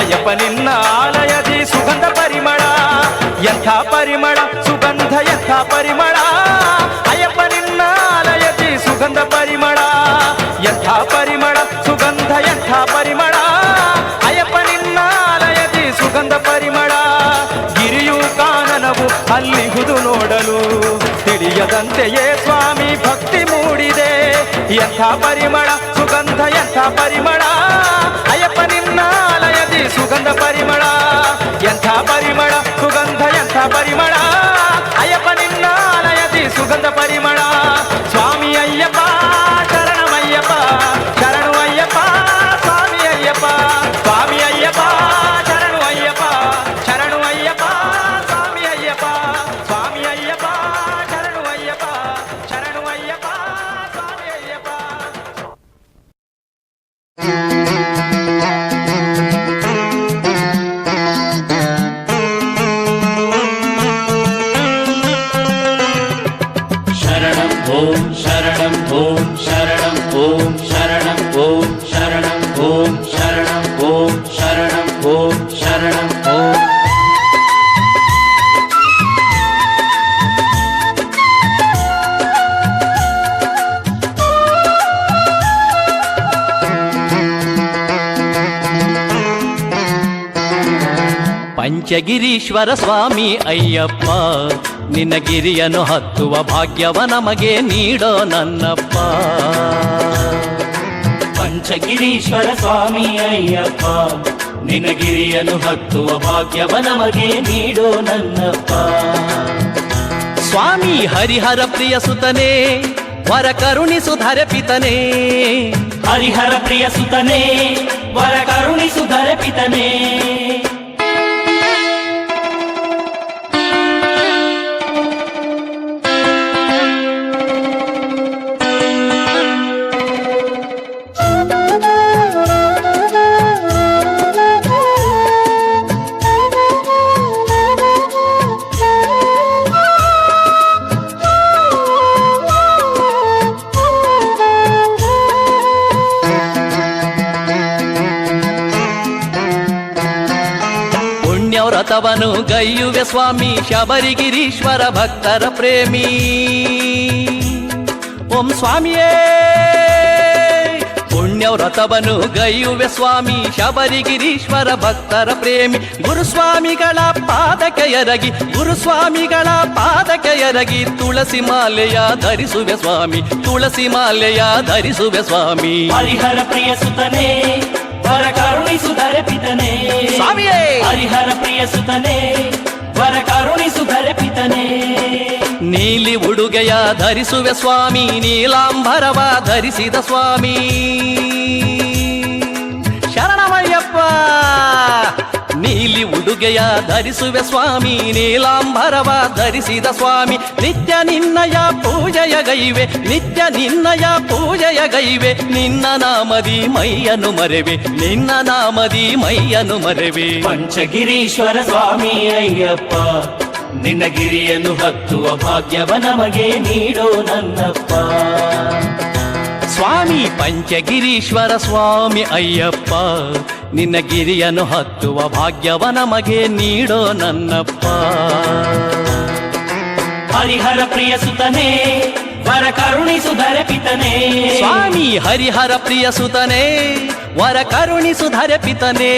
ಅಯ್ಯಪ್ಪ ನಿನ್ನ ಆಲಯದಿ ಸುಗಂಧ ಪರಿಮಳ. ಎಂಥ ಪರಿಮಳ ಸುಗಂಧ ಎಂಥ ಪರಿಮಳ, ಅಯ್ಯಪ್ಪ ನಿನ್ನ ಆಲಯದಿ ಸುಗಂಧ ಪರಿಮಳ. ಎಂಥ ಪರಿಮಳ ಸುಗಂಧ ಎಂಥ ಪರಿಮಳ, ಅಯ್ಯಪ್ಪ ನಿನ್ನ ಆಲಯದಿ ಸುಗಂಧ ಪರಿಮಳ. ಗಿರಿಯು ಕಾನನವು ಅಲ್ಲಿಹುದು ನೋಡಲು, ತಿಳಿಯದಂತೆಯೇ ಸ್ವಾಮಿ ಭಕ್ತಿ ಮೂಡಿದೆ. ಎಂಥ ಪರಿಮಳ ಸುಗಂಧ ಎಂಥ ಪರಿಮಳ, ಅಯ್ಯಪ್ಪ ನಿನ್ನ ಆಲಯದಿ ಸುಗಂಧ ಪರಿಮಳ. ಎಂಥ ಪರಿಮಳ ಸುಗಂಧ ಎಂಥ ಪರಿಮಳ, ಅಯ್ಯಪ್ಪ ನಿನ್ನ ಆಲಯದಿ ಸುಗಂಧ ಪರಿಮಳ. ಸ್ವಾಮಿ ಅಯ್ಯಪ್ಪ ಶರಣಮಯ್ಯಪ್ಪ, ಶರಣು ಅಯ್ಯಪ್ಪ ಸ್ವಾಮಿ ಅಯ್ಯಪ್ಪ, ಸ್ವಾಮಿ ಅಯ್ಯಪ್ಪ ಶರಣು ಅಯ್ಯಪ್ಪ, ಶರಣು ಅಯ್ಯಪ್ಪ ಸ್ವಾಮಿ ಅಯ್ಯಪ್ಪ, ಸ್ವಾಮಿ ಅಯ್ಯಪ್ಪ ಶರಣು ಅಯ್ಯಪ್ಪ, ಶರಣು ಅಯ್ಯಪ್ಪ ಸ್ವಾಮಿ ಅಯ್ಯಪ್ಪ. शरणं ओम शरणं ओम शरणं ओम शरणं ओम शरणं ओम शरणं ओम शरणं ओम शरणं ओम. ಪಂಚಗಿರೀಶ್ವರ ಸ್ವಾಮಿ ಅಯ್ಯಪ್ಪ, ನಿನ್ನ ಗಿರಿಯನ್ನು ಹತ್ತುವ ಭಾಗ್ಯವ ನಮಗೆ ನೀಡೋ ನನ್ನಪ್ಪ. ಪಂಚಗಿರೀಶ್ವರ ಸ್ವಾಮಿ ಅಯ್ಯಪ್ಪ, ನಿನ್ನ ಗಿರಿಯನ್ನು ಹತ್ತುವ ಭಾಗ್ಯವ ನಮಗೆ ನೀಡೋ ನನ್ನಪ್ಪ. ಸ್ವಾಮಿ ಹರಿಹರ ಪ್ರಿಯ ಸುತನೇ, ವರ ಕರುಣಿಸು ಧರೆ ಪಿತನೇ. ಹರಿಹರ ಪ್ರಿಯ ಸುತನೇ ವರ ಕರುಣಿಸು ಧರೆ ಪಿತನೇ. ವ್ರತವನು ಗೈಯುವೆ ಸ್ವಾಮಿ ಶಬರಿಗಿರೀಶ್ವರ ಭಕ್ತರ ಪ್ರೇಮಿ. ಓಂ ಸ್ವಾಮಿಯೇ ಪುಣ್ಯ ವ್ರತವನು ಗೈಯುವೆ ಸ್ವಾಮಿ ಶಬರಿಗಿರೀಶ್ವರ ಭಕ್ತರ ಪ್ರೇಮಿ. ಗುರುಸ್ವಾಮಿಗಳ ಪಾದಕ್ಕೆ ಎರಗಿ ಗುರುಸ್ವಾಮಿಗಳ ಪಾದಕ್ಕೆ ಎರಗಿ ತುಳಸಿ ಮಾಲೆಯ ಧರಿಸುವೆ ಸ್ವಾಮಿ ತುಳಸಿ ಮಾಲೆಯ ಧರಿಸುವೆ ಸ್ವಾಮಿ. ಹರಿಹರ ಪ್ರಿಯ ಸುತನೇ ವರ ಕರುಣಿಸು ಧರೆ ಪಿತನೇ. ಸ್ವಾಮಿಯೇ ಹರಿಹರ ಪ್ರಿಯ ಸುತನೇ ವರ ಕರುಣಿಸು ಧರೆ ಪಿತನೇ. ನೀಲಿ ಉಡುಗೆಯ ಧರಿಸುವೆ ಸ್ವಾಮಿ ನೀಲಾಂಬರವ ಧರಿಸಿದ ಸ್ವಾಮಿ. ಶರಣಮಯ್ಯಪ್ಪ ನೀಲಿ ಉಡುಗೆಯ ಧರಿಸುವೆ ಸ್ವಾಮಿ ನೀಲಾಂಬರವ ಧರಿಸಿದ ಸ್ವಾಮಿ. ನಿತ್ಯ ನಿನ್ನಯ ಪೂಜೆಯ ಗೈವೆ ನಿತ್ಯ ನಿನ್ನಯ ಪೂಜೆಯ ಗೈವೆ. ನಿನ್ನ ನಾಮದಿ ಮೈಯನ್ನು ಮರೆವೆ ನಿನ್ನ ನಾಮದಿ ಮೈಯನ್ನು ಮರೆವೆ. ಪಂಚಗಿರೀಶ್ವರ ಸ್ವಾಮಿ ಅಯ್ಯಪ್ಪ ನಿನ್ನ ಗಿರಿಯನ್ನು ಹತ್ತುವ ಭಾಗ್ಯವ ನಮಗೆ ನೀಡೋ ನನ್ನಪ್ಪ. ಸ್ವಾಮಿ ಪಂಚಗಿರೀಶ್ವರ ಸ್ವಾಮಿ ಅಯ್ಯಪ್ಪ ನಿನ್ನ ಗಿರಿಯನ್ನು ಹತ್ತುವ ಭಾಗ್ಯವ ನಮಗೆ ನೀಡೋ ನನ್ನಪ್ಪ. ಹರಿಹರ ಪ್ರಿಯ ಸುತನೇ ವರ ಕರುಣಿಸು ಧರೆ ಪಿತನೇ. ಸ್ವಾಮಿ ಹರಿಹರ ಪ್ರಿಯ ಸುತನೇ ವರ ಕರುಣಿಸು ಧರೆ ಪಿತನೇ.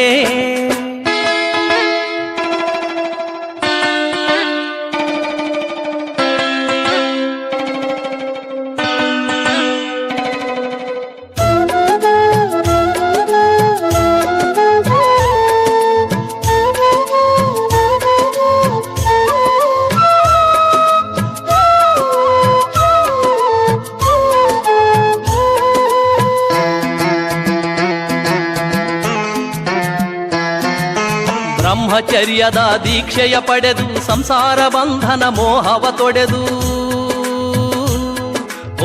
ಬ್ರಹ್ಮಚರ್ಯದ ದೀಕ್ಷೆಯ ಪಡೆದು ಸಂಸಾರ ಬಂಧನ ಮೋಹವ ತೊಡೆದು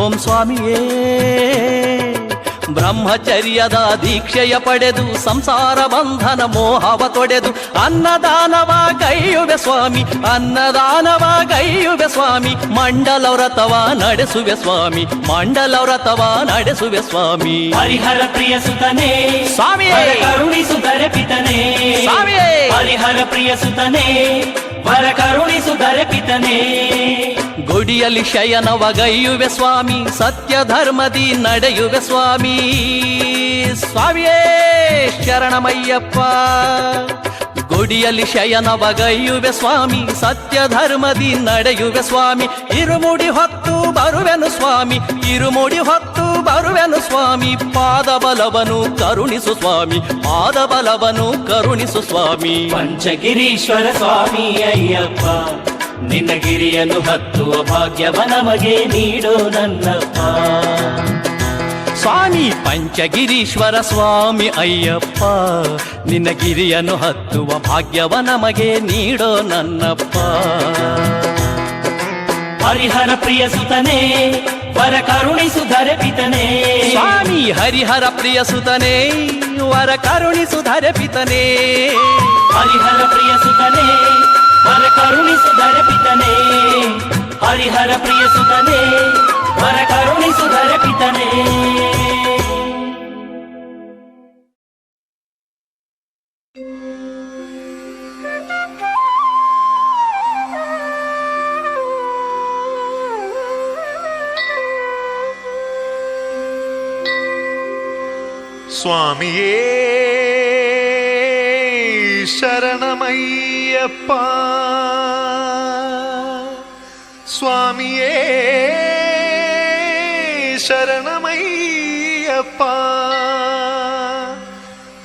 ಓಂ ಸ್ವಾಮಿಯೇ ಬ್ರಹ್ಮಚರ್ಯದ ದೀಕ್ಷೆಯ ಪಡೆದು ಸಂಸಾರ ಬಂಧನ ಮೋಹವ ತೊಡೆದು ಅನ್ನದಾನವ ಗೈಯುವೆ ಸ್ವಾಮಿ ಅನ್ನದಾನವ ಗೈಯುವೆ ಸ್ವಾಮಿ. ಮಂಡಲ ವ್ರತವ ನಡೆಸುವೆ ಸ್ವಾಮಿ ಮಂಡಲ ವ್ರತವ ನಡೆಸುವೆ ಸ್ವಾಮಿ. ಹರಿಹರ ಪ್ರಿಯ ಸುತನೇ ಸ್ವಾಮಿಯೇ ಕರುಣಿಸು ಧರೆ ಪಿತನೇ. ಸ್ವಾಮಿಯೇ ಹರಿಹರ ಪ್ರಿಯ ಸುತನೇ ವರ ಕರುಣಿಸು ಧರೆ ಪಿತನೇ. ಗುಡಿಯಲ್ಲಿ ಶಯನವ ಗೈಯುವೆ ಸ್ವಾಮಿ ಸತ್ಯ ಧರ್ಮದಿ ನಡೆಯುವೆ ಸ್ವಾಮಿ. ಸ್ವಾಮಿಯೇ ಶರಣಮಯ್ಯಪ್ಪ ಗುಡಿಯಲ್ಲಿ ಶಯನವ ಗೈಯುವೆ ಸ್ವಾಮಿ ಸತ್ಯ ಧರ್ಮದಿ ನಡೆಯುವೆ ಸ್ವಾಮಿ. ಇರುಮುಡಿ ಹೊತ್ತು ಬರುವೆನು ಸ್ವಾಮಿ ಇರುಮುಡಿ ಹೊತ್ತು ಬರುವೆನು ಸ್ವಾಮಿ. ಪಾದಬಲವನು ಕರುಣಿಸು ಸ್ವಾಮಿ ಪಾದಬಲವನು ಕರುಣಿಸು ಸ್ವಾಮಿ. ಪಂಚಗಿರೀಶ್ವರ ಸ್ವಾಮಿ ಅಯ್ಯಪ್ಪ ನಿನ್ನ ಗಿರಿಯನ್ನು ಹತ್ತುವ ಭಾಗ್ಯವ ನಮಗೆ ನೀಡೋ ನನ್ನಪ್ಪ. ಸ್ವಾಮಿ ಪಂಚಗಿರೀಶ್ವರ ಸ್ವಾಮಿ ಅಯ್ಯಪ್ಪ ನಿನ್ನ ಗಿರಿಯನ್ನು ಹತ್ತುವ ಭಾಗ್ಯವ ನಮಗೆ ನೀಡೋ ನನ್ನಪ್ಪ. ಹರಿಹರ ಪ್ರಿಯ ಸುತನೇ ವರ ಕರುಣಿಸು ಧರೆ ಪಿತನೇ. ಸ್ವಾಮಿ ಹರಿಹರ ಪ್ರಿಯ ಸುತನೇ ವರ ಕರುಣಿಸು ಧರೆ ಪಿತನೇ. ಹರಿಹರ ಪ್ರಿಯ ಸುತನೇ ವರ ಕರುಣಿಸು ಧರೆ ಪಿತನೇ. ಹರಿಹರ ಪ್ರಿಯ ಸುತನೇ ವರ ಕರುಣಿಸು ಧರೆ ಪಿತನೇ. ಸ್ವಾಮಿಯೇ ಶರಣಮಯ್ಯಪ್ಪ ಸ್ವಾಮಿಯೇ ಶರಣಮಯ್ಯಪ್ಪ.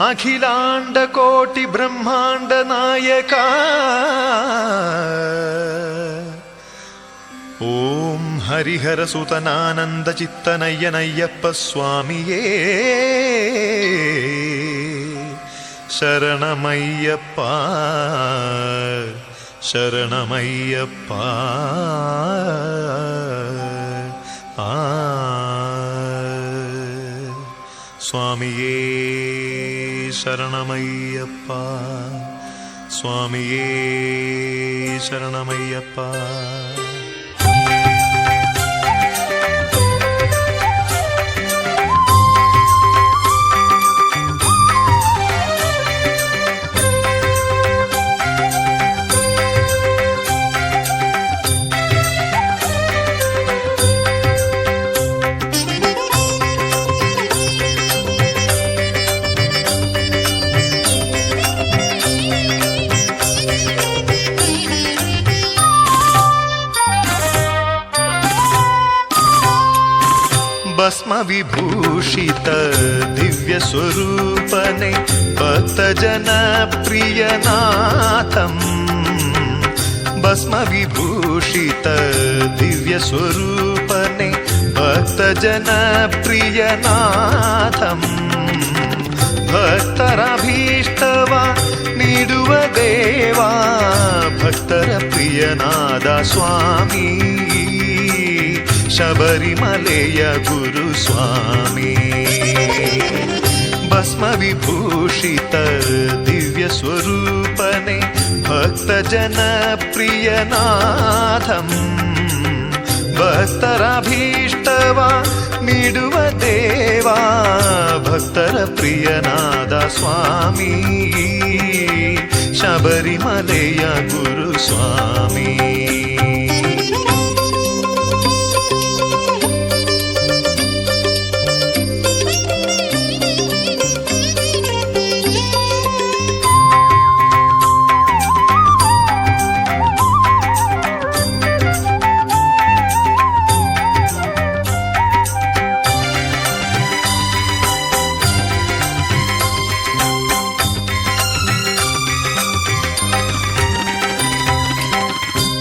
ಅಖಿಲಾಂಡ ಕೋಟಿ ಬ್ರಹ್ಮಾಂಡ ನಾಯಕ ಓಂ ಹರಿಹರ ಸುತನಾನಂದ ಚಿತ್ತನಯ್ಯನಯ್ಯಪ್ಪ ಸ್ವಾಮಿಯೇ ಶರಣಮಯ್ಯಪ್ಪ ಶರಣಮಯ್ಯಪ್ಪ ಸ್ವಾಮಿಯೇ ಶರಣಮಯ್ಯಪ್ಪ ಸ್ವಾಮಿಯೇ ಶರಣಮಯ್ಯಪ್ಪ. ಭಸ್ಮ ವಿಭೂಷಿತ ದಿವ್ಯ ಸ್ವರೂಪನೆ ಭಕ್ತ ಜನ ಪ್ರಿಯನಾಥಂ. ಭಸ್ಮ ವಿಭೂಷಿತ ದಿವ್ಯ ಸ್ವರೂಪನೆ ಭಕ್ತ ಜನ ಪ್ರಿಯನಾಥಂ. ಭಕ್ತರಭೀಷ್ಟವ ನೀಡುವ ದೇವಾ ಭಕ್ತರ ಪ್ರಿಯನಾದ ಸ್ವಾಮಿ ಶಬರಿಮಲೆಯ ಗುರು ಸ್ವಾಮಿ. ಭಸ್ಮ ವಿಭೂಷಿತ ದಿವ್ಯ ಸ್ವರೂಪನೆ ಭಕ್ತ ಜನ ಪ್ರಿಯನಾಥಂ. ಭಕ್ತರಭೀಷ್ಟವ ನೀಡುವ ದೇವಾ ಭಕ್ತರ ಪ್ರಿಯನಾದ ಸ್ವಾಮಿ ಶಬರಿಮಲೆಯ ಗುರು ಸ್ವಾಮಿ.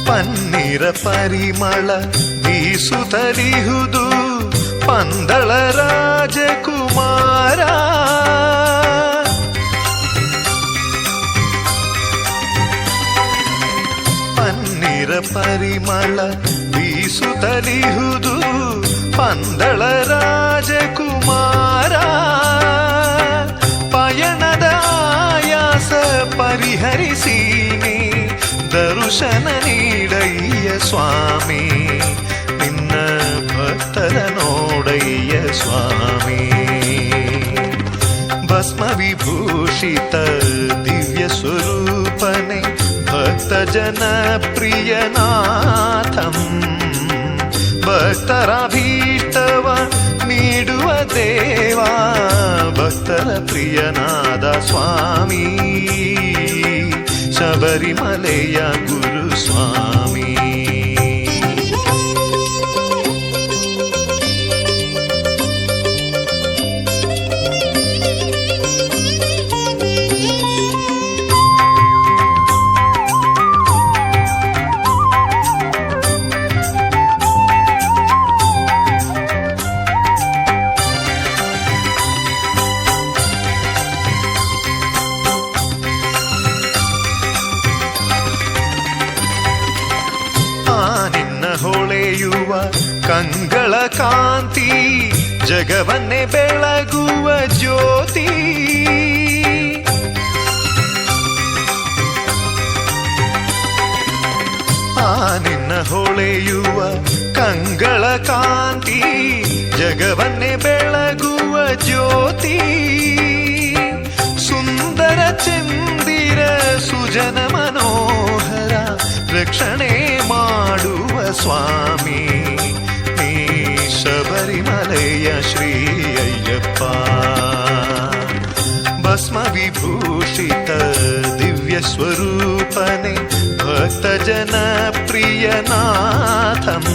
ಪನ್ನೀರ ಪರಿಮಳ ಬೀಸುತ್ತಲಿಹುದು ಪಂದಳ ರಾಜಕುಮಾರ. ಪನ್ನೀರ ಪರಿಮಳ ಬೀಸುತ್ತಲಿಹುದು ಪಂದಳ ರಾಜಕುಮಾರ. ಪಯಣದ ಆಯಾಸ ಪರಿಹರಿಸೀನಿ ದರ್ಶನ ನೀಡಯ್ಯ ಸ್ವಾಮಿ ನಿನ್ನ ಭಕ್ತರ ನೋಡಯ್ಯ ಸ್ವಾಮಿ. ಭಸ್ಮ ವಿಭೂಷಿತ ದಿವ್ಯ ಸ್ವರೂಪನೆ ಭಕ್ತ ಜನ ಪ್ರಿಯನಾಥಂ. ಭಕ್ತರಭೀಷ್ಟವ ನೀಡುವ ದೇವಾ ಭಕ್ತರ ಪ್ರಿಯನಾದ ಸ್ವಾಮಿ ಶಬರಿಮಲೆಯ ಗುರು ಸ್ವಾಮಿ. ಹೊಳೆಯುವ ಕಂಗಳ ಕಾಂತಿ ಜಗವನ್ನೇ ಬೆಳಗುವ ಜ್ಯೋತಿ. ಆ ನಿನ್ನ ಹೊಳೆಯುವ ಕಂಗಳ ಕಾಂತಿ ಜಗವನ್ನೇ ಬೆಳಗುವ ಜ್ಯೋತಿ. ಸುಂದರ ಚಂದಿರ ಸುಜನ ಮನೋಹರ ರಕ್ಷಣೆ ಮಾಡುವ ಸ್ವಾಮಿ ನೀ ಶಬರಿಮಲೆಯ ಶ್ರೀ ಅಯ್ಯಪ್ಪ. ಭಸ್ಮ ವಿಭೂಷಿತ ದಿವ್ಯ ಸ್ವರೂಪನೆ ಭಕ್ತ ಜನ ಪ್ರಿಯನಾಥಂ.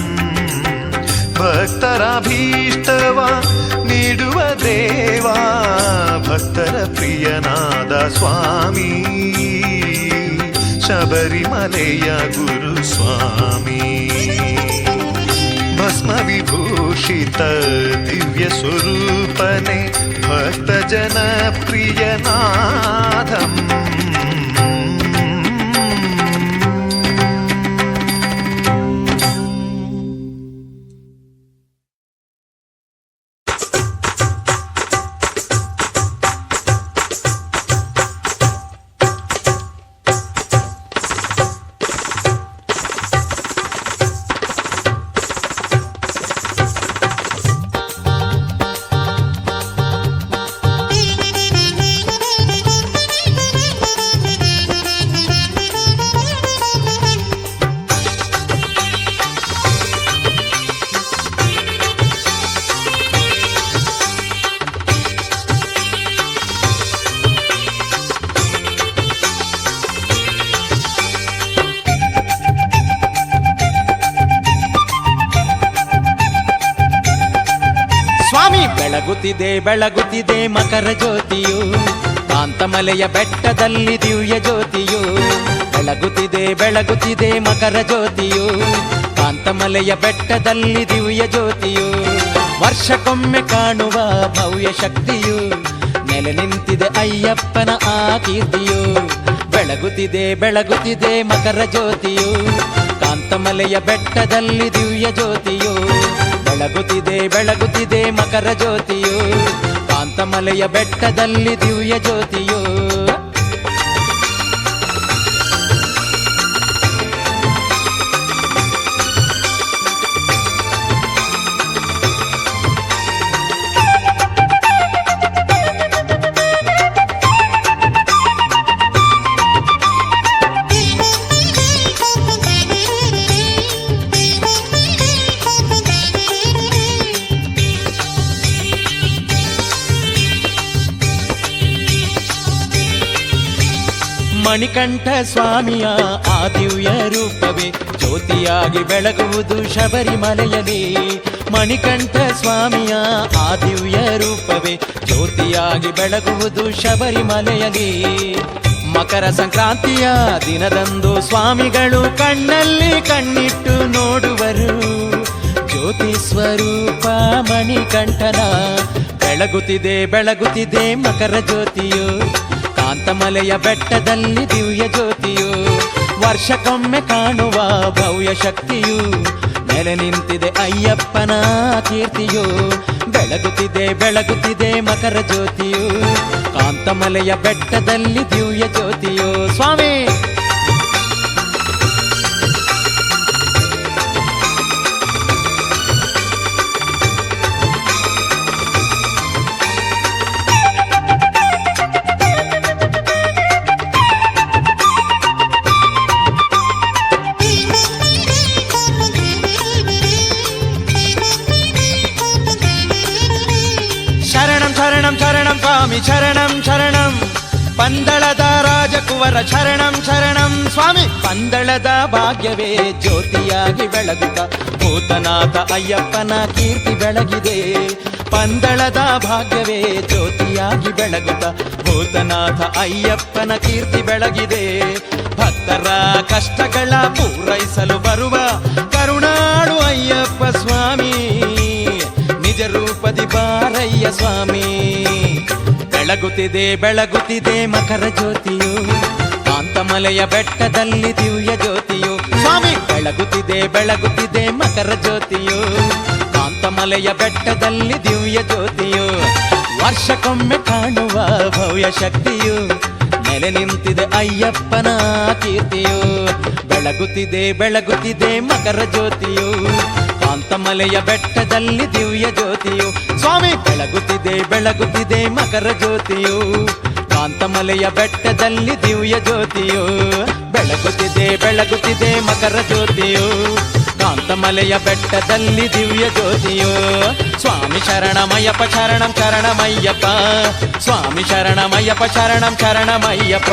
ಭಕ್ತರಭೀಷ್ಟವ ನೀಡುವ ದೇವಾ ಭಕ್ತರ ಪ್ರಿಯನಾದ ಸ್ವಾಮಿ ಶಬರಿಮಲೆಯ ಗುರು ಸ್ವಾಮಿ. ಭಸ್ಮವಿಭೂಷಿತ ದಿವ್ಯ ಸ್ವರೂಪನೆ ಭಕ್ತ ಜನ ಪ್ರಿಯನಾದಂ ಬೆಳಗುತ್ತಿದೆ ಬೆಳಗುತ್ತಿದೆ ಮಕರ ಜ್ಯೋತಿಯು ಕಾಂತಮಲೆಯ ಬೆಟ್ಟದಲ್ಲಿ ದಿವ್ಯ ಜ್ಯೋತಿಯು ಬೆಳಗುತ್ತಿದೆ ಬೆಳಗುತ್ತಿದೆ ಮಕರ ಜ್ಯೋತಿಯು ಕಾಂತಮಲೆಯ ಬೆಟ್ಟದಲ್ಲಿ ದಿವ್ಯ ಜ್ಯೋತಿಯು ವರ್ಷಕ್ಕೊಮ್ಮೆ ಕಾಣುವ ಭವ್ಯ ಶಕ್ತಿಯು ನೆಲೆ ನಿಂತಿದೆ ಅಯ್ಯಪ್ಪನ ಆ ಕೀರ್ತಿಯು ಬೆಳಗುತ್ತಿದೆ ಬೆಳಗುತ್ತಿದೆ ಮಕರ ಜ್ಯೋತಿಯು ಕಾಂತಮಲೆಯ ಬೆಟ್ಟದಲ್ಲಿ ದಿವ್ಯ ಜ್ಯೋತಿಯು ಬೆಳಗುತ್ತಿದೆ ಬೆಳಗುತ್ತಿದೆ ಮಕರ ಜ್ಯೋತಿಯು ಕಾಂತಮಲೆಯ ಬೆಟ್ಟದಲ್ಲಿ ದಿವ್ಯ ಜ್ಯೋತಿಯು ಮಣಿಕಂಠ ಸ್ವಾಮಿಯ ಆ ದಿವ್ಯ ರೂಪವೇ ಜ್ಯೋತಿಯಾಗಿ ಬೆಳಗುವುದು ಶಬರಿಮಲೆಯಲ್ಲಿ ಮಣಿಕಂಠ ಸ್ವಾಮಿಯ ಆ ದಿವ್ಯ ರೂಪವೇ ಜ್ಯೋತಿಯಾಗಿ ಬೆಳಗುವುದು ಶಬರಿಮಲೆಯಲ್ಲಿ ಮಕರ ಸಂಕ್ರಾಂತಿಯ ದಿನದಂದು ಸ್ವಾಮಿಗಳು ಕಣ್ಣಲ್ಲಿ ಕಣ್ಣಿಟ್ಟು ನೋಡುವರು ಜ್ಯೋತಿ ಸ್ವರೂಪ ಮಣಿಕಂಠನ ಬೆಳಗುತ್ತಿದೆ ಬೆಳಗುತ್ತಿದೆ ಮಕರ ಜ್ಯೋತಿಯು ಕಾಂತಮಲೆಯ ಬೆಟ್ಟದಲ್ಲಿ ದಿವ್ಯ ಜ್ಯೋತಿಯು ವರ್ಷಕ್ಕೊಮ್ಮೆ ಕಾಣುವ ಭವ್ಯ ಶಕ್ತಿಯು ನೆಲೆ ನಿಂತಿದೆ ಅಯ್ಯಪ್ಪನ ಕೀರ್ತಿಯು ಬೆಳಗುತ್ತಿದೆ ಬೆಳಗುತ್ತಿದೆ ಮಕರ ಜ್ಯೋತಿಯು ಕಾಂತಮಲೆಯ ಬೆಟ್ಟದಲ್ಲಿ ದಿವ್ಯ ಜ್ಯೋತಿಯು ಸ್ವಾಮಿ ಸ್ವಾಮಿ ಶರಣಂ ಶರಣಂ ಪಂದಳದ ರಾಜಕುವರ ಶರಣಂ ಶರಣಂ ಸ್ವಾಮಿ ಪಂದಳದ ಭಾಗ್ಯವೇ ಜ್ಯೋತಿಯಾಗಿ ಬೆಳಗುತ್ತ ಭೂತನಾಥ ಅಯ್ಯಪ್ಪನ ಕೀರ್ತಿ ಬೆಳಗಿದೆ ಪಂದಳದ ಭಾಗ್ಯವೇ ಜ್ಯೋತಿಯಾಗಿ ಬೆಳಗುತ್ತ ಭೂತನಾಥ ಅಯ್ಯಪ್ಪನ ಕೀರ್ತಿ ಬೆಳಗಿದೆ ಭಕ್ತರ ಕಷ್ಟಗಳ ಪೂರೈಸಲು ಬರುವ ಕರುಣಾಳು ಅಯ್ಯಪ್ಪ ಸ್ವಾಮಿ ನಿಜ ರೂಪದಿ ಬಾರಯ್ಯ ಸ್ವಾಮಿ ಬೆಳಗುತ್ತಿದೆ ಬೆಳಗುತ್ತಿದೆ ಮಕರ ಜ್ಯೋತಿಯು ಕಾಂತಮಲೆಯ ಬೆಟ್ಟದಲ್ಲಿ ದಿವ್ಯ ಜ್ಯೋತಿಯು ಸ್ವಾಮಿ ಬೆಳಗುತ್ತಿದೆ ಬೆಳಗುತ್ತಿದೆ ಮಕರ ಜ್ಯೋತಿಯು ಕಾಂತಮಲೆಯ ಬೆಟ್ಟದಲ್ಲಿ ದಿವ್ಯ ಜ್ಯೋತಿಯು ವರ್ಷಕ್ಕೊಮ್ಮೆ ಕಾಣುವ ಭವ್ಯ ಶಕ್ತಿಯು ನೆಲೆ ನಿಂತಿದೆ ಅಯ್ಯಪ್ಪನ ಕೀರ್ತಿಯು ಬೆಳಗುತ್ತಿದೆ ಬೆಳಗುತ್ತಿದೆ ಮಕರ ಜ್ಯೋತಿಯು ಕಾಂತಮಲೆಯ ಬೆಟ್ಟದಲ್ಲಿ ದಿವ್ಯ ಜ್ಯೋತಿಯು ಸ್ವಾಮಿ ಬೆಳಗುತ್ತಿದೆ ಬೆಳಗುತ್ತಿದೆ ಮಕರ ಜ್ಯೋತಿಯು ಕಾಂತಮಲೆಯ ಬೆಟ್ಟದಲ್ಲಿ ದಿವ್ಯ ಜ್ಯೋತಿಯು ಬೆಳಗುತ್ತಿದೆ ಬೆಳಗುತ್ತಿದೆ ಮಕರ ಜ್ಯೋತಿಯು ಕಾಂತಮಲೆಯ ಬೆಟ್ಟದಲ್ಲಿ ದಿವ್ಯ ಜ್ಯೋತಿಯು ಸ್ವಾಮಿ ಶರಣಮಯ್ಯಪ್ಪ ಶರಣಂ ಶರಣಮಯ್ಯಪ್ಪ ಸ್ವಾಮಿ ಶರಣಮಯ್ಯಪ್ಪ ಶರಣಂ ಶರಣಮಯ್ಯಪ್ಪ